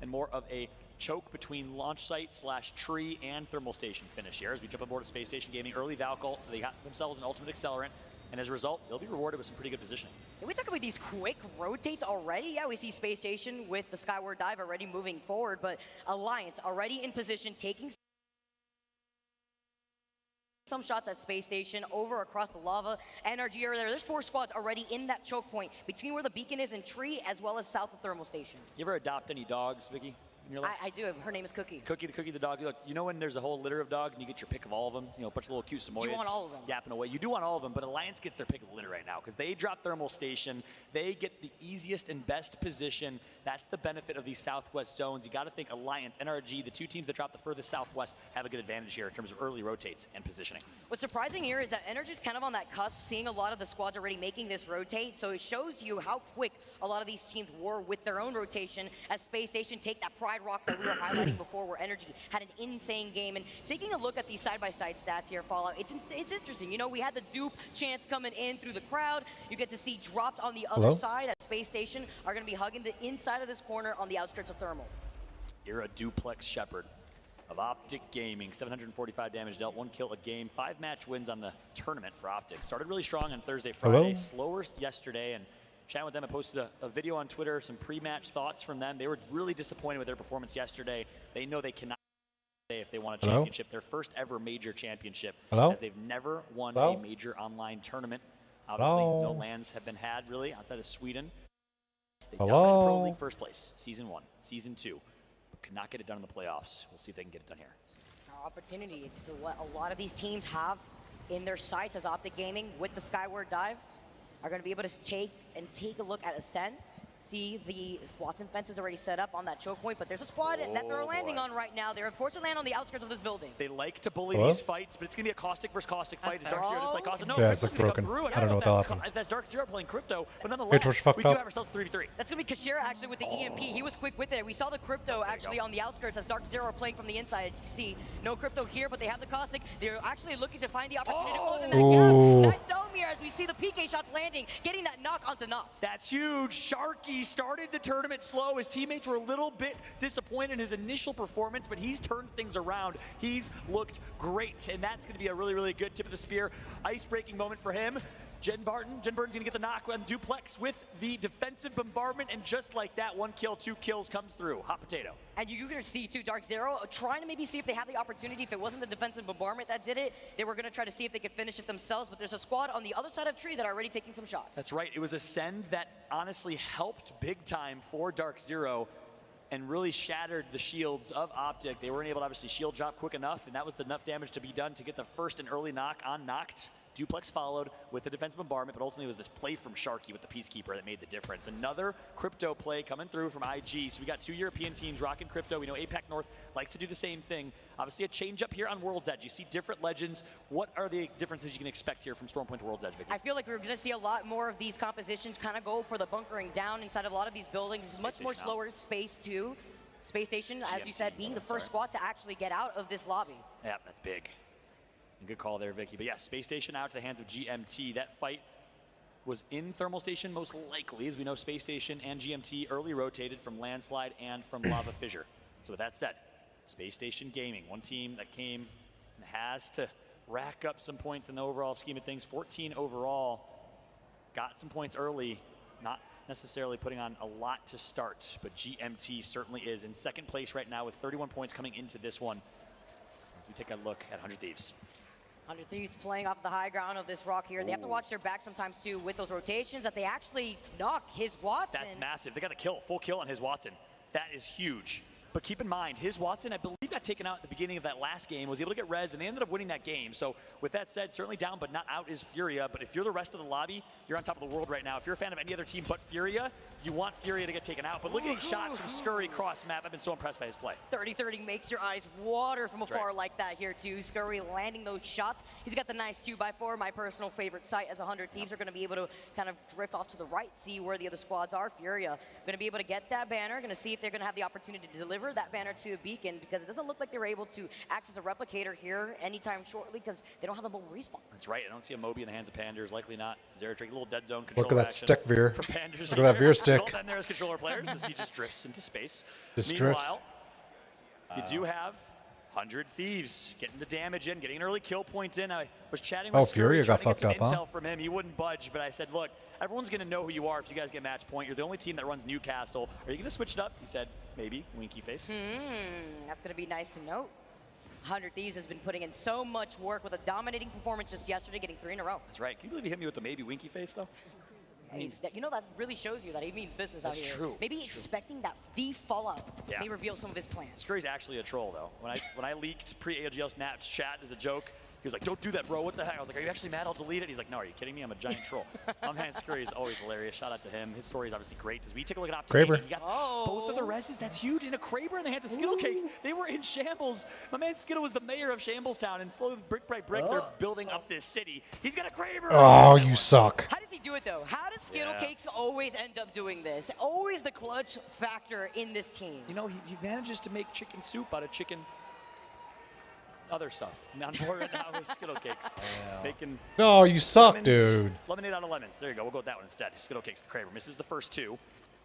and more of a choke between launch site / tree and thermal station finish here as we jump aboard at Space Station Gaming. Early Valk ult, so they got themselves an ultimate accelerant, and as a result, they'll be rewarded with some pretty good positioning. Can we talk about these quick rotates already? Yeah, we see Space Station with the Skyward Dive already moving forward, but Alliance already in position, taking some shots at Space Station over across the lava. NRG are there. There's 4 squads already in that choke point between where the beacon is and tree, as well as south of thermal station. You ever adopt any dogs, Vicky? In your life? I do. Her name is Cookie. Cookie the dog. Look, you know when there's a whole litter of dogs and you get your pick of all of them? You know, a bunch of little cute Samoyeds. You want all of them. Yapping away. You do want all of them, but Alliance gets their pick of the litter right now because they drop thermal station. They get the easiest and best position. That's the benefit of these southwest zones. You got to think Alliance, NRG, the 2 teams that drop the furthest southwest have a good advantage here in terms of early rotates and positioning. What's surprising here is that Energy is kind of on that cusp, seeing a lot of the squads already making this rotate, so it shows you how quick a lot of these teams were with their own rotation as Space Station take that Pride Rock that we were highlighting before, where Energy had an insane game. And taking a look at these side-by-side stats here, Fallout, it's interesting. You know, we had the dupe chance coming in through the crowd. You get to see dropped on the other side at Space Station are going to be hugging the inside of this corner on the outskirts of Thermal. You're a duplex shepherd of Optic Gaming. 745 damage dealt, 1 kill a game, 5 match wins on the tournament for Optic. Started really strong on Thursday, Friday, slower yesterday, and chatting with them, I posted a video on Twitter, some pre-match thoughts from them. They were really disappointed with their performance yesterday. They know they cannot stay if they want a championship, their first ever major championship, as they've never won a major online tournament. Obviously, no lands have been had really outside of Sweden. They dominated Pro League first place, Season 1, Season 2, but could not get it done in the playoffs. We'll see if they can get it done here. Our opportunity, it's what a lot of these teams have in their sights as Optic Gaming with the Skyward Dive. Are going to be able to take a look at Ascent. See the Watson fence is already set up on that choke point, but there's a squad that they're landing on right now. They're forced to land on the outskirts of this building. They like to bully these fights, but it's going to be a Caustic versus Caustic fight. Is Dark Zero just like Caustic? No, yeah, it's like broken. I don't know what that'll happen. That's Dark Zero playing Crypto, but nonetheless, we do have ourselves 3v3. That's going to be Kashira actually with the EMP. He was quick with it. We saw the Crypto actually on the outskirts as Dark Zero playing from the inside. You see, no Crypto here, but they have the Caustic. They're actually looking to find the opportunity to close in that gap. Nice dome here as we see the PK shots landing, getting that knock onto Nox. That's huge. Sharky started the tournament slow. His teammates were a little bit disappointed in his initial performance, but he's turned things around. He's looked great, and that's going to be a really, really good tip of the spear. Ice-breaking moment for him. Jen Barton's going to get the knock on Duplex with the defensive bombardment, and just like that, 1 kill, 2 kills comes through. Hot potato. And you're going to see, too, Dark Zero trying to maybe see if they have the opportunity. If it wasn't the defensive bombardment that did it, they were going to try to see if they could finish it themselves, but there's a squad on the other side of tree that are already taking some shots. That's right. It was a send that honestly helped big time for Dark Zero and really shattered the shields of Optic. They weren't able to obviously shield drop quick enough, and that was enough damage to be done to get the first and early knock on Noct. Duplex followed with the defensive bombardment, but ultimately it was this play from Sharky with the Peacekeeper that made the difference. Another crypto play coming through from IG. So we got 2 European teams rocking crypto. We know APAC North likes to do the same thing. Obviously a change up here on World's Edge. You see different legends. What are the differences you can expect here from Stormpoint to World's Edge, Vicky? I feel like we're going to see a lot more of these compositions kind of go for the bunkering down inside of a lot of these buildings. It's much more slower space too. Space Station, as you said, being the first squad to actually get out of this lobby. Yeah, that's big. And good call there, Vicky. But yeah, Space Station out to the hands of GMT. That fight was in Thermal Station most likely. As we know, Space Station and GMT early rotated from Landslide and from Lava Fissure. So with that said, Space Station Gaming, one team that came and has to rack up some points in the overall scheme of things. 14 overall, got some points early, not necessarily putting on a lot to start, but GMT certainly is in second place right now with 31 points coming into this one. As we take a look at 100 Thieves. 100 Thieves playing off the high ground of this rock here. They have to watch their back sometimes too with those rotations that they actually knock his Watson. That's massive. They got a kill, full kill on his Watson. That is huge. But keep in mind, his Watson, I believe, got taken out at the beginning of that last game, was able to get res, and they ended up winning that game. So with that said, certainly down, but not out is Furia. But if you're the rest of the lobby, you're on top of the world right now. If you're a fan of any other team but Furia, you want Furia to get taken out. But look at these shots from Scurry cross map. I've been so impressed by his play. 30-30 makes your eyes water from afar like that here too. Scurry landing those shots. He's got the nice 2x4, my personal favorite sight, as 100 Thieves are going to be able to kind of drift off to the right, see where the other squads are. Furia going to be able to get that banner, going to see if they're going to have the opportunity to deliver that banner to the beacon, because it doesn't look like they were able to access a replicator here anytime shortly because they don't have a mobile respawn. That's right. I don't see a Moby in the hands of Panders. Likely not. Zeratrick, a little dead zone control. Look at that stick veer. For Panders. Look at that veer stick. Well, then there's controller players as he just drifts into space. Just Meanwhile, you do have 100 Thieves getting the damage in, getting an early kill point in. I was chatting with Furia got trying to fucked get some up, huh? intel from him. He wouldn't budge, but I said, look, everyone's going to know who you are if you guys get match point. You're the only team that runs Newcastle. Are you going to switch it up? He said, maybe. Winky face. That's going to be nice to note. 100 Thieves has been putting in so much work with a dominating performance just yesterday, getting 3 in a row. That's right. Can you believe he hit me with the maybe winky face, though? You know, that really shows you that he means business out here. That's true. Maybe expecting that Thief fallout may reveal some of his plans. Scurry's actually a troll, though. When I leaked pre-ALGL Snap chat as a joke, he was like, don't do that, bro. What the heck? I was like, are you actually mad? I'll delete it. He's like, no, are you kidding me? I'm a giant troll. My man Scurry is always hilarious. Shout out to him. His story is obviously great. As we take a look at Optic, Kraber. you got both of the reses. That's huge. And a Kraber in the hands of Skittle Cakes. They were in shambles. My man Skittle was the mayor of Shambles Town, and slowly, brick by brick, they're building up this city. He's got a Kraber. Oh, you suck. How does he do it, though? How does Skittle Cakes always end up doing this? Always the clutch factor in this team. You know, he manages to make chicken soup out of chicken other stuff. On board right now with Skittle Cakes. Making No, you suck, lemons, dude. Lemonade out of lemons. There you go. We'll go with that one instead. Skittle Cakes with Kraber. Misses the first 2.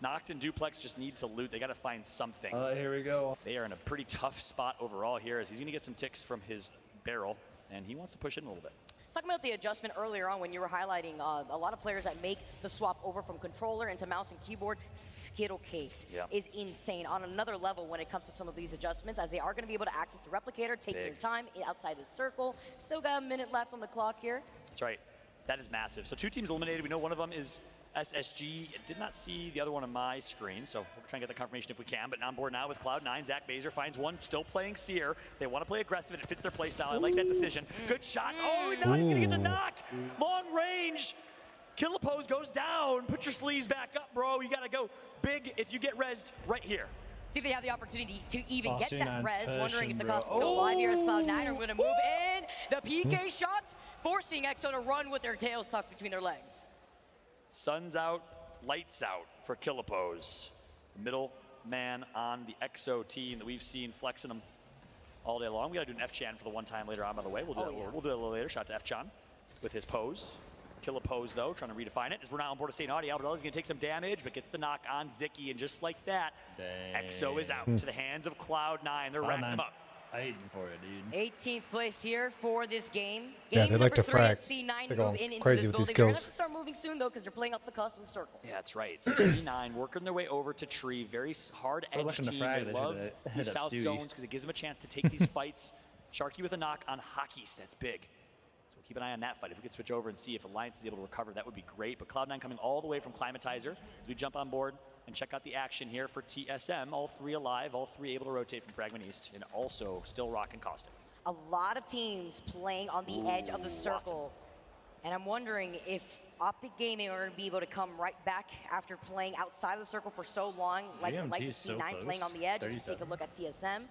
Noct and Duplex just need to loot. They got to find something. Here we go. They are in a pretty tough spot overall here, as he's going to get some ticks from his barrel, and he wants to push in a little bit. Talking about the adjustment earlier on when you were highlighting a lot of players that make the swap over from controller into mouse and keyboard, Skittle Cakes is insane on another level when it comes to some of these adjustments, as they are going to be able to access the replicator, take their time outside the circle. Still got a minute left on the clock here. That's right. That is massive. So 2 teams eliminated. We know one of them is SSG. Did not see the other one on my screen, so we'll try and get the confirmation if we can. But on board now with Cloud9, Zach Baser finds one, still playing Seer. They want to play aggressive, and it fits their play style. I like that decision. Good shot. Oh, now he's going to get the knock. Long range. Killapose goes down. Put your sleeves back up, bro. You got to go big if you get rezzed right here. See if they have the opportunity to even get that res. Wondering if the cost is still alive here as Cloud9 are going to move in. The PK shots forcing EXO to run with their tails tucked between their legs. Sun's out, lights out for Killapose. Middle man on the EXO team that we've seen flexing them all day long. We got to do an F-Chan for the one time later on, by the way. We'll do, we'll do it a little later. Shout out to F-Chan with his pose. Killapose, though, trying to redefine it. As we're now on board of St. Audi, Albertelli's going to take some damage, but gets the knock on Zicky, and just like that, EXO is out to the hands of Cloud9. They're racking him up. Hating for it, dude. 18th place here for this game. Yeah, they like to frag. C9 They're move going into crazy this with these building. They're going to kills. have to start moving soon, though, because they're playing up the cusp of the circle. Yeah, that's right. So C9 working their way over to Tree. Very hard edge team. They love these south zones because it gives them a chance to take these fights. Sharky with a knock on Hockeys. That's big. So we'll keep an eye on that fight. If we could switch over and see if Alliance is able to recover, that would be great. But Cloud9 coming all the way from Climatizer as we jump on board and check out the action here for TSM. All 3 alive, all 3 able to rotate from Fragment East, and also still rocking Caustic. A lot of teams playing on the edge of the circle. And I'm wondering if Optic Gaming are going to be able to come right back after playing outside of the circle for so long, like the likes of C9 playing on the edge. If you take a look at TSM,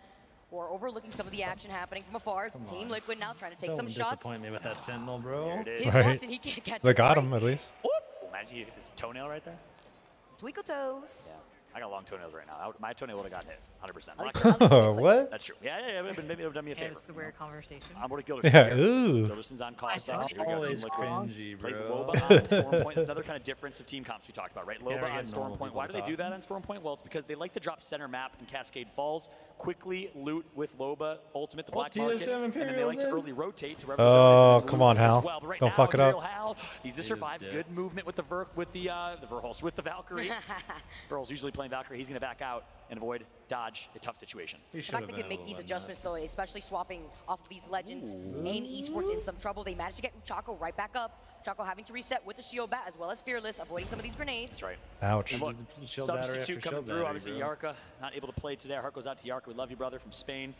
or overlooking some of the action happening from afar. Team Liquid now trying to take some shots. Disappoint me with that Sentinel, bro. Right. He can't catch They it got right. him at least. Imagine he hit his toenail right there. Twinkle toes. I got long toenails right now. My toenail would have gotten hit 100%. What? That's true. Yeah. Maybe it would have done me a favor. It's a weird conversation. I'm going to Gilderson's Yeah, here. ooh. Gilderson's on Costa. Here we go. Always Team Liquid cringy, plays bro. Loba on Storm Point. That's another kind of difference of team comps we talked about, right? we're Loba on getting Storm normal Point. people Why do they to do talk. that on Storm Point? Well, it's because they like to drop center map and Cascade Falls, quickly loot with Loba, ultimate the black market, TSM and then they like to Imperial's early rotate to Oh, represent come on, Hal. well. But right Don't now, fuck it up. Imperial Hal needs to survive. Good movement with the Verhulst, with the Valkyrie. Verhulst usually playing Valkyrie. He's going to back out and avoid dodge a tough situation. The fact they can make these adjustments, though, especially swapping off of these legends, main esports in some trouble. They managed to get Chaco right back up. Chaco having to reset with the shield bat as well as Fearless, avoiding some of these grenades. That's right. Ouch. And look, Shield battery substitute after coming shield through. battery, Obviously, bro. Yarka not able to play today. Our heart goes out to Yarka. We love you, brother, from Spain.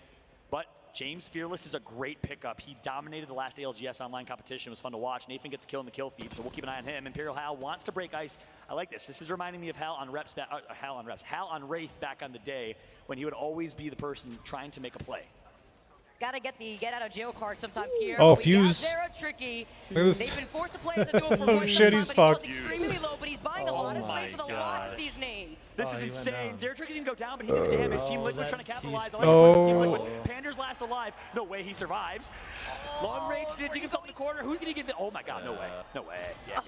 But James Fearless is a great pickup. He dominated the last ALGS online competition. It was fun to watch. Nathan gets a kill in the kill feed, so we'll keep an eye on him. Imperial Hal wants to break ice. I like this. This is reminding me of Hal on Hal on Wraith back on the day when he would always be the person trying to make a play. Got to get the get out of jail card sometimes here. Oh, but Fuse. They're tricky. Look at this. They've been forced to play as a duo for Oh, quite some shit, time, he's but fucked. he was extremely low, but he's buying a lot of space with a lot of these nades. This is he went insane. down. Zeratrix didn't go down, but he did the damage. Team Liquid's trying to capitalize. he's- I like the push of Team Oh. Liquid. Pander's last alive. No way he survives. Long range did dig himself in the corner. Who's going to get the... Oh, my God. No way. No way. Yeah.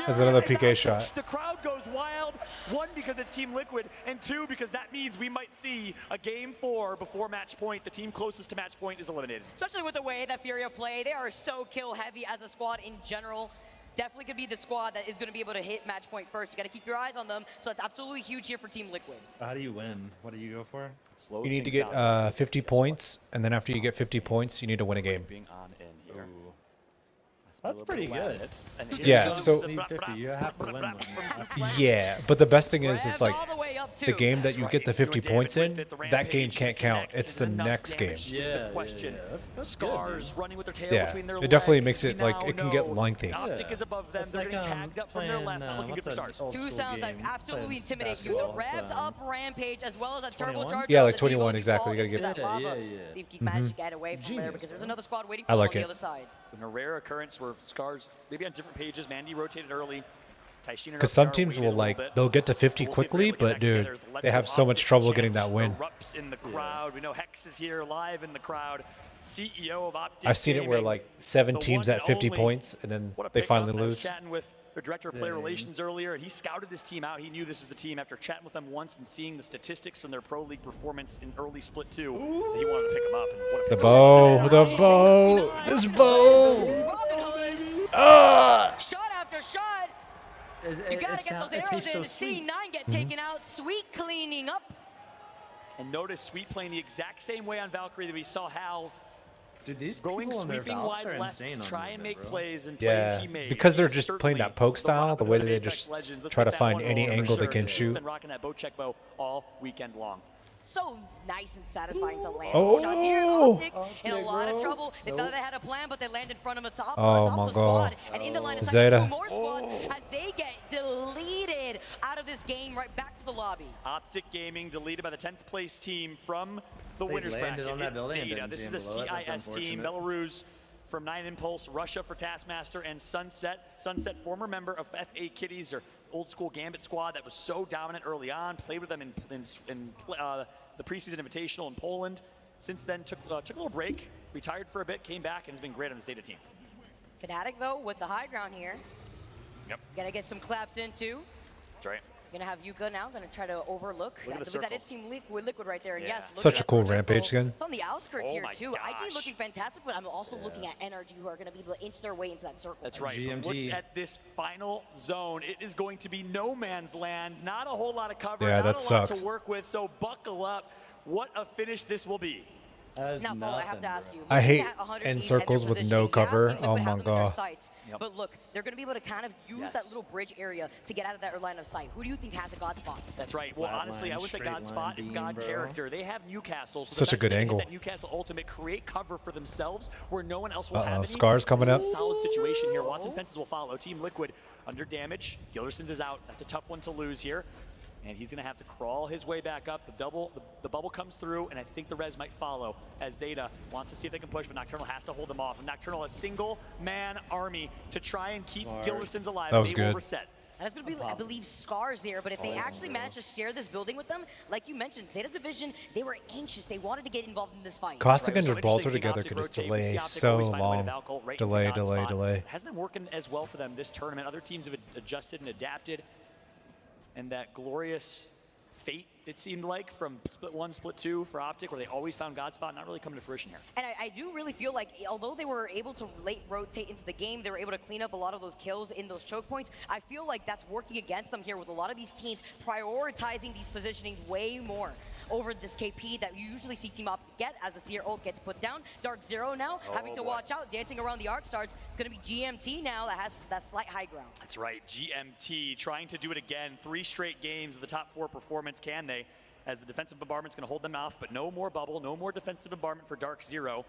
That's another PK shot. The crowd goes wild. One, because it's Team Liquid, and two, because that means we might see a game 4 before match point. The team closest to match point is eliminated. Especially with the way that Furia play, they are so kill heavy as a squad in general. Definitely could be the squad that is going to be able to hit match point first. You got to keep your eyes on them. So it's absolutely huge here for Team Liquid. How do you win? What do you go for? Slow You need to things get down. 50 points, and then after you get 50 points, you need to win a game. Being on in here. That's pretty good. Yeah, so You need 50. You have to win them. yeah, but the best thing is like all the way up the too. game that you right. get the If you're 50 doing points damage in, with it, the that game rampage can't count. connects It's is the enough next game. damage. Yeah, The question. That's good, Scars dude. running with their tail Yeah, between their it definitely legs. makes it We like now it can get know lengthy. Optic is above them. It's They're like, getting tagged up from their left. Not looking good for Stars. Two sounds that absolutely intimidate you. The revved up rampage as well as a 21? turbocharger. Yeah, like that they 21 go exactly. You into gotta get- that Yeah, lava. yeah, yeah. See if you can manage to get away from there Genius, because there's bro. another squad waiting I for you like on the it. other side. In a rare occurrence where Scars, maybe on different pages, Mandy rotated early. Because some teams will like they'll get to 50 quickly, but dude, they have so much trouble getting that win. Erupts in the crowd. We know Hex is here live in the crowd. CEO of Optic. I've seen it where Gaming, like 7 the teams one at 50 and only. points, and then What a they pickup. finally I was lose. chatting with their director of player Yeah. relations earlier, and he scouted this team out. He knew this is the team after chatting with them once and seeing the statistics from their pro league performance in early split 2. That he wanted to pick them up. And what a The pickup. bow, the bow, this bow. Ah! Shot after shot. You gotta get those arrows in. C9 get taken out. Sweet cleaning up. And notice Sweet playing the exact same way on Valkyrie that we saw Hal Dude, these going people on their sweeping Valks wide are left insane to on try and movement, make bro. plays and plays Yeah, he made. because they're And just playing that certainly poke the style, one the up way in that they Apex just Legends. Let's try get to that find one any over for angle they sure. can He's shoot. been rocking that bow check bow all weekend long. So nice and satisfying to land Oh. shots here. Optic in a lot of trouble. They thought they had a plan, but they landed in front of a top, Oh top my of the squad. God. And in the line of sight, Zeta. 2 more squads as they get deleted out of this game right back to the lobby. Optic Gaming deleted by the 10th place team from the They winners landed bracket. on that It's building and Zeta. didn't This see is him a below it. That's CIS team. unfortunate. Belarus from 9 Impulse, Russia for Taskmaster, and Sunset. Sunset, former member of FA Kitties, or old school Gambit squad that was so dominant early on. Played with them in the preseason invitational in Poland. Since then, took a little break, retired for a bit, came back, and has been great on the Zeta team. Fnatic, though, with the high ground here. Yep. Gotta get some claps in, too. That's right. Gonna have Yuka now, gonna try to overlook. Look I at the believe that circle. is Team Liquid right there. And Yeah. yes, look Such a at cool the circle. rampage skin. It's on the outskirts Oh here, my too. gosh. IG looking fantastic, but I'm also looking at Energy, who are gonna be able to inch their way into that circle. That's right. GMT. Look at this final zone. It is going to be no man's land. Not a whole lot of cover. Yeah, not that a lot sucks. to work with. So buckle up. What a finish this will be. Now, Paul, I have to ask you. I hate looking at 100 in teams circles and their with no positioning, yeah, cover. Team Liquid Oh have my them in their god. sights. But look, they're going to be able to kind of use that little bridge area to get out of that line of sight. Who do you think has a God spot? That's right. Well, Flat honestly, line, I would say straight God spot. line It's beam, God bro. character. They have Newcastle. So Such a the fact good that they hit angle. That Newcastle ultimate, create cover for themselves where no one else will have any. Scars coming This up. is a solid situation here. Watson Fences will follow. Team Liquid under damage. Gilderson's is out. That's a tough one to lose here. And he's going to have to crawl his way back up. The bubble comes through, and I think the res might follow as Zeta wants to see if they can push, but Nocturnal has to hold them off. And Nocturnal, a single-man army to try and keep Gilderson's alive. That was they will good. reset. And it's going to be, I believe, Scars there, but if they actually manage to share this building with them, like you mentioned, Zeta Division, they were anxious. They wanted to get involved in this fight. Caustic and So Gibraltar interesting, together Optic could just rotate. We see delay Optic so always find a way to long. Valkyrie right Delay, into the God delay, spot. delay. It hasn't been working as well for them this tournament. Other teams have adjusted and adapted. And that glorious fate, it seemed like, from split 1, split 2 for Optic, where they always found God spot, not really coming to fruition here. And I do really feel like, although they were able to late rotate into the game, they were able to clean up a lot of those kills in those choke points. I feel like that's working against them here with a lot of these teams prioritizing these positionings way more over this KP that you usually see Team Optic get as the Seer ult gets put down. Dark Zero now having to watch out, dancing around the arc starts. It's going to be GMT now that has that slight high ground. That's right, GMT trying to do it again. 3 straight games with the top 4 performance, can they? As the defensive bombardment's going to hold them off, but no more bubble, no more defensive bombardment for Dark Zero.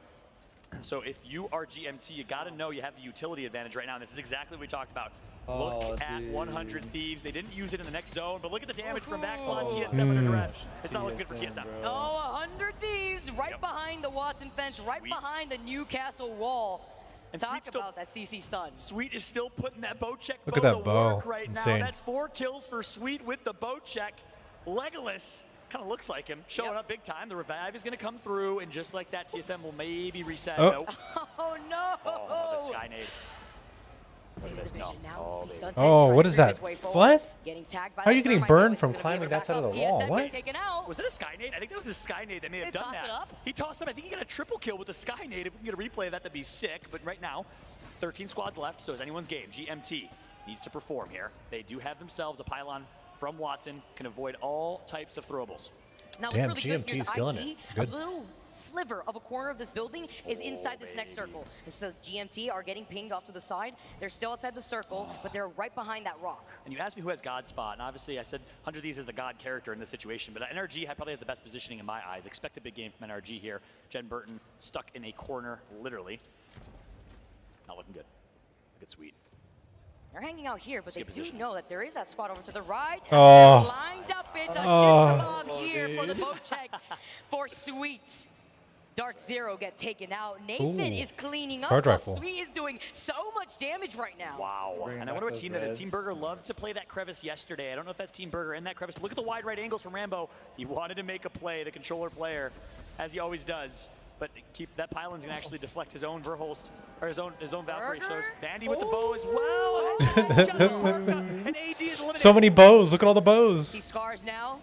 So if you are GMT, you got to know you have the utility advantage right now. And this is exactly what we talked about. Look at 100 Thieves. They didn't use it in the next zone, but look at the damage from Vaxlon TSM under duress. It's not looking good for TSM. Oh, 100 Thieves right behind the Watson fence, right behind the Newcastle wall. And Talk about that CC stun. Sweet is still putting that bow check Look at that to bow. work right Insane. now. That's 4 kills for Sweet with the bow check. Legolas kind of looks like him, showing up big time. The revive is going to come through, and just like that, TSM will maybe reset. Oh. Nope. Oh, no. Oh, the Sky Nade. Oh, what is that? What? How are you getting burned from climbing that side of the wall? What? Was that a Sky Nade? I think that was a Sky Nade that may have done that. He tossed it up. I think he got a triple kill with the Sky Nade. If we can get a replay of that, that'd be sick. But right now, 13 squads left, so it's anyone's game. GMT needs to perform here. They do have themselves a pylon from Watson, can avoid all types of throwables. Now, Damn, what's really good here GMT's is killing IG, it. a Good. little sliver of a corner of this building is inside this next circle. And so GMT are getting pinged off to the side. They're still outside the circle, but they're right behind that rock. And you asked me who has God spot, and obviously I said 100 Thieves is the God character in this situation, but NRG probably has the best positioning in my eyes. Expect a big game from NRG here. Jen Burton stuck in a corner, literally. Not looking good. Look at Sweet. They're hanging out here, but Skip they position. do know that there is that squad over to the right. And Oh. they're lined up. It's a shish Oh. kebab here for the boat check for Sweet. Dark Zero get taken out. Nathan Ooh. is cleaning up. Charge while rifle. Sweet is doing so much damage right now. Wow. And I wonder what team that is. Team Burger loved to play that crevice yesterday. I don't know if that's Team Burger in that crevice. Look at the wide right angles from Rambo. He wanted to make a play, the controller player, as he always does. But keep that pylon's gonna actually deflect his own Verholst, or his own Valkyrie. Shows Bandy with the bow as well. And AD is eliminated. So many bows. Look at all the bows. See Scars now.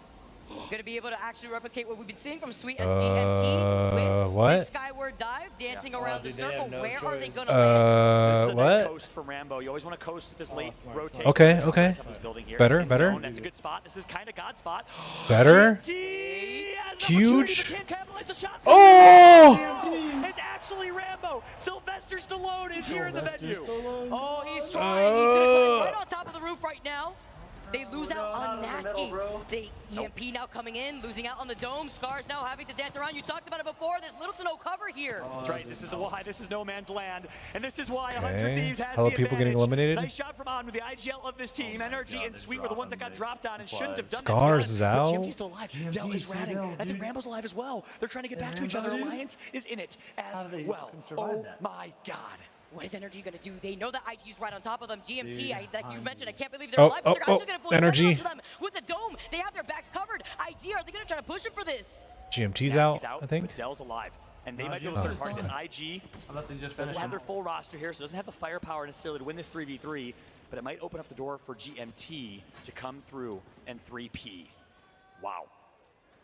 Going to be able to actually replicate what we've been seeing from Sweet as GMT with what? this skyward dive, dancing around the circle. Where are they going to This is a what? nice coast from Rambo. You always want to coast at this late rotation. Okay, okay. This building here. Better, In better. zone. That's a good spot. This is kind of God spot. Better. GMT has an Huge. opportunity, but can't capitalize the shots. Oh! It's actually Rambo. Sylvester Stallone is here in the venue. Oh, he's trying. He's going to climb right on top of the roof right now. They lose out on Nasky. The EMP now coming in, losing out on the dome. Scars now having to dance around. You talked about it before. There's little to no cover here. That's right. This is why this is no man's land, and this is why 100 Okay. Thieves has Hello, the people getting advantage. eliminated. Nice shot from On with the IGL of this team. NRG and Sweet were the ones that got dropped on and shouldn't have done Scars that. is But out. GMT's still alive. Dell is ratting. I think Rambo's alive as well. They're trying to get back to each other. Alliance is in it as well. Oh my God. What is Energy going to do? They know that IG's right on top of them. GMT, like you mentioned, I can't believe they're Oh, alive, but they're actually going to fully Energy. to them with the dome. They have their backs covered. IG, are they going to try to push him for this? GMT's Nasky's out, I think. But Dell's alive. And they might be able to third party this. IG Unless they just doesn't finish have him. their full roster here, so doesn't have the firepower necessarily to win this 3v3, but it might open up the door for GMT to come through and 3P. Wow.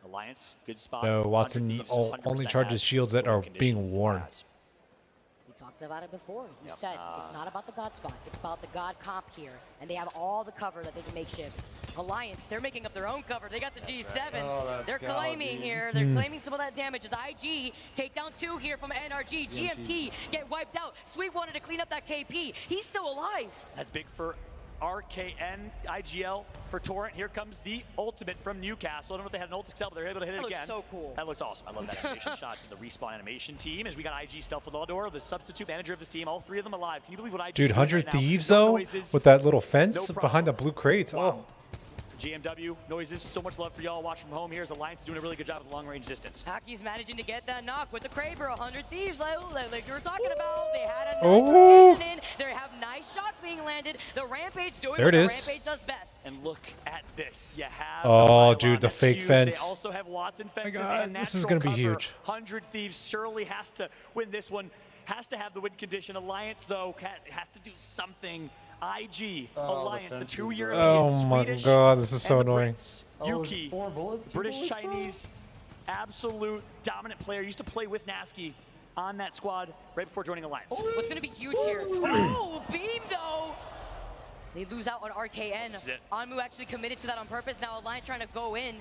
Alliance, good spot. No, 100 Watson Thieves, only 100% charges has shields that are condition being worn. We talked talked about it before. You Yep. said it's not about the God spot. It's about the God comp here. And they have all the cover that they can make shift. Alliance, they're making up their own cover. They got the G7. Right. Oh, that's they're Gal, claiming dude. here. They're claiming some of that damage. It's IG. Take down 2 here from NRG. GMT get wiped out. Sweet wanted to clean up that KP. He's still alive. That's big for RKN, IGL for Torrent. Here comes the ultimate from Newcastle. I don't know if they had an ult excel, but they're able to hit it That again. looks so cool. That looks awesome. I love that animation shot to the respawn animation team as we got IG Stealth with Laudor, the substitute manager of his team, all 3 of them alive. Can you believe what IG Dude, is doing 100 right now? Thieves No though, noises, with that little fence no problem. behind the blue crates. Wow. Oh. GMW, Noises, so much love for y'all watching from home here as Alliance is doing a really good job with long range distance. Haki's managing to get that knock with the Kraber. 100 Thieves, like you were talking about. They had a nice Oh. rotation in. They have nice shots being landed. The Rampage doing There what it the is. Rampage does best. And look at this. You have Oh, the dude, the that's fake huge. fence. They also have Watson fences God, and this is natural gonna be cover. huge. 100 Thieves surely has to win this one. Has to have the win condition. Alliance, though, has to do something. IG, Alliance, the 2 European, Oh my Swedish, God, this is so and the annoying. Brits. Oh, Yuki, 4 bullets, 2 British, bullets, bro? Chinese, absolute dominant player. Used to play with Nasky on that squad right before joining Alliance. What's going to be huge here? Oh, beam though. They lose out on RKN. This is it. Anmu actually committed to that on purpose. Now Alliance trying to go in.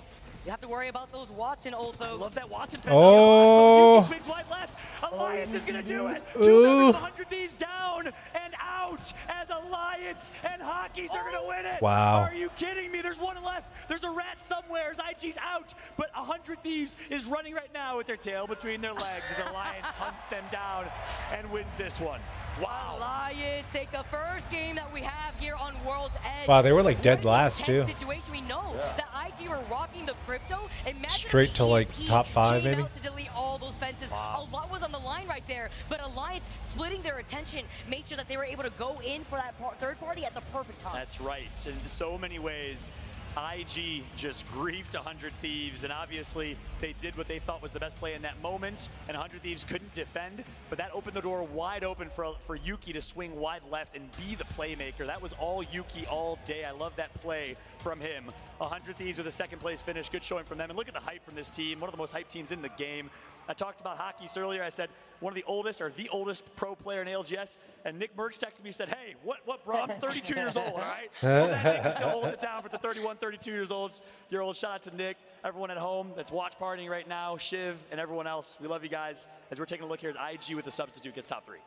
You have to worry about those Watson ult though. I love that Watson fence. Oh. Yuki swings wide left. Alliance is going to do it. 2 Ooh. members of 100 Thieves down and out as Alliance and Hockeys are going to win it. Wow. Are you kidding me? There's one left. There's a rat somewhere. IG's out. But 100 Thieves is running right now with their tail between their legs as Alliance hunts them down and wins this one. Wow. Alliance take the first game that we have here on World's Edge. Wow, they were like dead We're in a last too. tense situation. We know that IG were rocking the crypto. Imagine Straight if to the like EMP top 5 came maybe. out to delete all those fences. Wow. A lot was on the line right there, but Alliance splitting their attention made sure that they were able to go in for that third party at the perfect time. That's right. In so many ways, IG just griefed 100 Thieves, and obviously they did what they thought was the best play in that moment, and 100 Thieves couldn't defend, but that opened the door wide open for Yuki to swing wide left and be the playmaker. That was all Yuki all day. I love that play from him. 100 Thieves with a second place finish. Good showing from them, and look at the hype from this team. One of the most hyped teams in the game. I talked about Hockeys earlier. I said one of the oldest or the oldest pro player in ALGS. And Nick Merckx texted me and said, hey, what bro? I'm 32 years old, all right? Nick is still holding it down for the 31, 32 years old. Shout out to Nick, everyone at home that's watch partying right now, Shiv, and everyone else. We love you guys. As we're taking a look here at IG with the substitute gets top 3.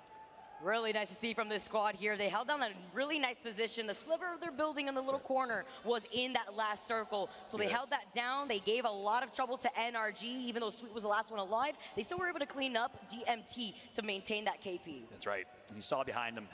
Really nice to see from this squad here. They held down a really nice position. The sliver of their building in the little corner was in that last circle. So they held that down. They gave a lot of trouble to NRG, even though Sweet was the last one alive. They still were able to clean up GMT to maintain that KP. That's right. And you saw behind him,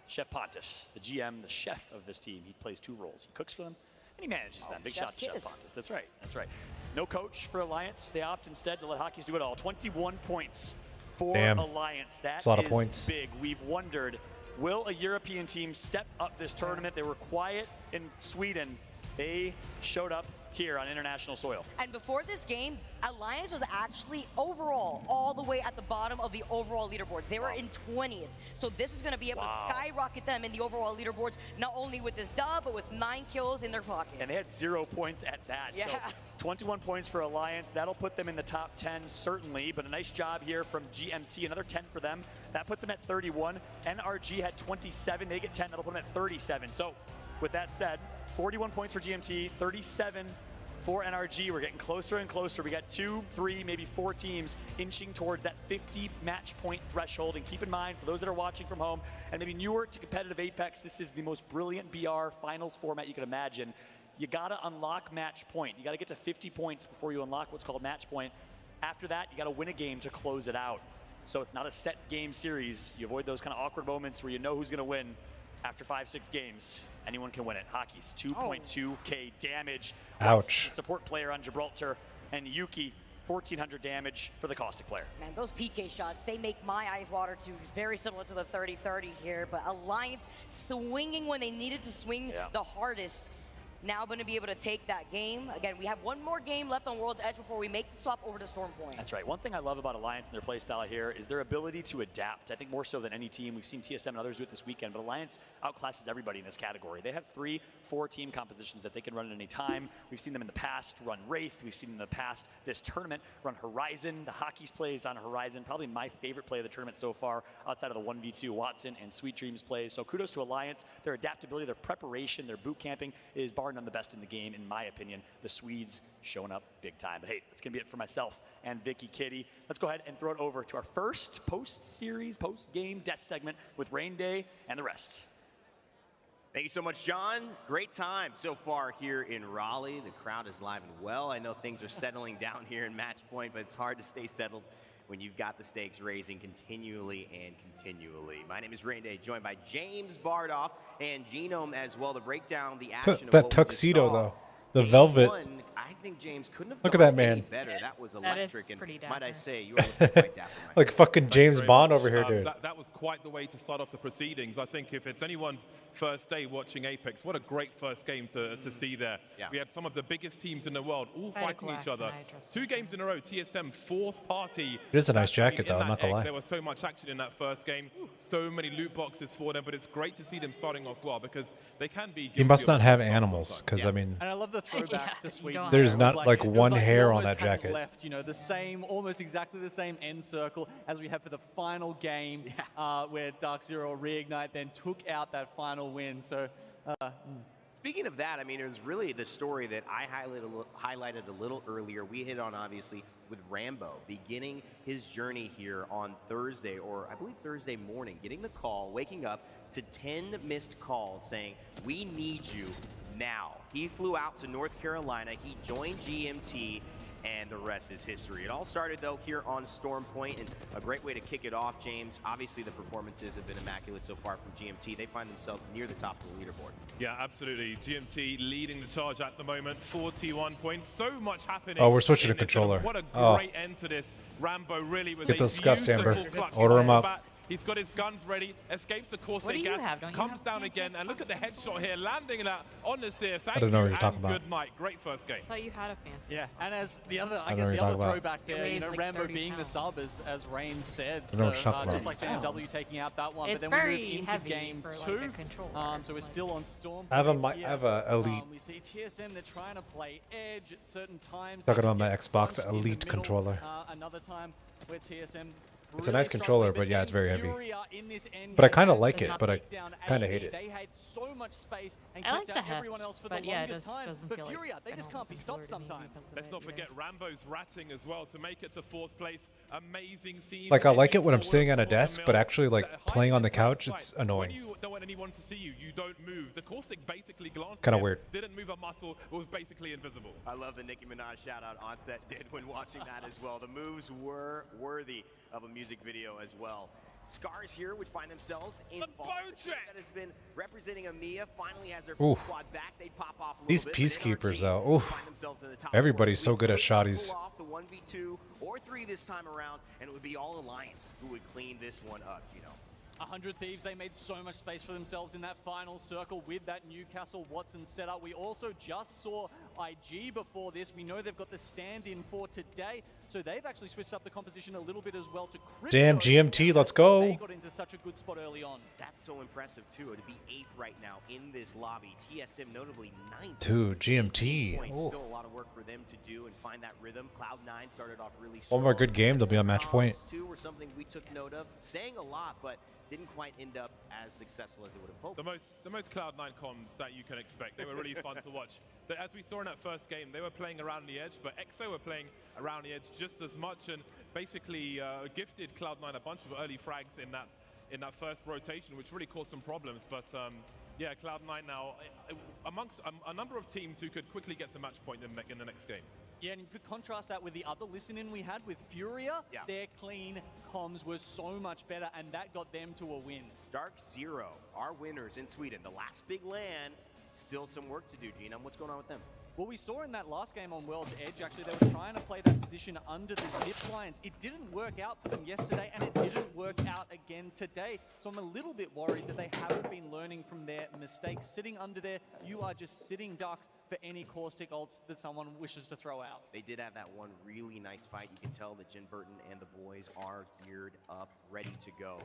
Chef Pontus, the GM, the chef of this team. He plays 2 roles. He cooks for them, and he manages them. Big shout to Chef Pontus. That's right. That's right. No coach for Alliance. They opt instead to let Hockeys do it all. 21 points. For Damn. Alliance. That's a lot of points. Big. We've wondered, will a European team step up this tournament? They were quiet in Sweden. They showed up here on international soil. And before this game, Alliance was actually overall all the way at the bottom of the overall leaderboards. They were in 20th. So this is going to be able to skyrocket them in the overall leaderboards, not only with this dub, but with 9 kills in their pocket. And they had 0 points at that. Yeah. So 21 points for Alliance. That'll put them in the top 10, certainly. But a nice job here from GMT. Another 10 for them. That puts them at 31. NRG had 27. They get 10. That'll put them at 37. So with that said, 41 points for GMT, 37 for NRG. We're getting closer and closer. We got 2, 3, maybe 4 teams inching towards that 50 match point threshold. And keep in mind, for those that are watching from home and maybe newer to competitive Apex, this is the most brilliant BR finals format you can imagine. You gotta unlock match point. You gotta get to 50 points before you unlock what's called match point. After that, you gotta win a game to close it out. So it's not a set game series. You avoid those kind of awkward moments where you know who's gonna win. After 5-6 games, anyone can win it. Hockeys, 2.2k damage. Ouch. The support player on Gibraltar, and Yuki, 1,400 damage for the caustic player. Man, those PK shots, they make my eyes water too. Very similar to the 30-30 here, but Alliance swinging when they needed to swing the hardest. now going to be able to take that game. Again, we have one more game left on World's Edge before we make the swap over to Stormpoint. That's right. One thing I love about Alliance and their play style here is their ability to adapt. I think more so than any team. We've seen TSM and others do it this weekend, but Alliance outclasses everybody in this category. They have 3-4 team compositions that they can run at any time. We've seen them in the past run Wraith. We've seen them in the past this tournament run Horizon. The Hockey's plays on Horizon, probably my favorite play of the tournament so far, outside of the 1v2 Watson and Sweet Dreams plays. So kudos to Alliance. Their adaptability, their preparation, their boot camping is bar none the best in the game, in my opinion. The Swedes showing up big time. But hey, that's going to be it for myself and Vicky Kitty. Let's go ahead and throw it over to our first post-series, post-game death segment with Rain Day and the rest. Thank you so much, John. Great time so far here in Raleigh. The crowd is live and well. I know things are settling down here in Match Point, but it's hard to stay settled when you've got the stakes raising continually and continually. My name is Rain Day, joined by James Bardoff and Genome as well to break down the action of That what we just tuxedo, saw. though. The velvet. I think James couldn't have Look at done that any man. better. That was That electric. is And pretty might I dapper. say, you are looking quite dapper. my Like fucking James Bond over here, dude. That was quite the way to start off the proceedings. I think if it's anyone's first day watching Apex, what a great first game to see there. Yeah. We had some of the biggest teams in the world all I had a fighting each glass other. and I trusted 2 games in a row, TSM fourth party. It is a nice I mean, jacket, in though, I'm that not gonna egg, lie. There was so much action in that first game, so many loot boxes for them, but it's great to see them starting off well because they can be. He must guilty not of have sometimes. animals, because I mean, And I love the throwback Yeah, to you Sweden. don't there. There's It not, was like, it was one we hair on almost that had it jacket. Left, you know, the same, almost exactly the same end circle as we had for the final game, where Dark Zero Reignite then took out that final win. So. Speaking of that, I mean, it was really the story that I highlighted a little earlier. We hit on, obviously, with Rambo beginning his journey here on Thursday, or I believe Thursday morning, getting the call, waking up to 10 missed calls saying, we need you now. He flew out to North Carolina. He joined GMT, and the rest is history. It all started, though, here on Storm Point, and a great way to kick it off, James. Obviously, the performances have been immaculate so far from GMT. They find themselves near the top of the leaderboard. Yeah, absolutely. GMT leading the charge at the moment, 41 points. So much happening. Oh, we're switching in to this controller. What a Oh. great end to this. Rambo really with Get a those scuffs, Amber. beautiful clutch Order 'em off the up. bat. He's got his guns ready, escapes the core What do state you gas, have? Don't you comes have down fancy again, and look at the headshot here, landing that on the Seer. Thank don't know you, what you're talking and about. good night. Great first game. I thought you had a fancy. Yeah, and as the other, I I don't guess know the what other you're talking throwback there, you weighs know, like Rambo 30 being the pounds. sub, as Rain said. I don't know So, what you're talking just about. like JMW taking out that one, It's but then we very move into heavy game for, like, 2. a controller, So we're still on Storm. I have a Point I here. have a Elite. We see TSM, they're trying to play edge at certain times. Talking They about my just get Xbox punched in the Elite middle. controller. Another time where TSM It's a nice controller, but yeah, it's very heavy. But But I kind of like it, but I kind of hate it. They had so much space and I like kept the out heft, everyone else for but the yeah, it longest just time. doesn't But feel like Furia, they an just can't be controller stopped to me sometimes. because of the Let's way not it forget is. Rambo's ratting as well to make it to 4th place. Amazing scenes. Like, I like it when I'm forward sitting at a toward the desk, but mill. actually, like, Hiding playing on the in plain couch, sight. it's When annoying. you don't want anyone to see you, you don't move. The caustic basically glanced Kinda at him, weird. Didn't move a muscle. It was basically invisible. I love the Nicki Minaj shout-out Onset did when watching that as well. The moves were worthy of a music video as well. Scars here would find themselves in that has been representing EMEA. Finally has their full Oof. squad back. They pop off a little These bit, but peacekeepers, NRG though, oof. find themselves in the top Everybody's so four. good at Could they shotties. pull off the 1v2 or 3 this time around, and it would be all Alliance who would clean this one up, you know. 100 Thieves, they made so much space for themselves in that final circle with that Newcastle Watson setup. We also just saw IG before this. We know they've got the stand-in for today, so they've actually switched up the composition a little bit as well to Crypto. Damn, GMT, let's They go. got into such a good spot early on. That's so impressive, too, to be 8th right now in this lobby. TSM notably 9th. Dude, GMT. Points. Ooh. Still a lot of work for them to do and find that rhythm. Cloud9 started off really One strong. more good game, they'll be on match point. Too were something we took note of, saying a lot, but didn't quite end up as successful as they would have hoped. The most Cloud9 comms that you can expect. They were really fun to watch. As we saw in that first game, they were playing around the edge, but EXO were playing around the edge just as much, and basically gifted Cloud9 a bunch of early frags in that first rotation, which really caused some problems. But yeah, Cloud9 now amongst a number of teams who could quickly get to match point in the next game. Yeah, and if you contrast that with the other listen-in we had with Furia, their clean comms was so much better, and that got them to a win. Dark Zero, our winners in Sweden, the last big LAN. Still some work to do, Gina. What's going on with them? Well, we saw in that last game on World's Edge, actually, they were trying to play that position under the zip lines. It didn't work out for them yesterday, and it didn't work out again today. So I'm a little bit worried that they haven't been learning from their mistakes. Sitting under there, you are just sitting ducks for any caustic ults that someone wishes to throw out. They did have that one really nice fight. You can tell that Jin Burton and the boys are geared up, ready to go.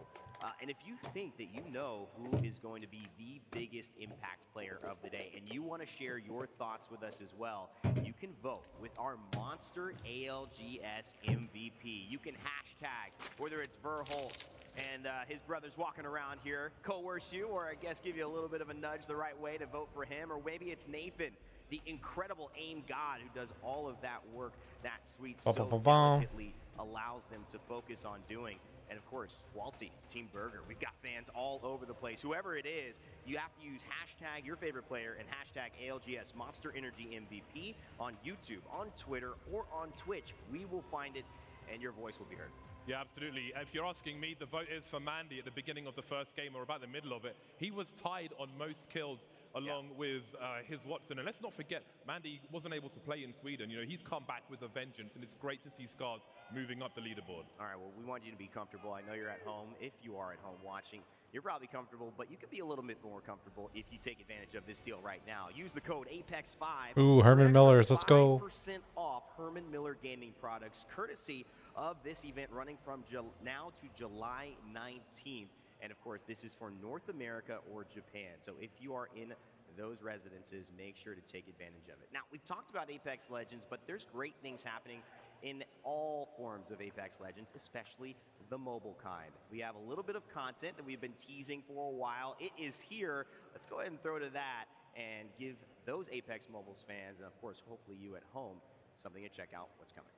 And if you think that you know who is going to be the biggest impact player of the day, and you want to share your thoughts with us as well, you can vote with our Monster ALGS MVP. You can hashtag, whether it's Verholst and his brothers walking around here, coerce you, or I guess give you a little bit of a nudge the right way to vote for him, or maybe it's Nathan, the incredible aim god who does all of that work that Sweet so delicately allows them to focus on doing. And of course, Waltzy, Team Burger. We've got fans all over the place. Whoever it is, you have to use hashtag your favorite player and hashtag ALGS Monster Energy MVP on YouTube, on Twitter, or on Twitch. We will find it, and your voice will be heard. Yeah, absolutely. If you're asking me, the vote is for Mandy at the beginning of the first game or about the middle of it. He was tied on most kills along with his Watson. And let's not forget, Mandy wasn't able to play in Sweden. You know, he's come back with a vengeance, and it's great to see Scars moving up the leaderboard. All right, well, we want you to be comfortable. I know you're at home. If you are at home watching, you're probably comfortable, but you could be a little bit more comfortable if you take advantage of this deal right now. Use the code APEX5. Ooh, Herman Miller's, let's go. 5% off Herman Miller Gaming products, courtesy of this event running from now to July 19th. And of course, this is for North America or Japan. So if you are in those residences, make sure to take advantage of it. Now, we've talked about Apex Legends, but there's great things happening in all forms of Apex Legends, especially the mobile kind. We have a little bit of content that we've been teasing for a while. It is here. Let's go ahead and throw to that and give those Apex Mobiles fans, and of course, hopefully you at home, something to check out what's coming.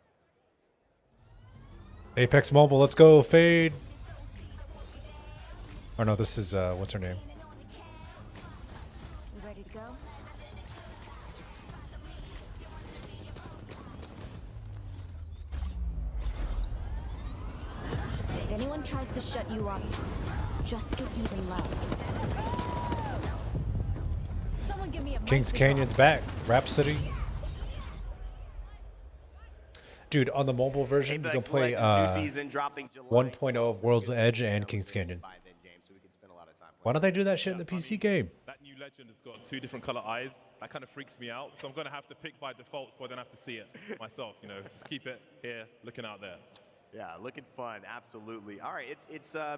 Apex Mobile, let's go, Fade. Oh no, this is, what's her name? Ready to go? If anyone tries to shut you up, just get even loud. Someone give me a Kings Canyon's back. Rhapsody. Dude, on the mobile version, you can play 1.0 of World's Edge and Kings Canyon. Why don't they do that shit in the PC game? That new Legend has got 2 different color eyes. That kind of freaks me out. So I'm going to have to pick by default so I don't have to see it myself. You know, just keep it here, looking out there. Yeah, looking fun, absolutely. All right, it's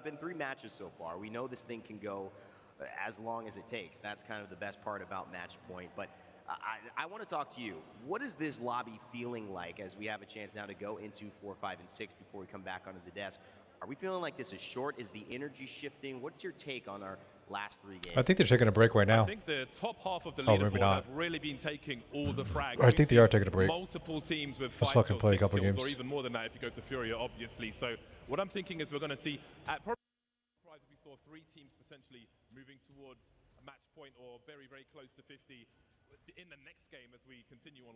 been 3 matches so far. We know this thing can go as long as it takes. That's kind of the best part about Match Point. But I want to talk to you. What is this lobby feeling like as we have a chance now to go into 4, 5, and 6 before we come back onto the desk? Are we feeling like this is short? Is the energy shifting? What's your take on our last 3 games? I think they're taking a break right now. I think the top half of the maybe leaderboard not. have really been taking all the frags. I think they are taking a break. Multiple teams with Let's 5 fucking kills, play a 6 couple kills, games. or even more than that if you go to Furia, obviously. So what I'm thinking is we're going to see at probably surprise if we saw 3 teams potentially moving towards a match point or very, very close to 50 in the next game as we continue on.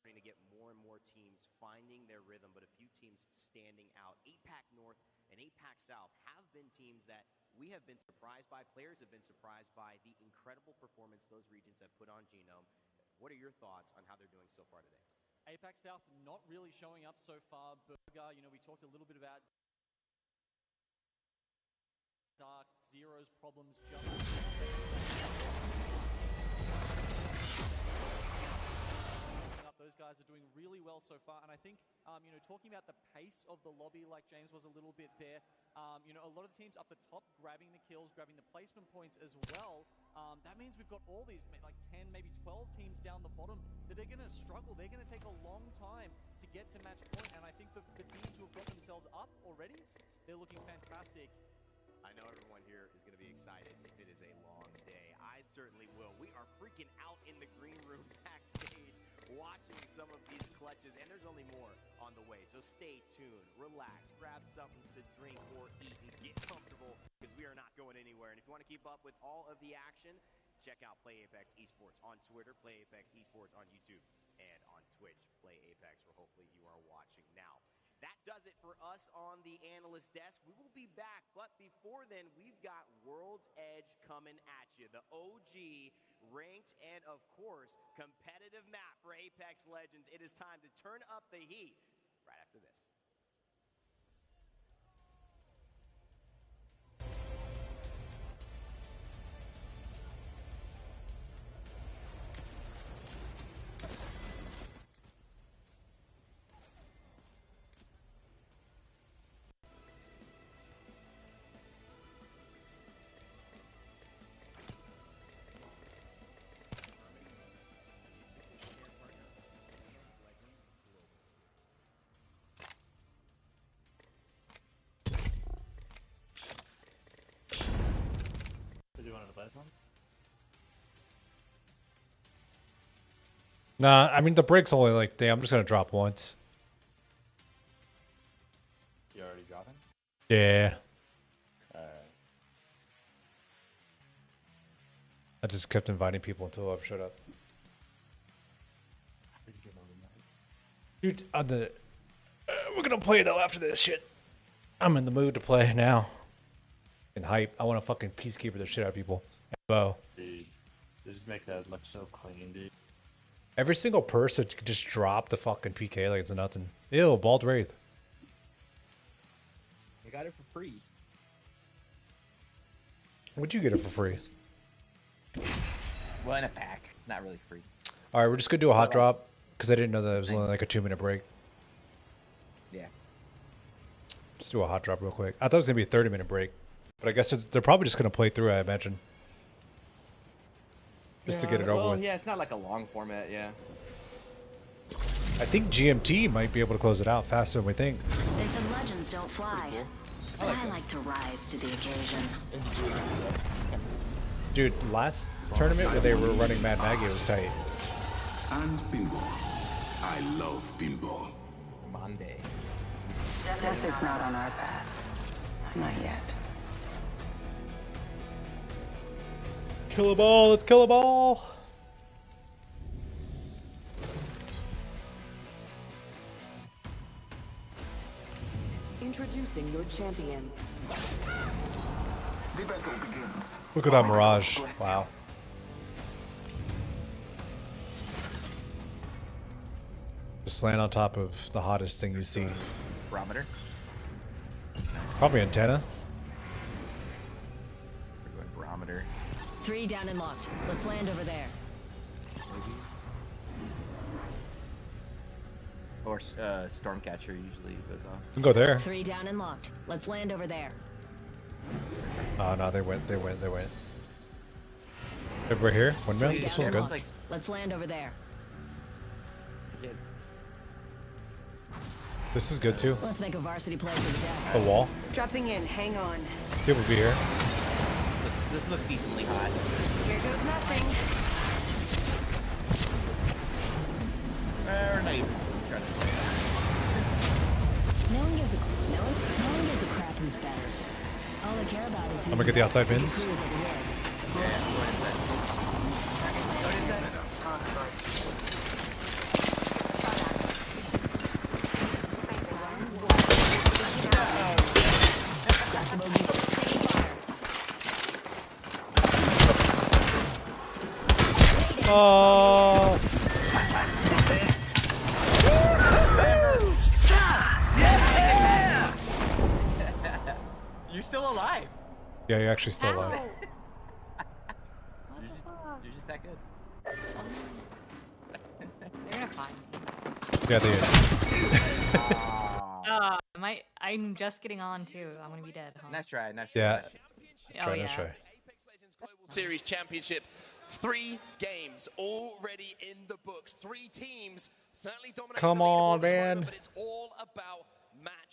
To get more and more teams finding their rhythm, but a few teams standing out. APAC North and APAC South have been teams that we have been surprised by. Players have been surprised by the incredible performance those regions have put on Genome. What are your thoughts on how they're doing so far today? APAC South not really showing up so far. Burger, you know, we talked a little bit about Dark Zero's problems just those guys are doing really well so far, and I think, you know, talking about the pace of the lobby, like James was a little bit there, you know, a lot of teams up the top grabbing the kills, grabbing the placement points as well. That means we've got all these, like 10, maybe 12 teams down the bottom that are going to struggle. They're going to take a long time to get to match point, and I think the teams who have got themselves up already, they're looking fantastic. I know everyone here is going to be excited if it is a long day. I certainly will. We are freaking out in the green room backstage, watching some of these clutches, and there's only more on the way. So stay tuned, relax, grab something to drink or eat, and get comfortable because we are not going anywhere. And if you want to keep up with all of the action, check out Play Apex Esports on Twitter, Play Apex Esports on YouTube, and on Twitch, Play Apex, where hopefully you are watching now. That does it for us on the analyst desk. We will be back, but before then, we've got World's Edge coming at you. The OG, ranked, and of course, competitive map for Apex Legends. It is time to turn up the heat right after this. Did you want to play some? Nah, I mean the break's only like, damn, I'm just gonna drop once. You already dropping? Yeah. Alright. I just kept inviting people until I've shut up. Dude, we're gonna play though after this shit. I'm in the mood to play now. And hype. I want to fucking peacekeeper the shit out of people. And bow. Dude, just make that look so clean, dude. Every single person could just drop the fucking PK like it's nothing. Ew, bald wraith. I got it for free. Would you get it for free? Well, in a pack. Not really free. All right, we're just gonna do a hot drop because I didn't know that it was only like a 2-minute break. Yeah. Just do a hot drop real quick. I thought it was gonna be a 30-minute break, but I guess they're probably just gonna play through. I imagine. Just to get it over with. Yeah, it's not like a long format. Yeah. I think GMT might be able to close it out faster than we think. They said legends don't fly. I like to rise to the occasion. Dude, last tournament where they were running Mad Maggie, it was tight. And pinball. I love pinball. Monday. Death is not on our path. Not yet. Kill a ball, let's kill a ball. Introducing your champion. The battle begins. Look at that Mirage. Wow. Just land on top of the hottest thing you see. Barometer. Probably antenna. We're going barometer. 3 down and locked. Let's land over there. Or Stormcatcher usually goes off. We can go there. 3 down and locked. Let's land over there. Oh no, they went. Everybody here? One man? This one's good. Let's land over there. This is good too. Let's make a varsity play for the deck. The wall. Dropping in. Hang on. People be here. This looks decently hot. Here goes nothing. Or not even. Trust me. No one gives a crap who's better. All they care about is I'm gonna get the outside pins. Oh. You're still alive. Yeah, you're actually still alive. You're just that good. They're gonna find me. Yeah, they. I'm just getting on too. I'm gonna be dead. Huh? Nice try. Nice try. Yeah. Oh yeah. Try. Series Championship. 3 games already in the books. 3 teams certainly dominating. Come on, man. But it's all about match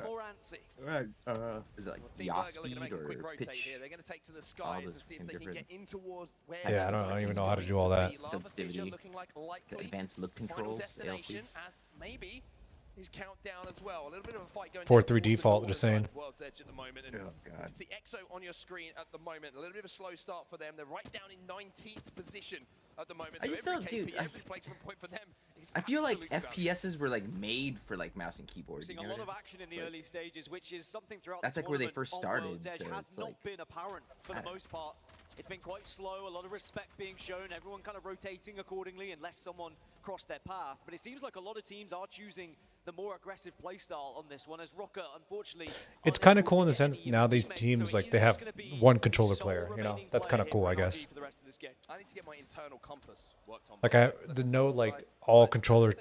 more antsy. Is it like Team yaw Burger looking to make speed a quick or rotate pitch? here. They're going to take to the All skies those and see if fucking they can different get in towards where Yeah, I don't even know how to do all that. Sensitivity, looking like the likely advanced look final controls, destination ALC. as maybe his countdown as well. A little bit of a fight going 4-3 default, just saying. World's Edge at the moment. And Oh, God. you can see EXO on your screen at the moment. A little bit of a slow start for them. They're right down in 19th position at the moment. I So just every don't, KP, dude, every placement point for them is I feel like absolutely valuable. FPSs were like made for like mouse and keyboard. Seeing you a know lot what of I mean? action in the It's like- early stages, which is something throughout That's the like where they tournament first on started, World's Edge so has it's not like- been apparent for the most part. It's been quite slow, a lot of respect being shown, everyone kind of rotating accordingly unless someone crossed their path. But it seems like a lot of teams are choosing the more aggressive playstyle on this one, as Rocket, unfortunately... It's kind of cool in the sense now these teams, like, they have one controller player, you know? That's kind of cool, I guess. For the rest of this game. I need to get my internal compass worked on. Like, the no, like, all controller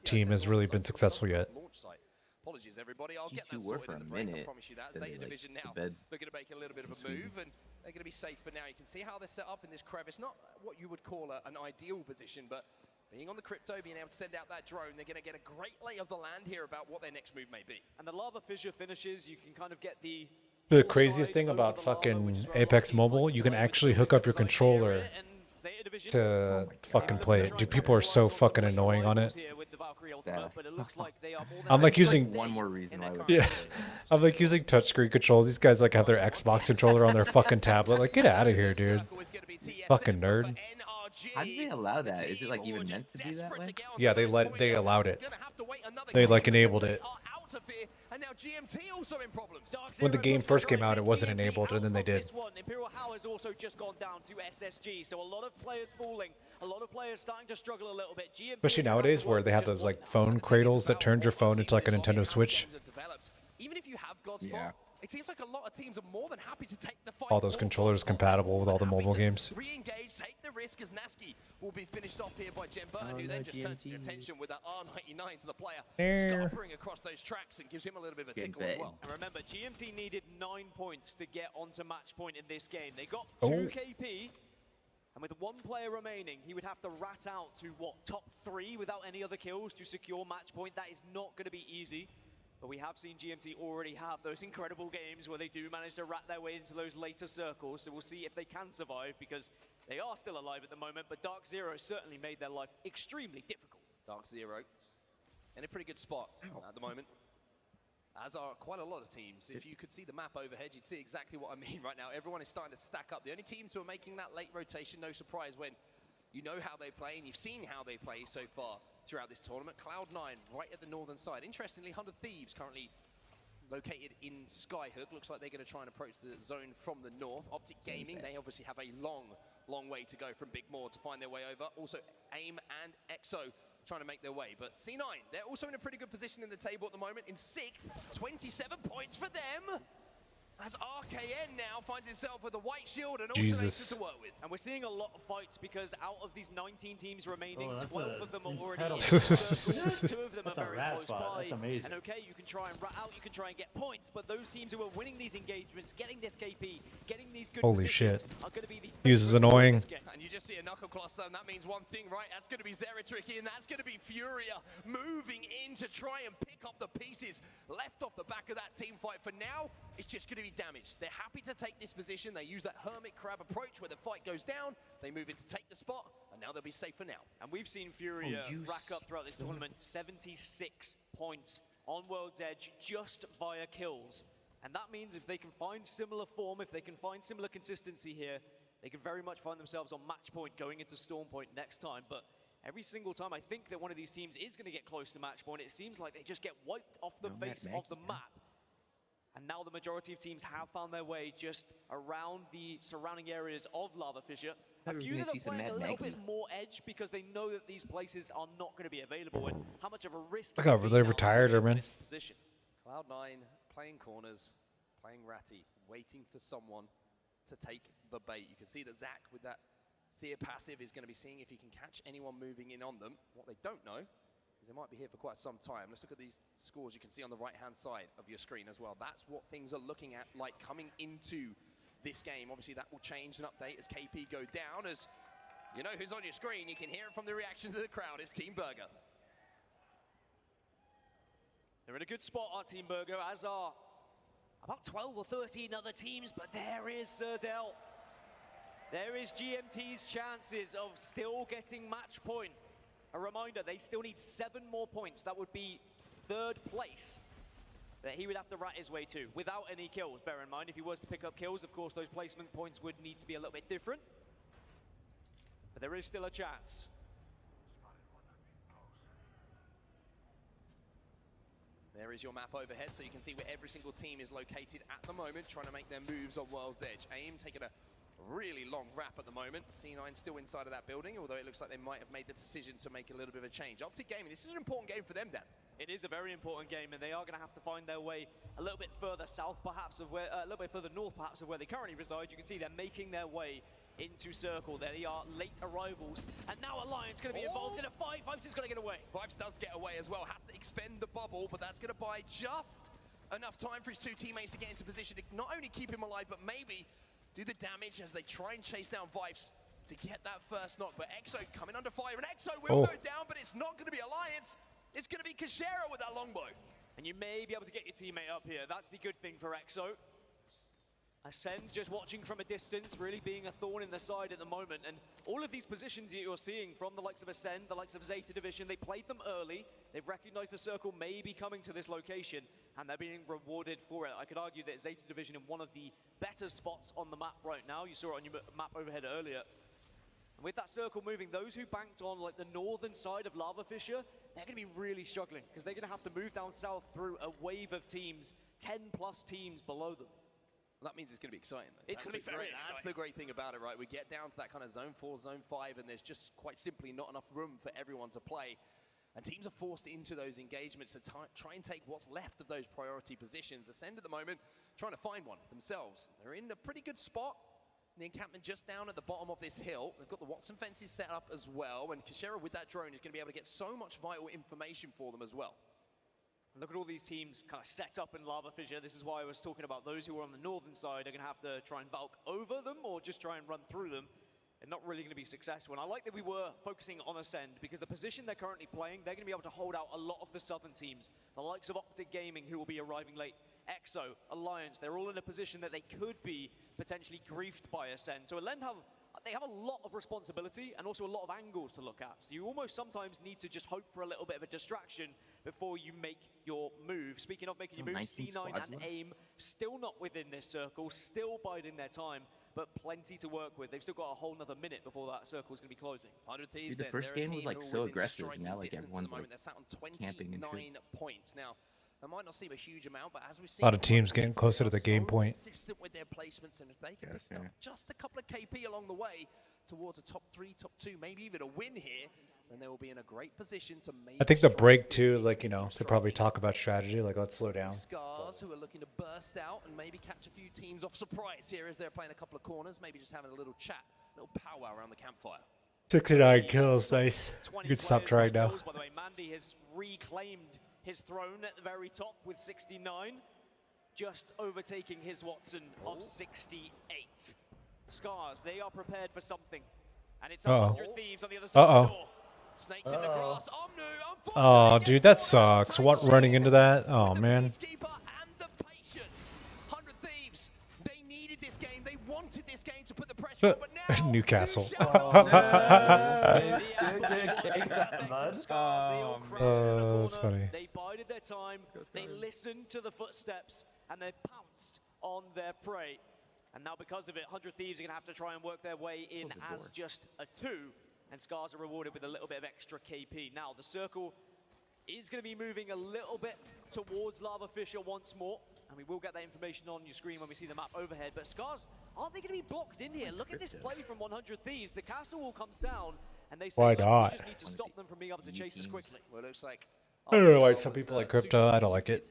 team has really been successful yet. Launch site. Apologies, everybody. I'll get G2 that were sorted for in a the break. I minute, promise you that. then Zeta they, like, Division to now. bed They're going to make a little bit of a Sweden. move, and they're going to be safe for now. You can see how they're set up in this crevice. Not what you would call an ideal position, but being on the crypto, being able to send out that drone, they're going to get a great lay of the land here about what their next move may be. And the lava fissure finishes, you can kind of get the... The craziest thing about fucking Apex Mobile, you can actually hook up your controller to fucking play it. Dude, people are so fucking annoying on it. I'm like using one more reason why. Yeah, I'm like using touchscreen controls. These guys like have their Xbox controller on their fucking tablet. Like, get out of here, dude. Fucking nerd. How do they allow that? Is it like even meant to be that way? Yeah, they allowed it. They like enabled it. And now GMT also in problems. When the game first came out, it wasn't enabled, and then they did. Imperial How has also just gone down to SSG, so a lot of players falling, a lot of players starting to struggle a little bit. GMT Especially nowadays, where they have those like phone cradles that turned your phone into like a Nintendo Switch. Even if you have Godspot, it seems like a lot of teams are more than happy to take the fight. All those controllers compatible with all the mobile games. Re-engage, take the risk as Naski will be finished off here by Jen Burton, who then just turns his attention with that R99 to the player, scarpering across those tracks and gives him a little bit of a tickle as well. And remember, GMT needed 9 points to get onto match point in this game. They got 2 KP, and with 1 player remaining, he would have to rat out to, what, top 3 without any other kills to secure match point. That is not going to be easy. But we have seen GMT already have those incredible games where they do manage to rat their way into those later circles. So we'll see if they can survive, because they are still alive at the moment. But Dark Zero certainly made their life extremely difficult. Dark Zero in a pretty good spot at the moment, as are quite a lot of teams. If you could see the map overhead, you'd see exactly what I mean right now. Everyone is starting to stack up. The only teams who are making that late rotation, no surprise when you know how they play and you've seen how they play so far throughout this tournament. Cloud9 right at the northern side. Interestingly, 100 Thieves currently located in Skyhook. Looks like they're going to try and approach the zone from the north. Optic Gaming, they obviously have a long way to go from Big Moor to find their way over. Also, AIM and EXO trying to make their way. But C9, they're also in a pretty good position in the table at the moment. In 6th, 27 points for them. As RKN now finds himself with a white shield and Jesus. also to work with. And we're seeing a lot of fights because out of these 19 teams remaining, Oh, that's 12 of them are already incredible in the circle. 2 of them That's are a very rad close spot. by. That's amazing. And okay, you can try and rat out, you can try and get points, but those teams who are winning these engagements, getting this KP, getting these good Holy positions, shit. are going to be the Use is favorites in annoying. this game. And you just see a knuckle cluster, and that means one thing, right? That's going to be Zeratricky, and that's going to be Furia moving in to try and pick up the pieces left off the back of that team fight. For now, it's just going to be damaged. They're happy to take this position. They use that hermit crab approach where the fight goes down. They move in to take the spot, and now they'll be safe for now. And we've seen Furia rack up throughout this tournament 76 points on World's Edge just via kills. And that means if they can find similar form, if they can find similar consistency here, they can very much find themselves on match point going into Storm Point next time. But every single time I think that one of these teams is going to get close to match point, it seems like they just get wiped off the face of the map. And now the majority of teams have found their way just around the surrounding areas of Lava Fissure. A few that are playing a little bit more edge because they know that these places are not going to be available and how much of a risk. Look how they retired her, man. Cloud9 playing corners, playing ratty, waiting for someone to take the bait. You can see that Zach with that Seer passive is going to be seeing if he can catch anyone moving in on them. What they don't know is they might be here for quite some time. Let's look at these scores you can see on the right-hand side of your screen as well. That's what things are looking at like coming into this game. Obviously, that will change and update as KP go down. As you know who's on your screen, you can hear it from the reaction to the crowd. It's Team Burger. They're in a good spot, our Team Burger, as are about 12 or 13 other teams, but there is Serdell. There is GMT's chances of still getting match point. A reminder, they still need 7 more points. That would be third place that he would have to rat his way to without any kills. Bear in mind, if he was to pick up kills, of course, those placement points would need to be a little bit different. But there is still a chance. There is your map overhead, so you can see where every single team is located at the moment, trying to make their moves on World's Edge. AIM taking a really long wrap at the moment. C9 still inside of that building, although it looks like they might have made the decision to make a little bit of a change. Optic Gaming, this is an important game for them, Dan. It is a very important game, and they are going to have to find their way a little bit further south, perhaps, of where, a little bit further north, perhaps, of where they currently reside. You can see they're making their way into Circle. They are late arrivals, and now Alliance going to be involved in a fight. Vibes is going to get away. Vibes does get away as well, has to expend the bubble, but that's going to buy just enough time for his two teammates to get into position to not only keep him alive, but maybe do the damage as they try and chase down Vibes to get that first knock. But Exo coming under fire, and Exo will go down, but it's not going to be Alliance. It's going to be Kashera with that longbow. And you may be able to get your teammate up here. That's the good thing for Exo. Ascend just watching from a distance, really being a thorn in the side at the moment. And all of these positions that you're seeing from the likes of Ascend, the likes of Zeta Division, they played them early. They've recognized the circle may be coming to this location, and they're being rewarded for it. I could argue that Zeta Division in one of the better spots on the map right now. You saw it on your map overhead earlier. And with that circle moving, those who banked on like the northern side of Lava Fissure, they're going to be really struggling because they're going to have to move down south through a wave of teams, 10+ teams below them. Well, that means it's going to be exciting, though. It's going to be very exciting. That's the great thing about it, right? We get down to that kind of zone 4, zone 5, and there's just quite simply not enough room for everyone to play. And teams are forced into those engagements to try and take what's left of those priority positions. Ascend at the moment, trying to find one themselves. They're in a pretty good spot. The encampment just down at the bottom of this hill. They've got the Watson fences set up as well. And Kashera with that drone is going to be able to get so much vital information for them as well. Look at all these teams kind of set up in Lava Fissure. This is why I was talking about those who are on the northern side are going to have to try and Valk over them or just try and run through them. They're not really going to be successful. And I like that we were focusing on Ascend because the position they're currently playing, they're going to be able to hold out a lot of the southern teams. The likes of Optic Gaming, who will be arriving late, Exo, Alliance, they're all in a position that they could be potentially griefed by Ascend. So they have a lot of responsibility and also a lot of angles to look at. So you almost sometimes need to just hope for a little bit of a distraction before you make your move. Speaking of making your move, C9 and AIM still not within this circle, still biding their time, but plenty to work with. They've still got a whole nother minute before that circle is going to be closing. 100 Thieves. Dude, the first game was like so aggressive. Now like everyone's like camping and shit. Points. Now, that might not seem a huge amount, but as we've seen, A lot of teams getting closer to the game point. Consistent with their placements, and if they can pick up just a couple of KP along the way towards a top 3, top 2, maybe even a win here, then they will be in a great position to maybe. I think the break too, like, you know, they probably talk about strategy, like let's slow down. Scars who are looking to burst out and maybe catch a few teams off surprise here as they're playing a couple of corners, maybe just having a little chat, a little powwow around the campfire. 69 kills, nice. You can stop trying now. By the way, Mandy has reclaimed his throne at the very top with 69, just overtaking his Watson of 68. Scars, they are prepared for something, and it's 100 Thieves on the other side of the door. Snakes in the grass. Oh, dude, that sucks. What, running into that? Oh, man. Newcastle. That's funny. They bided their time, they listened to the footsteps, and they pounced on their prey. And now because of it, 100 Thieves are going to have to try and work their way in as just a 2, and Scars are rewarded with a little bit of extra KP. Now, the circle is going to be moving a little bit towards Lava Fissure once more, and we will get that information on your screen when we see the map overhead. But Scars, are they going to be blocked in here? Look at this play from 100 Thieves. The castle wall comes down, and they say, Why we not? just need to stop them from being able to chase us quickly. Well, it looks like I don't know why some people like crypto. I don't like it.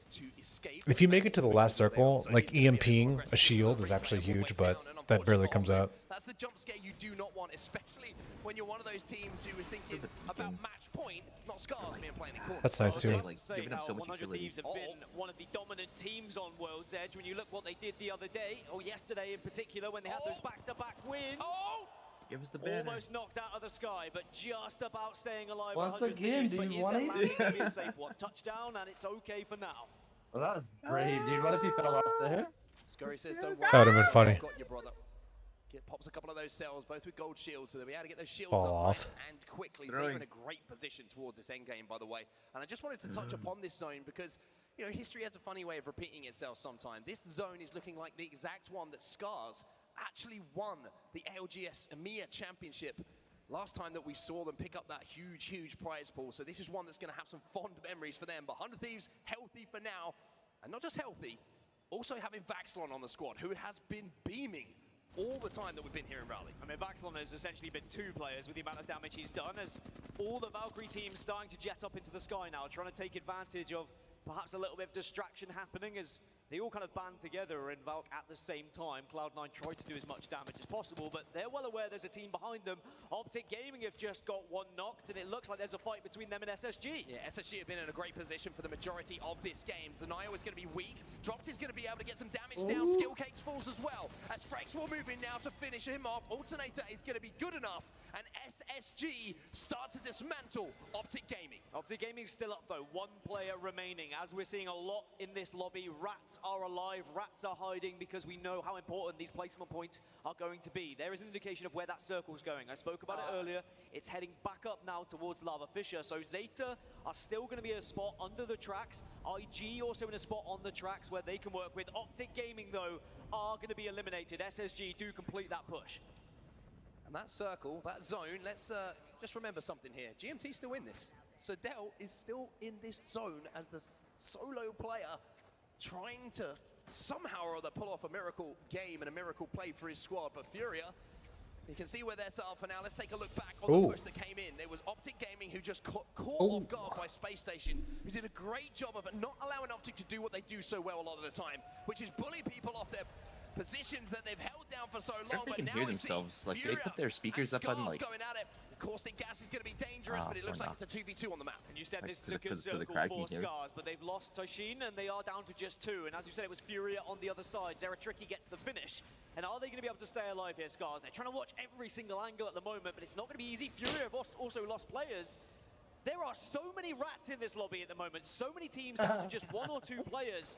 If you make it to the last circle, like EMPing a shield is actually huge, but that barely comes out. That's the jump scare you do not want, especially when you're one of those teams who is thinking about match point, not Scars being playing in corner. That's nice too. Like giving them so much 100 utility. Thieves have been one of the dominant teams on World's Edge. When you look what they did the other day, or yesterday in particular, when they had those back-to-back wins. Give us the banner. Almost knocked out of the sky, but just about staying alive. Once 100 again, Thieves, do but you is want the it? landing going to be a safe one? Touchdown, and it's okay for now. Well, that was brave, dude. What if he fell off there? Scurry says, don't worry. That would have been funny. Got you, brother. Pops a couple of those cells, both with gold shields, so they'll be able to get those shields Fall up off. nice and quickly. So they're in a great position towards this end game, by the way. And I just wanted to touch upon this zone because, you know, history has a funny way of repeating itself sometimes. This zone is looking like the exact one that Scars actually won the ALGS EMEA Championship last time that we saw them pick up that huge prize pool. So this is one that's going to have some fond memories for them. But 100 Thieves healthy for now, and not just healthy, also having Vaxlon on the squad, who has been beaming all the time that we've been here in Raleigh. I mean, Vaxlon has essentially been 2 players with the amount of damage he's done, as all the Valkyrie teams starting to jet up into the sky now, trying to take advantage of perhaps a little bit of distraction happening as they all kind of band together in Valk at the same time. Cloud9 tried to do as much damage as possible, but they're well aware there's a team behind them. Optic Gaming have just got one knocked, and it looks like there's a fight between them and SSG. Yeah, SSG have been in a great position for the majority of this game. Zanayo is going to be weak. Dropped is going to be able to get some damage down. Skill Cakes falls as well. As Frex will move in now to finish him off. Alternator is going to be good enough, and SSG start to dismantle Optic Gaming. Optic Gaming still up though, 1 player remaining. As we're seeing a lot in this lobby, Rats are alive, Rats are hiding because we know how important these placement points are going to be. There is an indication of where that circle's going. I spoke about it earlier. It's heading back up now towards Lava Fissure. So Zeta are still going to be a spot under the tracks. IG also in a spot on the tracks where they can work with. Optic Gaming though are going to be eliminated. SSG do complete that push. And that circle, that zone, let's just remember something here. GMT still in this. So Dell is still in this zone as the solo player trying to somehow or other pull off a miracle game and a miracle play for his squad. But Furia, you can see where they're set up for now. Let's take a look back on the push that came in. There was Optic Gaming who just caught off guard by Space Station, who did a great job of not allowing Optic to do what they do so well a lot of the time, which is bully people off their positions that they've held down for so long. They can hear themselves. Like they put their speakers up on like. Going at it. Caustic gas is going to be dangerous, but it looks like it's a 2v2 on the map. And you said like this is a good circle for Scars, but they've lost Toshin and they are down to just 2. And as you said, it was Furia on the other side. Zeratriki gets the finish. And are they going to be able to stay alive here, Scars? They're trying to watch every single angle at the moment, but it's not going to be easy. Furia have also lost players. There are so many Rats in this lobby at the moment. So many teams down to just 1 or 2 players.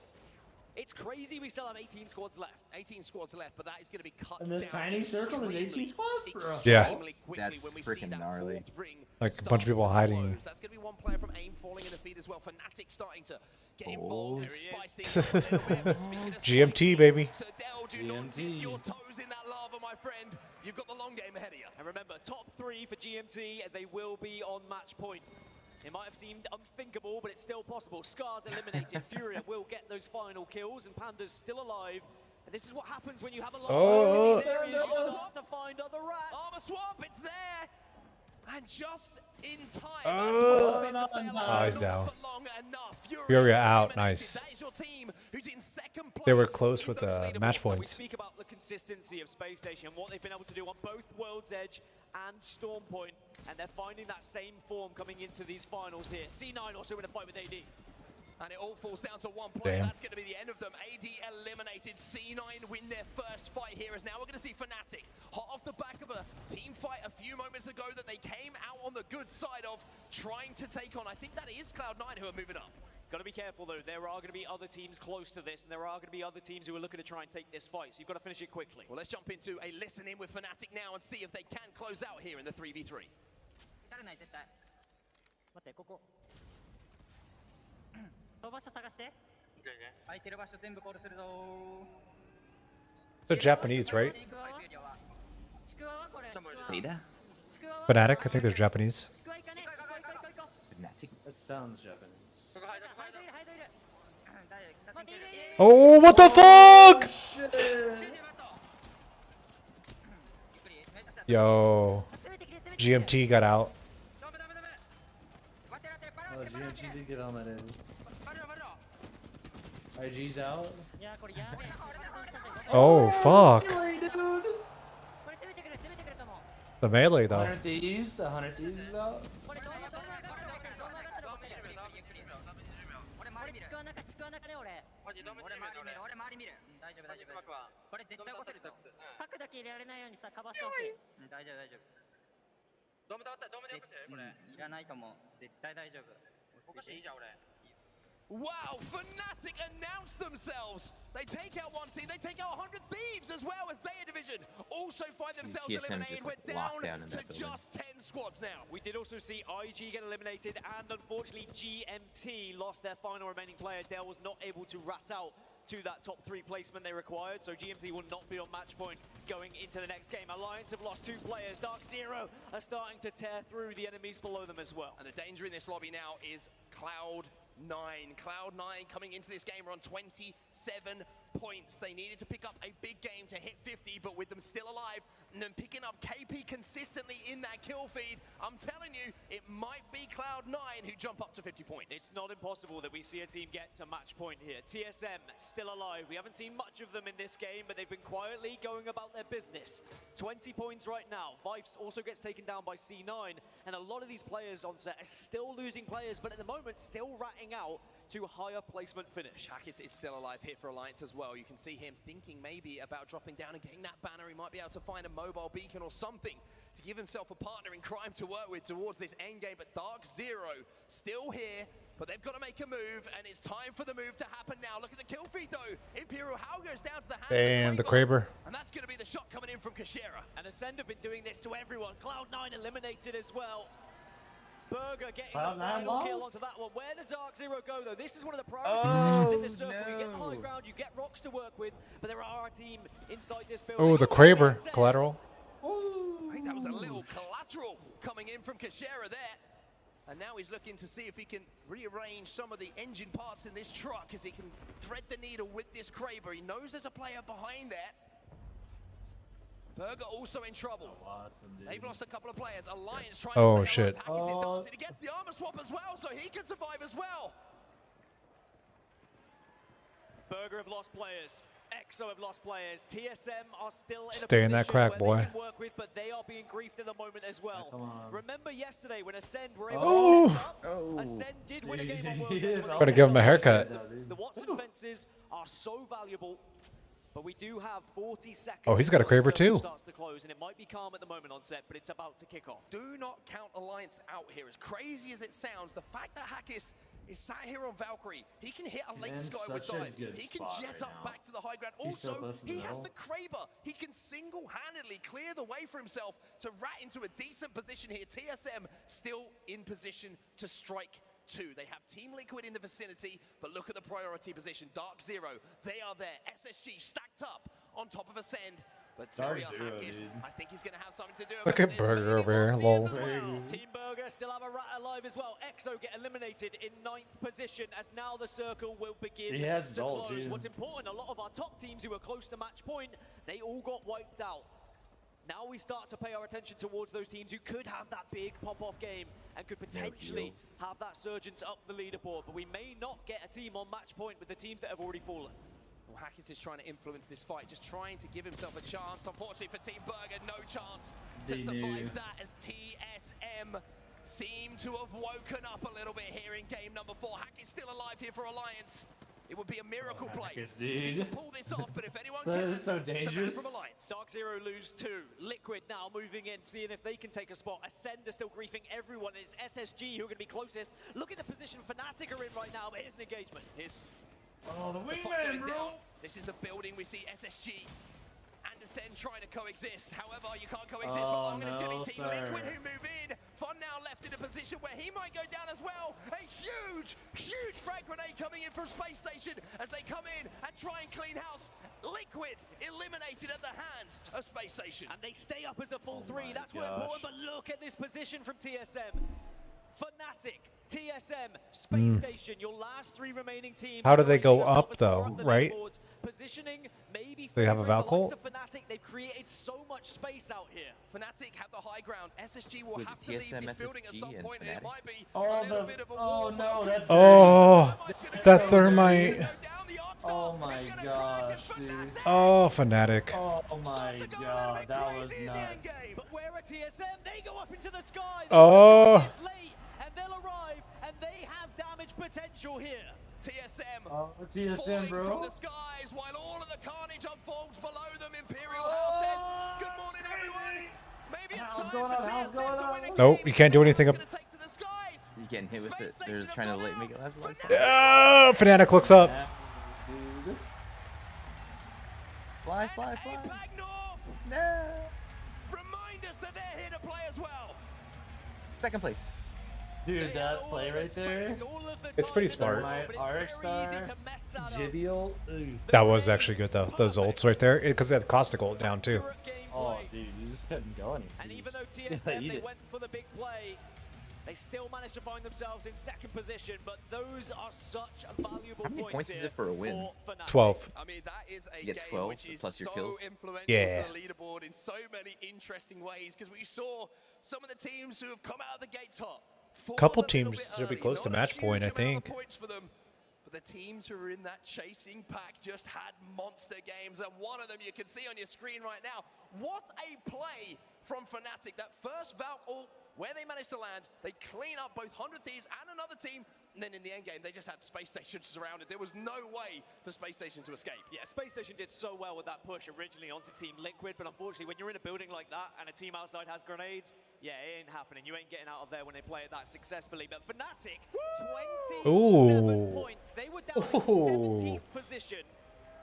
It's crazy we still have 18 squads left. 18 squads left, but that is going to be cut in this tiny circle is 18 squads? Yeah. That's freaking gnarly. Like a bunch of people hiding. That's going to be 1 player from AIM falling in the feed as well. Fnatic starting to get involved. Spice things up a little bit. Speaking of GMT, baby. So Dell, do not dip your toes in that lava, my friend. You've got the long game ahead of you. And remember, top 3 for GMT, and they will be on match point. It might have seemed unthinkable, but it's still possible. Scars eliminated. Furia will get those final kills, and Panda's still alive. And this is what happens when you have a lot of in these areas. You start to find other Rats. Armor swap, it's there. And just in time. He's down. Furia out, nice. They were close with match points. We speak about the consistency of Space Station, what they've been able to do on both World's Edge and Stormpoint, and they're finding that same form coming into these finals here. C9 also in a fight with AD. And it all falls down to 1 player. Damn. That's going to be the end of them. AD eliminated. C9 win their first fight here, as now we're going to see Fnatic hot off the back of a team fight a few moments ago that they came out on the good side of, trying to take on. I think that is Cloud9 who are moving up. Got to be careful though, there are going to be other teams close to this, and there are going to be other teams who are looking to try and take this fight, so you've got to finish it quickly. Well, let's jump into a listen in with Fnatic now and see if they can close out here in the 3v3. They're Japanese, right? Data? Fnatic, I think they're Japanese. Fnatic? That sounds Japanese. Oh, what the fuck? Yo, GMT got out. Oh, GMT did get on that end. IG's out. Oh, fuck. The melee, though. 100 Thieves, the 100 Thieves is out. Wow, Fnatic announced themselves. They take out 1 team, they take out 100 Thieves as well as Zeta Division. Legend also find themselves TSM eliminated. just, We're like, down locked down in to that building. just 10 squads now. We did also see IG get eliminated, and unfortunately GMT lost their final remaining player. Dell was not able to rat out to that top 3 placement they required, so GMT will not be on match point going into the next game. Alliance have lost 2 players. Dark Zero are starting to tear through the enemies below them as well. And the danger in this lobby now is Cloud9. Cloud9 coming into this game are on 27 points. They needed to pick up a big game to hit 50, but with them still alive and then picking up KP consistently in that kill feed, I'm telling you, it might be Cloud9 who jump up to 50 points. It's not impossible that we see a team get to match point here. TSM still alive. We haven't seen much of them in this game, but they've been quietly going about their business. 20 points right now. Vifes also gets taken down by C9, and a lot of these players on set are still losing players, but at the moment still ratting out to higher placement finish. Hackis is still alive here for Alliance as well. You can see him thinking maybe about dropping down and getting that banner. He might be able to find a mobile beacon or something to give himself a partner in crime to work with towards this end game. But Dark Zero still here, but they've got to make a move, and it's time for the move to happen now. Look at the kill feed though. Imperial How goes down to the hand And the of Kraber. and that's going to be the shot coming in from Kashera. And Ascend have been doing this to everyone. Cloud9 eliminated as well. Burger getting Cloud9 the final kill lost? onto that one. Where did Dark Zero go though? This is one of the priority positions in this circle. You get the high ground, you get rocks to work with, but there are a team inside this building. Oh, the Kraber collateral. I think that was a little collateral coming in from Kashera there. And now he's looking to see if he can rearrange some of the engine parts in this truck as he can thread the needle with this Kraber. He knows there's a player behind there. Burger also in trouble. They've lost a couple of players. Alliance trying to stay shit. alive. Hackis is dancing to get the armor swap as well, so he can survive as well. Burger have lost players. EXO have lost players. TSM are still in Stay a in that position crack, where boy. they can work with, but they are being griefed at the moment as well. Remember yesterday when Ascend were able Oh. to set up? Ascend did win a game on World He Edge did. when they Gotta set give him a up. haircut. The Watson fences are so valuable, but we do have 40 seconds. Oh, he's got a before the Kraber circle too. Starts to close, and it might be calm at the moment on set, but it's about to kick off. Do not count Alliance out here. As crazy as it sounds, the fact that Hackis is sat here on Valkyrie, he can hit a late in sky with such a dive. good He can spot jet right up now. back to the high ground. He's so Also, close to the he has middle. the Kraber. He can single-handedly clear the way for himself to rat into a decent position here. TSM still in position to strike two. They have Team Liquid in the vicinity, but look at the priority position. Dark Zero, they are there. SSG stacked up on top of Ascend. But Dark Zero, Zero, Hackis, dude. I think he's going to have something to do Look about at this. Burger Maybe over here, Vonzies lol. as well. Team Burger still have a rat alive as well. EXO get eliminated in 9th position as now the circle will begin He has to Zol, close. too. What's important, a lot of our top teams who were close to match point, they all got wiped out. Now we start to pay our attention towards those teams who could have that big pop-off game and could potentially have that surgence up the leaderboard, but we may not get a team on match point with the teams that have already fallen. Well, Hackis is trying to influence this fight, just trying to give himself a chance. Unfortunately for Team Burger, no chance to They survive knew. that as TSM seem to have woken up a little bit here in game number 4. Hackis still alive here for Alliance. It would be a miracle play Hackis, if he dude. can pull this off, but if anyone That can, is so it's the man dangerous. from Alliance. Dark Zero lose 2. Liquid now moving in, seeing if they can take a spot. Ascend are still griefing everyone. It's SSG who are going to be closest. Look at the position Fnatic are in right now, but here's an engagement. Here's Oh, the the fight wingman, going bro. down. This is the building. We see SSG and Ascend trying to coexist. However, you can't coexist for Oh, long, and it's going to no, be Team sir. Liquid who move in. Fun now left in a position where he might go down as well. A huge, huge frag grenade coming in from Space Station as they come in and try and clean house. Liquid eliminated at the hands of Space Station. And they stay up as a full 3. That's what gosh. important, but look at this position from TSM. Fnatic, TSM, Space Station, your last 3 remaining teams. How do they go yourself up, as far though, up the right? leaderboards. Positioning, maybe They have a favoring the Valkyrie? likes of Fnatic. They've created so much space out here. Fnatic have the high ground. SSG will Was have it to leave TSM, this building at SSG, some and point, and it Fnatic? might be Oh, a little bit of a war. no, that's Oh, that thermite. Oh my gosh, dude. Oh, Fnatic. Oh my god, that was nuts. But where are TSM? They go up into the sky. Oh. It's late, and they'll arrive, and they have damage potential here. TSM Oh, TSM, falling bro. from the skies while all of the carnage unfolds below them. Imperial House says, good morning, everyone. Maybe it's time for TSM to win a game. Nope, you can't do anything up. It's gonna take to the skies. You getting hit with it. They're trying to make it last. Oh, Fnatic looks up. Dude. Fly, fly, fly. Back north. Remind us that they're here to play as well. Second place. Dude, that play right there. It's pretty smart. My RX star, Jibiel. That was actually good though. Those ults right there, because they had caustic ult down too. Oh, dude, you just couldn't go anywhere. And even though TSM, they went for the big play, they still managed to find themselves in second position, but those are such valuable How many points is here it for a win? 12. I mean, that is a You get game 12 which is plus your so kills. influential Yeah. to the leaderboard in so many interesting ways, because we saw some of the teams who have come out of the gates hot. Couple teams should be close to match point, I think. Points for them, but the teams who are in that chasing pack just had monster games, and one of them you can see on your screen right now. What a play from Fnatic! That first Valk ult, where they managed to land, they clean up both 100 Thieves and another team, and then in the end game, they just had Space Station surrounded. There was no way for Space Station to escape. Yeah, Space Station did so well with that push originally onto Team Liquid, but unfortunately, when you're in a building like that and a team outside has grenades, yeah, it ain't happening. You ain't getting out of there when they play it that successfully. But Fnatic, 27 points. They were down in 17th position.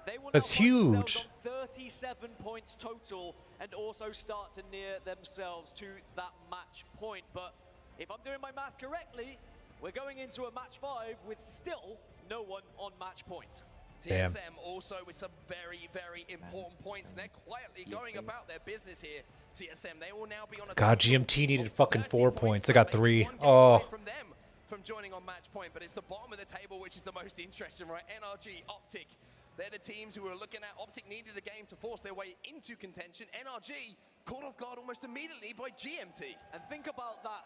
They will That's now find themselves huge. on 37 points total and also start to near themselves to that match point. But if I'm doing my math correctly, we're going into a match 5 with still no one on match point. Damn. TSM also with some very, very important points, and they're quietly going about their business here. TSM, they will now be on a God, GMT needed fucking 4 points. I got 3. Oh. from them from joining on match point, but it's the bottom of the table which is the most interesting, right? NRG, Optic, they're the teams who are looking at. Optic needed a game to force their way into contention. NRG caught off guard almost immediately by GMT. And think about that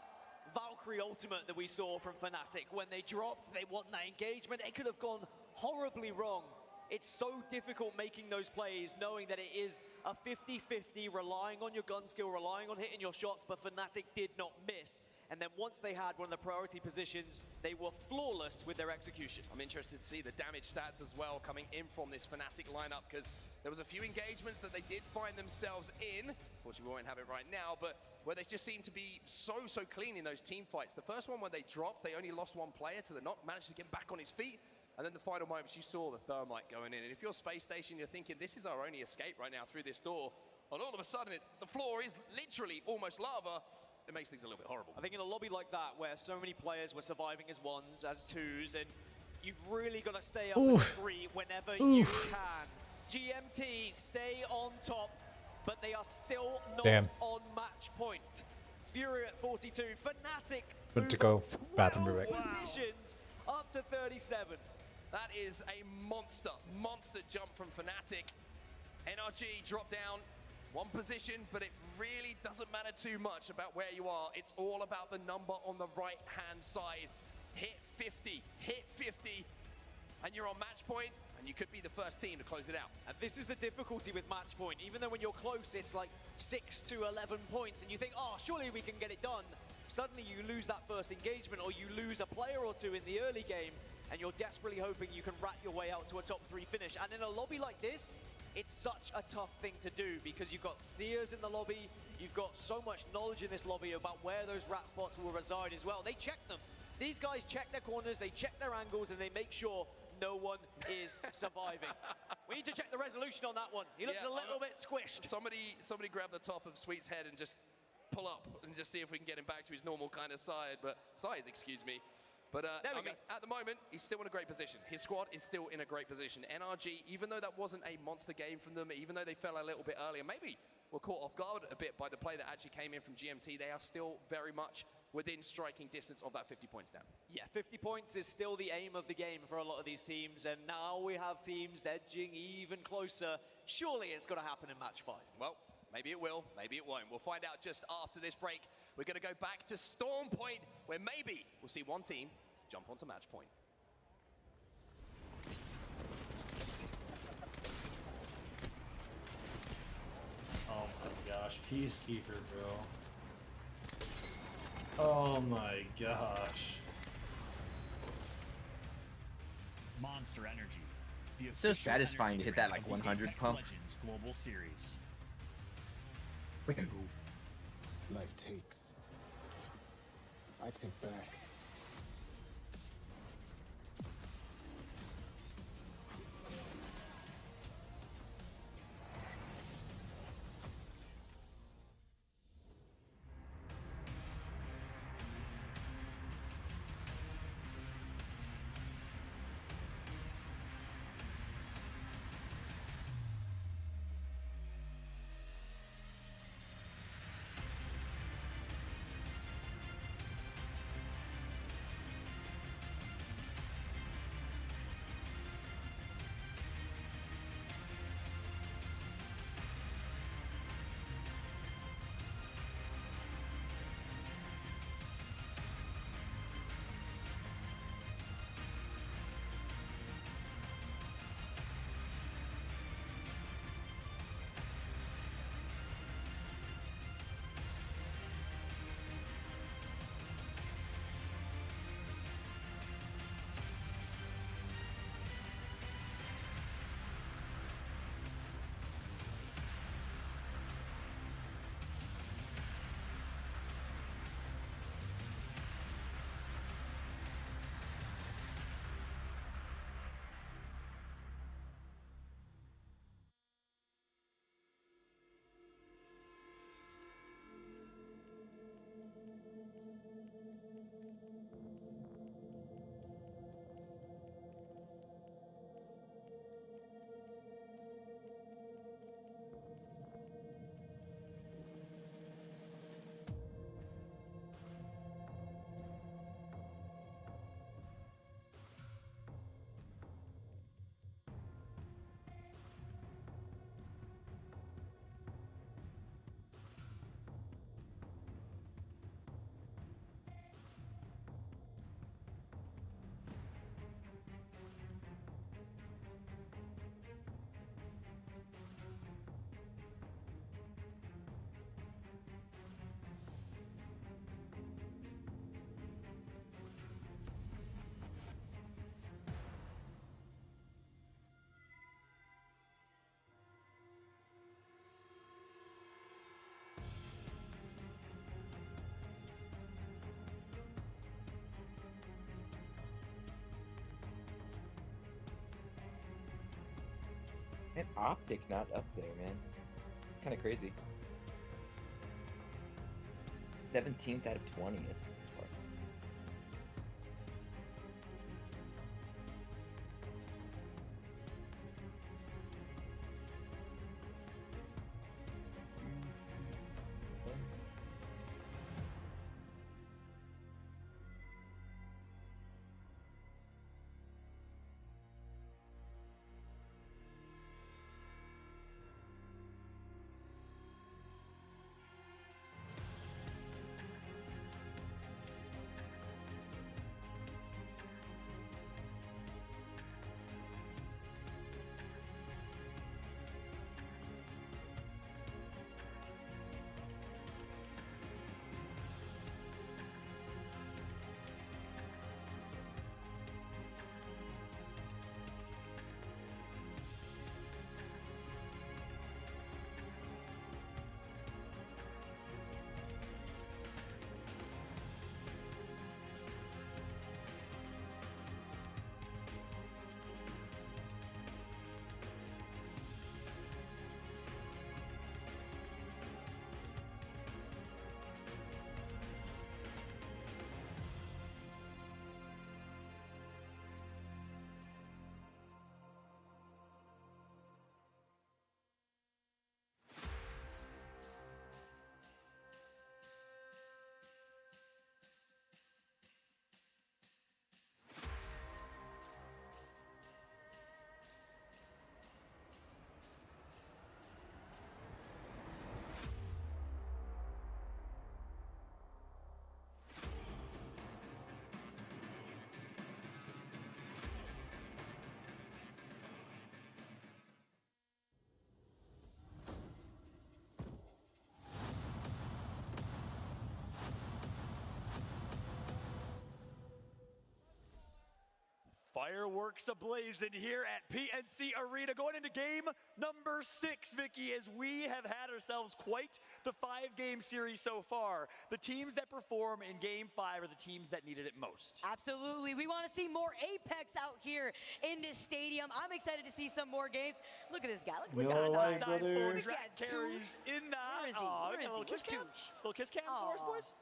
Valkyrie ultimate that we saw from Fnatic. When they dropped, they won that engagement. It could have gone horribly wrong. It's so difficult making those plays, knowing that it is a 50-50, relying on your gun skill, relying on hitting your shots, but Fnatic did not miss. And then once they had one of the priority positions, they were flawless with their execution. I'm interested to see the damage stats as well coming in from this Fnatic lineup, because there was a few engagements that they did find themselves in. Unfortunately, we won't have it right now, but where they just seem to be so clean in those team fights. The first one when they dropped, they only lost one player to the knock, managed to get back on his feet. And then the final moments, you saw the thermite going in. And if you're Space Station, you're thinking, this is our only escape right now through this door. And all of a sudden, the floor is literally almost lava. It makes things a little bit horrible. I think in a lobby like that, where so many players were surviving as ones, as twos, and you've really got to stay up as a 3 whenever you can. GMT stay on top, but they are still not on match point. Fury at 42, Fnatic Went to go bathroom break. positions up to 37. That is a monster jump from Fnatic. NRG dropped down one position, but it really doesn't matter too much about where you are. It's all about the number on the right-hand side. Hit 50, and you're on match point, and you could be the first team to close it out. And this is the difficulty with match point. Even though when you're close, it's like 6 to 11 points, and you think, oh, surely we can get it done. Suddenly you lose that first engagement, or you lose a player or two in the early game, and you're desperately hoping you can rat your way out to a top 3 finish. And in a lobby like this, it's such a tough thing to do, because you've got seers in the lobby, you've got so much knowledge in this lobby about where those rat spots will reside as well. They check them. These guys check their corners, they check their angles, and they make sure no one is surviving. We need to check the resolution on that one. He looks a little bit squished. Somebody grab the top of Sweet's head and just pull up and just see if we can get him back to his normal kind of size, excuse me. But I mean, at the moment, he's still in a great position. His squad is still in a great position. NRG, even though that wasn't a monster game from them, even though they fell a little bit earlier, maybe were caught off guard a bit by the play that actually came in from GMT, they are still very much within striking distance of that 50 points down. Yeah, 50 points is still the aim of the game for a lot of these teams, and now we have teams edging even closer. Surely it's going to happen in match 5. Well, maybe it will, maybe it won't. We'll find out just after this break. We're going to go back to Storm Point, where maybe we'll see one team jump onto match point. Oh my gosh, Peacekeeper, bro. Oh my gosh. Monster Energy. The So official satisfying energy to hit that drink like of the 100 Apex pump. Legends Global Series. Life takes. I take back. And Optic not up there, man. It's kind of crazy. 17th out of 20th. Fireworks ablazing here at PNC Arena. Going into game number 6, Vicky, as we have had ourselves quite the 5-game series so far. The teams that perform in game 5 are the teams that needed it most. Absolutely. We want to see more Apex out here in this stadium. I'm excited to see some more games. Look at this guy. Look at this guy. Brother. Track carries in that. Where is he? Where is he? Little kiss cam. Little kiss cam for us, boys.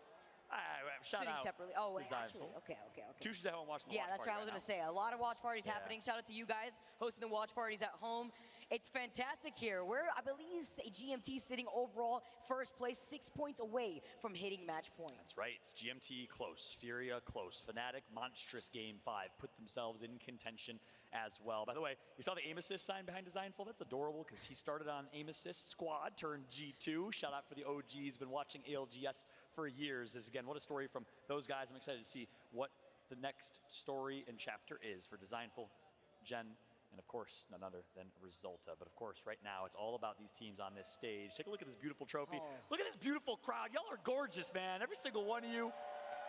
Shout Sitting out. separately. Oh, Designful. actually, okay. Tush's at home watching the Yeah, watch that's party right. I was right going to say, a lot of watch parties happening. Shout out to you guys hosting the watch parties at home. It's fantastic here. We're, I believe, GMT sitting overall first place, 6 points away from hitting match point. That's right. It's GMT close, Furia close, Fnatic monstrous game 5 put themselves in contention as well. By the way, you saw the aim assist sign behind Designful. That's adorable because he started on aim assist squad, turned G2. Shout out for the OGs. Been watching ALGS for years. Is again, what a story from those guys. I'm excited to see what the next story and chapter is for Designful, Gen, and of course, none other than Resulta. But of course, right now, it's all about these teams on this stage. Take a look at this beautiful trophy. Look at this beautiful crowd. Y'all are gorgeous, man. Every single one of you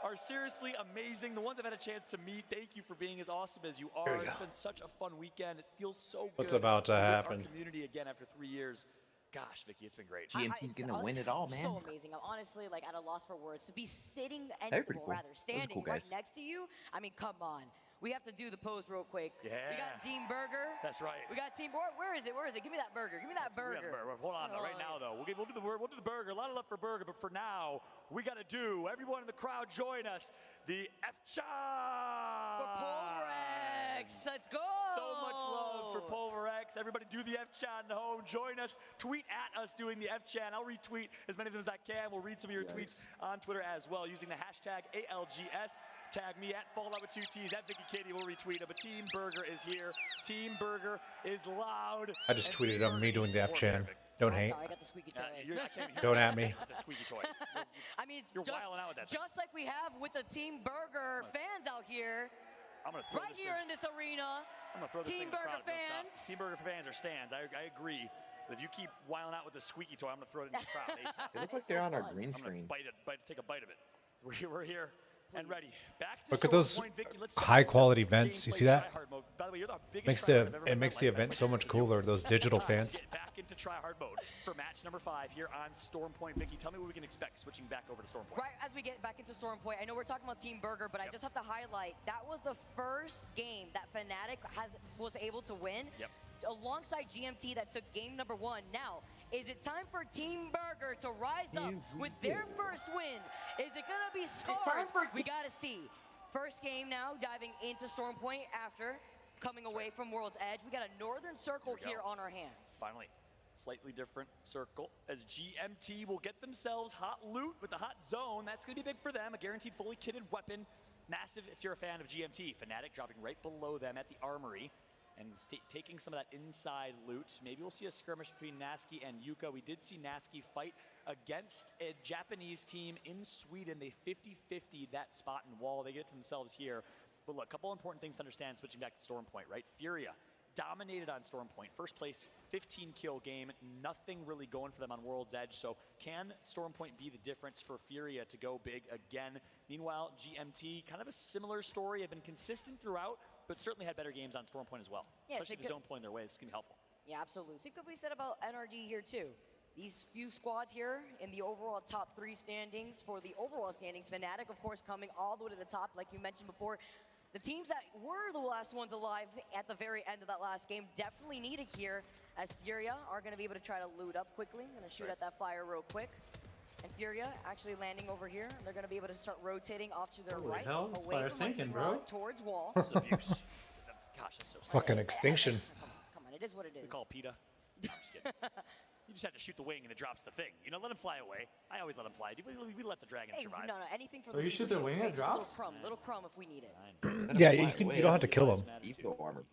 are seriously amazing. The ones I've had a chance to meet, thank you for being as awesome as you are. It's been such a fun weekend. It feels so good. What's about to happen? Our community again after 3 years. Gosh, Vicky, it's been great. GMT's gonna win it all, man. So amazing. I'm honestly like at a loss for words. To be sitting and Pretty cool. rather standing cool right guys. next to you. I mean, come on. We have to do the pose real quick. Yeah. We got Team Burger. That's right. We got Team. Where is it? Where is it? Give me that burger. Give me that burger. Hold on, though. Right now, though, we'll do the burger. A lot of love for burger, but for now, we got to do. Everyone in the crowd, join us. The F-Chan. For Pulverex. Let's go. So much love for Pulverex. Everybody do the F-Chan at home. Join us. Tweet at us doing the F-Chan. I'll retweet as many of them as I can. We'll read some of your tweets on Twitter as well using the hashtag ALGS. Tag me at Fallout with 2 T's, at Vicky Katie will retweet him. But Team Burger is here. Team Burger is loud. I just tweeted on me doing the F-Chan. Don't hate. Sorry, I got the squeaky toy. Don't at me. The squeaky toy. I mean, it's You're wilding out with that. just like we have with the Team Burger fans out here. I'm gonna throw right this here in this arena. I'm gonna throw this Team thing in the Burger crowd. Don't fans. stop. Team Burger fans are stands. I agree. But if you keep wilding out with the squeaky toy, I'm gonna throw it in the crowd. They look like they're on our green I'm gonna screen. take a bite of it. We're here and ready. Back to Look at those Storm Point, Vicky. Let's high jump quality into vents. You gameplay see that? tryhard mode. By the way, you're the biggest Makes tryhard I've ever it makes the event so much cooler. Those digital fans. Get back into tryhard mode for match number 5 here on Storm Point. Vicky, tell me what we can expect switching back over to Storm Point. Right as we get back into Storm Point, I know we're talking about Team Burger, but I just have to highlight that was the first game that Fnatic was able to win. alongside GMT that took game number 1. Now, is it time for Team Burger to rise up with their first win? Is it gonna be Scars? We gotta see. First game now, diving into Storm Point after coming away from World's Edge. We got a Northern Circle here on our hands. Finally, slightly different circle as GMT will get themselves hot loot with the hot zone. That's gonna be big for them. A guaranteed fully kitted weapon. Massive if you're a fan of GMT. Fnatic dropping right below them at the armory and taking some of that inside loot. Maybe we'll see a skirmish between Natsuki and Yuka. We did see Natsuki fight against a Japanese team in Sweden. They 50-50'd that spot and wall. They get themselves here. But look, a couple important things to understand switching back to Storm Point, right? Furia dominated on Storm Point. First place, 15-kill game. Nothing really going for them on World's Edge. So can Storm Point be the difference for Furia to go big again? Meanwhile, GMT, kind of a similar story. Have been consistent throughout, but certainly had better games on Storm Point as well. Yeah, especially the zone pulling their way. It's going to be helpful. Yeah, absolutely. Same could be said about NRG here too. These few squads here in the overall top 3 standings. For the overall standings, Fnatic, of course, coming all the way to the top, like you mentioned before. The teams that were the last ones alive at the very end of that last game definitely needed here, as Furia are going to be able to try to loot up quickly. Going to shoot at that fire real quick. And Furia actually landing over here. They're going to be able to start rotating off to their right, away from thinking, bro. towards wall. Gosh, that's so sad. Fucking extinction. Come on, it is what it is. We call PETA. No, I'm just kidding. You just have to shoot the wing and it drops the thing. You know, let him fly away. I always let him fly. We let the dragon survive. No, anything for Oh, you shoot the wing and it drops? Little crumb if we need it. Yeah, you don't have to kill him. Evo armor.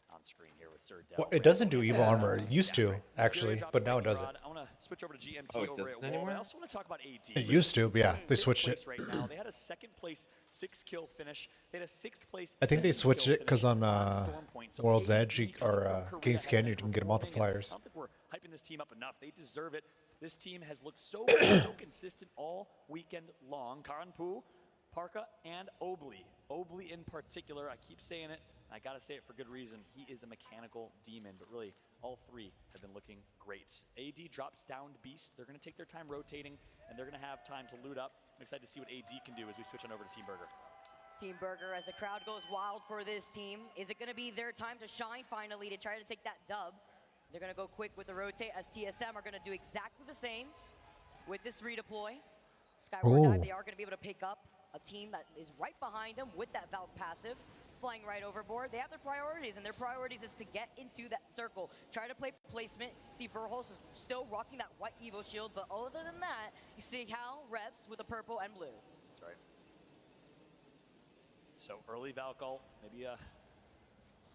On screen here with Sir Well, it doesn't do evil armor. It used to, actually, but now it doesn't. I want to switch over to GMT Oh, it over doesn't at anymore? I also want to talk about AD. It used to, but yeah, they switched it. Right now. They had a second place 6-kill finish. They had a 6th place. I think they 7-kill switched it because on Storm Point. So World's AD Edge or King's Canyon, you can get them off the flyers. I don't think we're hyping this team up enough. They deserve it. This team has looked so consistent all weekend long. Karanpu, Parka, and Obli. Obli in particular, I keep saying it. I gotta say it for good reason. He is a mechanical demon, but really, all 3 have been looking great. AD drops down to Beast. They're gonna take their time rotating, and they're gonna have time to loot up. I'm excited to see what AD can do as we switch on over to Team Burger. Team Burger, as the crowd goes wild for this team. Is it gonna be their time to shine finally to try to take that dub? They're gonna go quick with the rotate, as TSM are gonna do exactly the same with this redeploy. Skyward Dive, they are gonna be able to pick up a team that is right behind them with that Valve passive. Flying right overboard. They have their priorities, and their priorities is to get into that circle. Try to play placement. See, Verholst is still rocking that white Evo shield, but other than that, you see Hal reps with the purple and blue. That's right. So early Valkyl, maybe a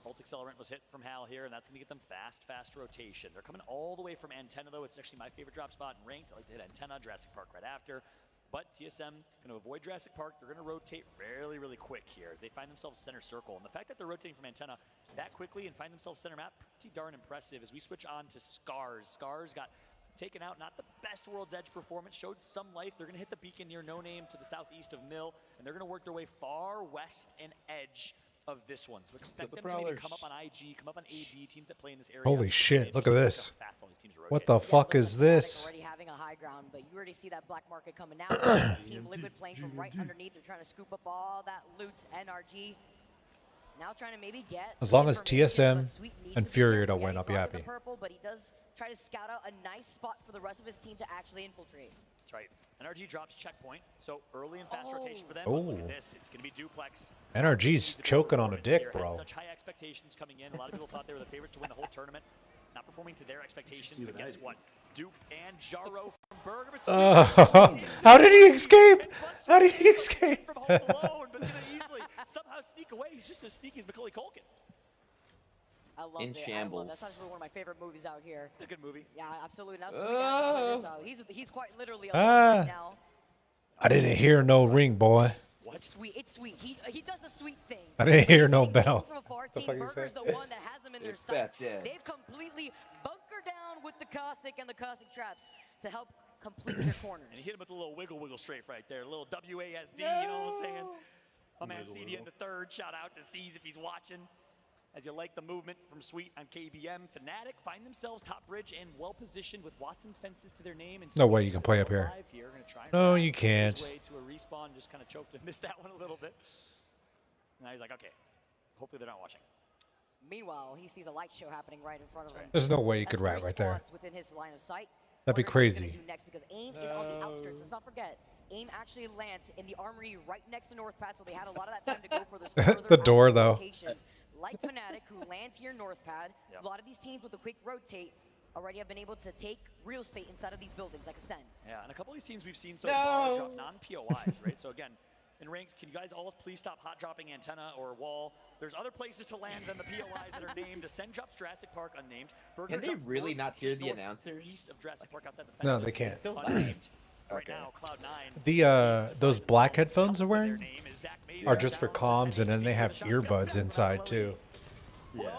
ult accelerant was hit from Hal here, and that's going to get them fast rotation. They're coming all the way from Antenna, though. It's actually my favorite drop spot in ranked. I like to hit Antenna, Jurassic Park right after. But TSM going to avoid Jurassic Park. They're going to rotate really quick here as they find themselves center circle. And the fact that they're rotating from Antenna that quickly and find themselves center map, pretty darn impressive. As we switch on to Scars. Scars got taken out, not the best World's Edge performance, showed some life. They're going to hit the beacon near No Name to the southeast of Mill, and they're going to work their way far west and edge of this one. So expect them to maybe come up on IG, come up on AD, teams that play in this area. Holy shit, look at this. What the fuck is this? Already having a high ground, but you already see that black market coming out. Team Liquid playing from right underneath. They're trying to scoop up all that loot. NRG now trying to maybe get. As long as TSM and Furia don't win, I'll be happy. Purple, but he does try to scout out a nice spot for the rest of his team to actually infiltrate. That's right. NRG drops checkpoint, so early and fast rotation for them. Oh. Look at this. It's going to be duplex. NRG's choking on a dick, bro. Such high expectations coming in. A lot of people thought they were the favorites to win the whole tournament. Not performing to their expectations, but guess what? Duke and Jaro from Burger. How did he escape? How did he escape? From home alone, but gonna easily somehow sneak away. He's just as sneaky as Macaulay Culkin. I love it. Shambles. That's actually one of my favorite movies out here. It's a good movie. Yeah, absolutely. Now, he's quite literally alone right now. I didn't hear no ring, boy. It's sweet. It's sweet. He does the sweet thing. I didn't hear no bell. From afar, The Team fuck you Burger's say? the one that has them in their sights. They've completely bunkered down with the Cossack and the Cossack traps to help complete their corners. And he hit him with a little wiggle strafe right there. A little WASD, you know what I'm saying? My man CD in the third. Shout out to C's if he's watching. As you like the movement from Sweet on KBM, Fnatic find themselves top bridge and well positioned with Watson fences to their name. And No way you can play up here. No, you can't. Way to a respawn, just kind of choked and missed that one a little bit. Now he's like, okay, hopefully they're not watching. Meanwhile, he sees a light show happening right in front of him. There's no way you could That's rat right there. within his line of sight. That'd be Wonder what he's crazy. gonna do next, because AIM is on the outskirts. Let's not forget, AIM actually lands in the armory right next to North Pad, so they had a lot of that time to go for those further The door, outward though. rotations. Like Fnatic, who lands here in North Pad, a lot of these teams with a quick rotate already have been able to take real estate inside of these buildings, like Ascend. Yeah, and a couple of these teams we've seen so far drop non-POIs, right? So again, in ranked, can you guys all please stop hot dropping antenna or wall? There's other places to land than the POIs that are named. Ascend drops Jurassic Park unnamed. Burger Can they drops really north, not hear just the north announcers? East of Jurassic Park outside the No, fences. they can't. It's so Unnamed. Right Okay. now, Cloud9. The those black headphones they're wearing are just for comms, and then they have earbuds inside too. Yeah.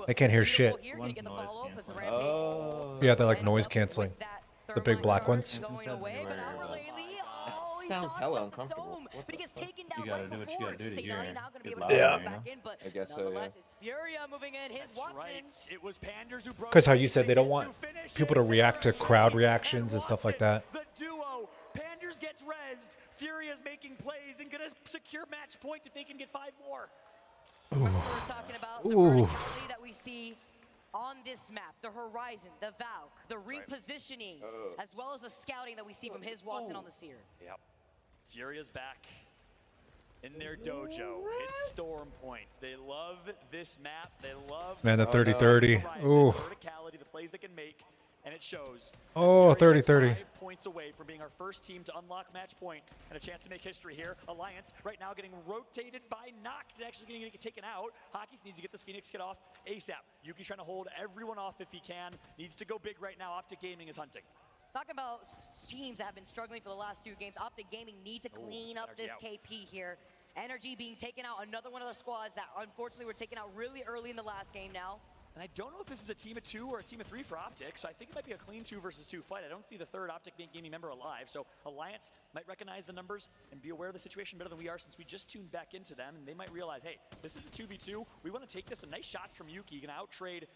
They can't hear shit. One's noise canceling. Oh. Yeah, they're like noise canceling. The big black ones. That sounds hella uncomfortable. What But he gets taken You down gotta right do what you before. gotta do to So hear not only it. now gonna be Get able to louder, get you know? back in, but I guess so, nonetheless, it's Furia moving in. His That's Watson. right. It was Panders who broke Because how you said they don't want people to react to crowd reactions and stuff like that. the duo. Panders gets rezzed. Furia's making plays and gonna secure match point if they can get 5 more. Remember we were talking about the Ooh. verticality that we see on this map, the horizon, the Valk, the repositioning, as well as the scouting that we see from his Watson on the Seer. Yep. Furia's back in their dojo. It's Storm Point. They love this map. They love Man, the the 30-30. horizon, Ooh. verticality, the plays they can make, and it shows. Oh, Furia is 30-30. 5 points away from being our first team to unlock match point and a chance to make history here. Alliance right now getting rotated by Noct, actually going to get taken out. Hockey needs to get this Phoenix kid off ASAP. Yuki's trying to hold everyone off if he can. Needs to go big right now. Optic Gaming is hunting. Talking about teams that have been struggling for the last 2 games, Optic Gaming need to clean up Energy this out. KP here. Energy being taken out, another one of their squads that unfortunately were taken out really early in the last game now. And I don't know if this is a team of 2 or a team of 3 for Optic, so I think it might be a clean 2 versus 2 fight. I don't see the third Optic Gaming member alive, so Alliance might recognize the numbers and be aware of the situation better than we are, since we just tuned back into them, and they might realize, hey, this is a 2v2. We want to take this. Some nice shots from Yuki. Gonna out-trade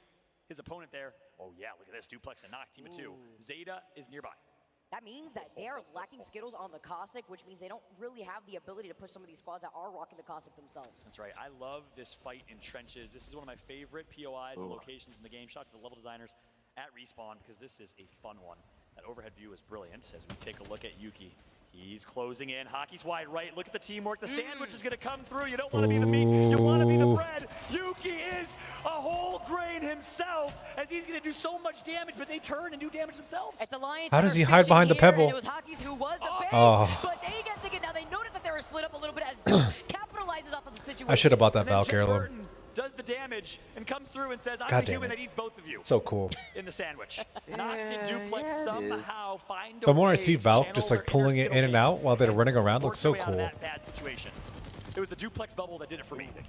his opponent there. Oh yeah, look at this. Duplex and Knock, team of 2. Zeta is nearby. That means that they are lacking Skittles on the Cossack, which means they don't really have the ability to push some of these squads that are rocking the Cossack themselves. That's right. I love this fight in trenches. This is one of my favorite POIs and locations in the game. Shout out to the level designers at Respawn, because this is a fun one. That overhead view is brilliant as we take a look at Yuki. He's closing in. Hockey's wide right. Look at the teamwork. The sandwich is going to come through. You don't want to be the meat. You want to be the bread. Yuki is a whole grain himself, as he's going to do so much damage, but they turn and do damage themselves. It's Alliance. How does he hide behind the pebble? It was Hockey's who was the base, Oh. but they get to get now. They notice that they were split up a little bit as Duke capitalizes off of the situation. I should have bought that And then Valk Jet heirloom. Burton does the damage and comes through and says, I'm God the damn human it. that eats both of you. So cool. In the sandwich. Knocked in Duplex somehow find a The more I way see to Valk channel just their like pulling inner it in and skill out base while they're running around and looks so force their way out of cool. that bad situation. It was the Duplex bubble that did it for me, Vicky.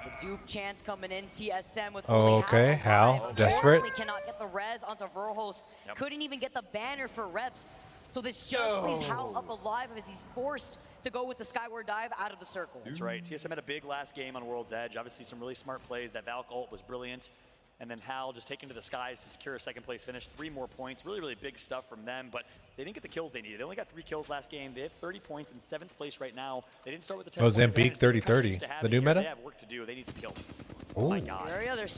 The Dupe chance coming in. TSM with Oh, only okay. half Hal, alive. desperate. Unfortunately cannot get the res onto Verhost. Couldn't even get the banner for reps. So this just leaves Hal up alive as he's forced to go with the skyward dive out of the circle. That's right. TSM had a big last game on World's Edge. Obviously, some really smart plays. That Valk ult was brilliant. And then Hal just taken to the skies to secure a second place finish. 3 more points. Really, really big stuff from them. But they didn't get the kills they needed. They only got 3 kills last game. They have 30 points in 7th place right now. They didn't start with the 10 Oh, points Zambeak advantage. They're kinda 30-30. used to The having new it here. meta? They have work to do. They need some kills. Oh my God. Furia, they're